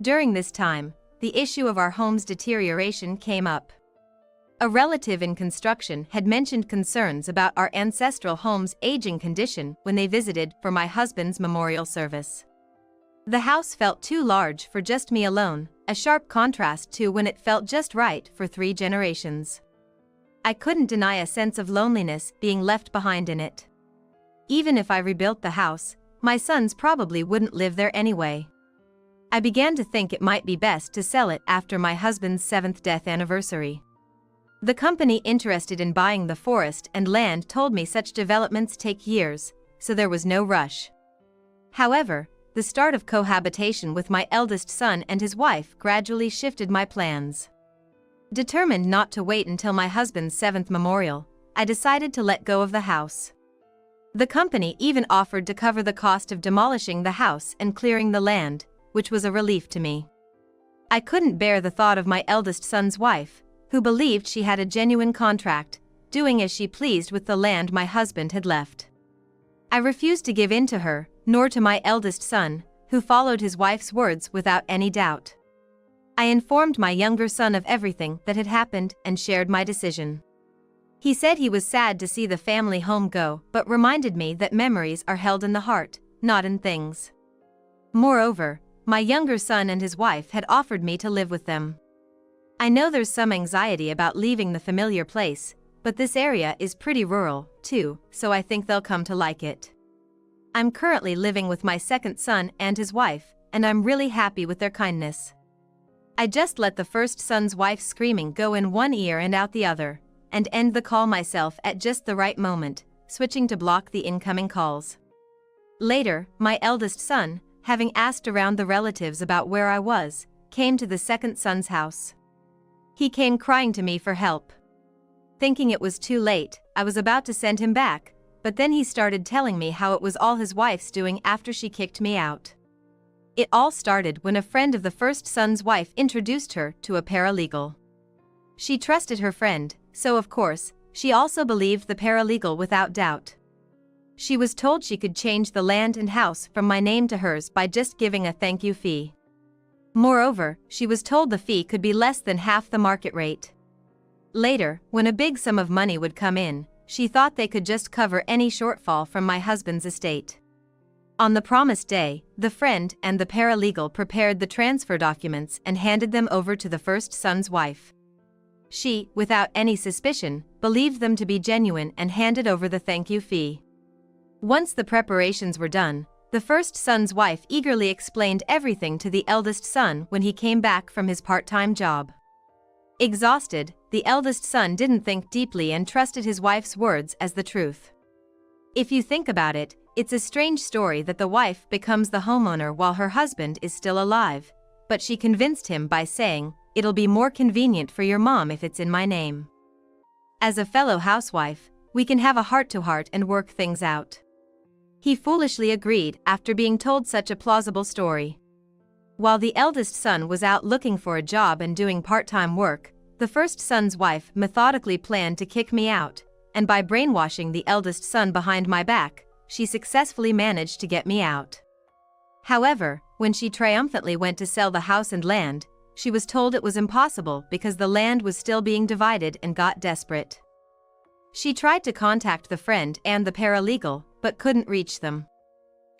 During this time, the issue of our home's deterioration came up. A relative in construction had mentioned concerns about our ancestral home's aging condition when they visited for my husband's memorial service. The house felt too large for just me alone, a sharp contrast to when it felt just right for 3 generations. I couldn't deny a sense of loneliness being left behind in it. Even if I rebuilt the house, my sons probably wouldn't live there anyway. I began to think it might be best to sell it after my husband's 7th death anniversary. The company interested in buying the forest and land told me such developments take years, so there was no rush. However, the start of cohabitation with my eldest son and his wife gradually shifted my plans. Determined not to wait until my husband's 7th memorial, I decided to let go of the house. The company even offered to cover the cost of demolishing the house and clearing the land, which was a relief to me. I couldn't bear the thought of my eldest son's wife, who believed she had a genuine contract, doing as she pleased with the land my husband had left. I refused to give in to her, nor to my eldest son, who followed his wife's words without any doubt. I informed my younger son of everything that had happened and shared my decision. He said he was sad to see the family home go, but reminded me that memories are held in the heart, not in things. Moreover, my younger son and his wife had offered me to live with them. I know there's some anxiety about leaving the familiar place, but this area is pretty rural, too, so I think they'll come to like it. I'm currently living with my 2nd son and his wife, and I'm really happy with their kindness. I just let the first son's wife screaming go in one ear and out the other, and end the call myself at just the right moment, switching to block the incoming calls. Later, my eldest son, having asked around the relatives about where I was, came to the 2nd son's house. He came crying to me for help. Thinking it was too late, I was about to send him back, but then he started telling me how it was all his wife's doing after she kicked me out. It all started when a friend of the first son's wife introduced her to a paralegal. She trusted her friend, so of course, she also believed the paralegal without doubt. She was told she could change the land and house from my name to hers by just giving a thank you fee. Moreover, she was told the fee could be less than half the market rate. Later, when a big sum of money would come in, she thought they could just cover any shortfall from my husband's estate. On the promised day, the friend and the paralegal prepared the transfer documents and handed them over to the first son's wife. She, without any suspicion, believed them to be genuine and handed over the thank you fee. Once the preparations were done, the first son's wife eagerly explained everything to the eldest son when he came back from his part-time job. Exhausted, the eldest son didn't think deeply and trusted his wife's words as the truth. If you think about it, it's a strange story that the wife becomes the homeowner while her husband is still alive, but she convinced him by saying, "It'll be more convenient for your mom if it's in my name." As a fellow housewife, we can have a heart-to-heart and work things out. He foolishly agreed after being told such a plausible story. While the eldest son was out looking for a job and doing part-time work, the first son's wife methodically planned to kick me out, and by brainwashing the eldest son behind my back, she successfully managed to get me out. However, when she triumphantly went to sell the house and land, she was told it was impossible because the land was still being divided and got desperate. She tried to contact the friend and the paralegal, but couldn't reach them.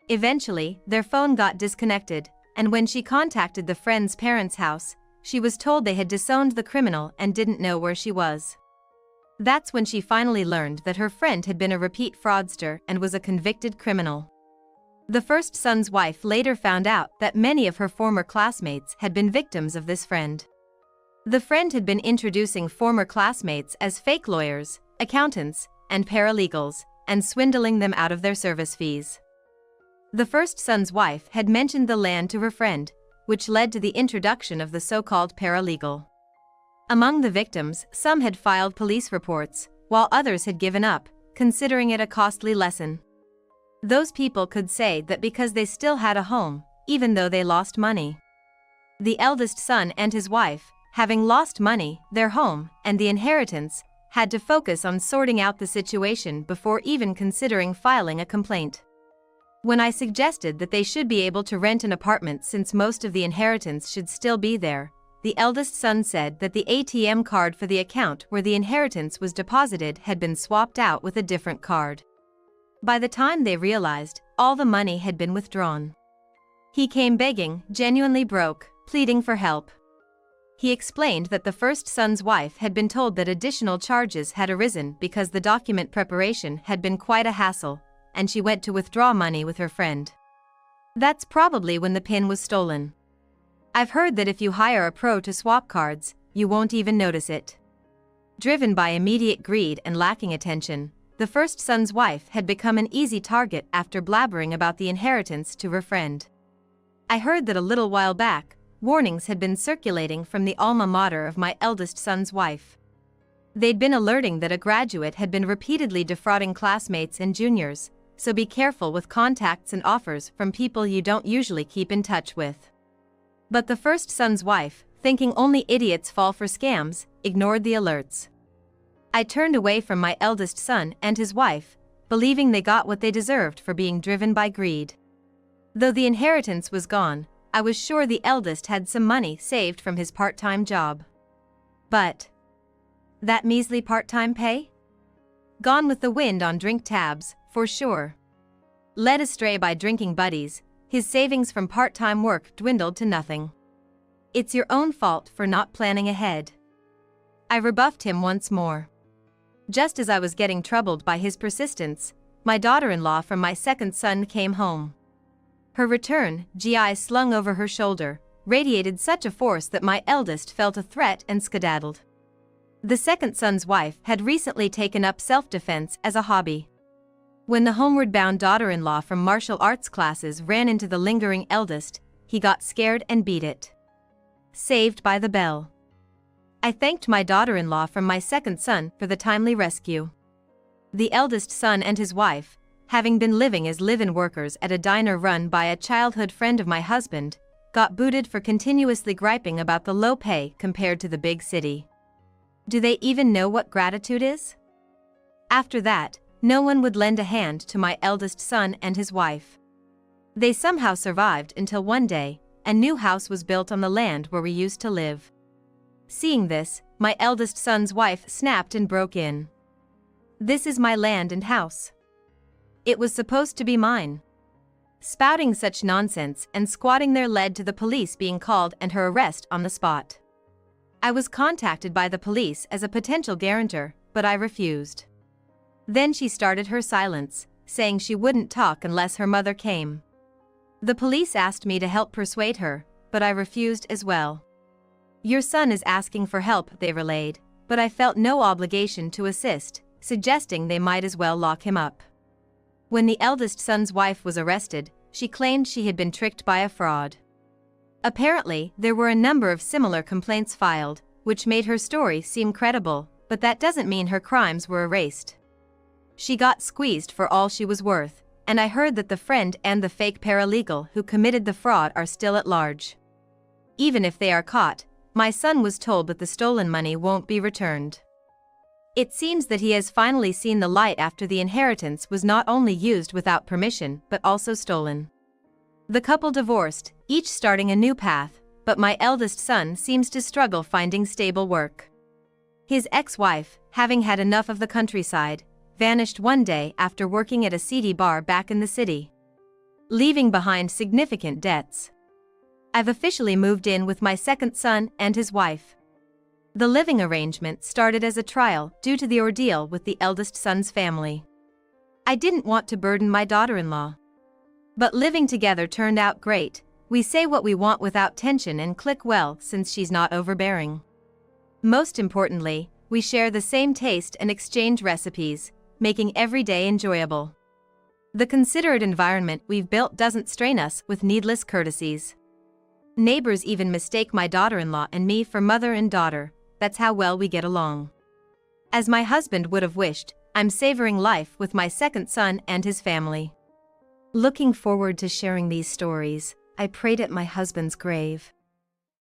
Eventually, their phone got disconnected, and when she contacted the friend's parents' house, she was told they had disowned the criminal and didn't know where she was. That's when she finally learned that her friend had been a repeat fraudster and was a convicted criminal. The first son's wife later found out that many of her former classmates had been victims of this friend. The friend had been introducing former classmates as fake lawyers, accountants, and paralegals, and swindling them out of their service fees. The first son's wife had mentioned the land to her friend, which led to the introduction of the so-called paralegal. Among the victims, some had filed police reports, while others had given up, considering it a costly lesson. Those people could say that because they still had a home, even though they lost money. The eldest son and his wife, having lost money, their home, and the inheritance, had to focus on sorting out the situation before even considering filing a complaint. When I suggested that they should be able to rent an apartment since most of the inheritance should still be there, the eldest son said that the ATM card for the account where the inheritance was deposited had been swapped out with a different card. By the time they realized, all the money had been withdrawn. He came begging, genuinely broke, pleading for help. He explained that the first son's wife had been told that additional charges had arisen because the document preparation had been quite a hassle, and she went to withdraw money with her friend. That's probably when the PIN was stolen. I've heard that if you hire a pro to swap cards, you won't even notice it. Driven by immediate greed and lacking attention, the first son's wife had become an easy target after blabbering about the inheritance to her friend. I heard that a little while back, warnings had been circulating from the alma mater of my eldest son's wife. They'd been alerting that a graduate had been repeatedly defrauding classmates and juniors, so be careful with contacts and offers from people you don't usually keep in touch with. But the first son's wife, thinking only idiots fall for scams, ignored the alerts. I turned away from my eldest son and his wife, believing they got what they deserved for being driven by greed. Though the inheritance was gone, I was sure the eldest had some money saved from his part-time job. But that measly part-time pay? Gone with the wind on drink tabs, for sure. Led astray by drinking buddies, his savings from part-time work dwindled to nothing. It's your own fault for not planning ahead. I rebuffed him once more. Just as I was getting troubled by his persistence, my daughter-in-law from my second son came home. Her return, GI slung over her shoulder, radiated such a force that my eldest felt a threat and skedaddled. The second son's wife had recently taken up self-defense as a hobby. When the homeward-bound daughter-in-law from martial arts classes ran into the lingering eldest, he got scared and beat it. Saved by the bell. I thanked my daughter-in-law from my second son for the timely rescue. The eldest son and his wife, having been living as live-in workers at a diner run by a childhood friend of my husband, got booted for continuously griping about the low pay compared to the big city. Do they even know what gratitude is? After that, no one would lend a hand to my eldest son and his wife. They somehow survived until one day, a new house was built on the land where we used to live. Seeing this, my eldest son's wife snapped and broke in. "This is my land and house. It was supposed to be mine." Spouting such nonsense and squatting there led to the police being called and her arrest on the spot. I was contacted by the police as a potential guarantor, but I refused. Then she started her silence, saying she wouldn't talk unless her mother came. The police asked me to help persuade her, but I refused as well. "Your son is asking for help," they relayed, but I felt no obligation to assist, suggesting they might as well lock him up. When the eldest son's wife was arrested, she claimed she had been tricked by a fraud. Apparently, there were a number of similar complaints filed, which made her story seem credible, but that doesn't mean her crimes were erased. She got squeezed for all she was worth, and I heard that the friend and the fake paralegal who committed the fraud are still at large. Even if they are caught, my son was told that the stolen money won't be returned. It seems that he has finally seen the light after the inheritance was not only used without permission but also stolen. The couple divorced, each starting a new path, but my eldest son seems to struggle finding stable work. His ex-wife, having had enough of the countryside, vanished one day after working at a seedy bar back in the city, leaving behind significant debts. I've officially moved in with my second son and his wife. The living arrangement started as a trial due to the ordeal with the eldest son's family. I didn't want to burden my daughter-in-law. But living together turned out great. We say what we want without tension and click well since she's not overbearing. Most importantly, we share the same taste and exchange recipes, making every day enjoyable. The considerate environment we've built doesn't strain us with needless courtesies. Neighbors even mistake my daughter-in-law and me for mother and daughter. That's how well we get along. As my husband would have wished, I'm savoring life with my second son and his family. Looking forward to sharing these stories, I prayed at my husband's grave.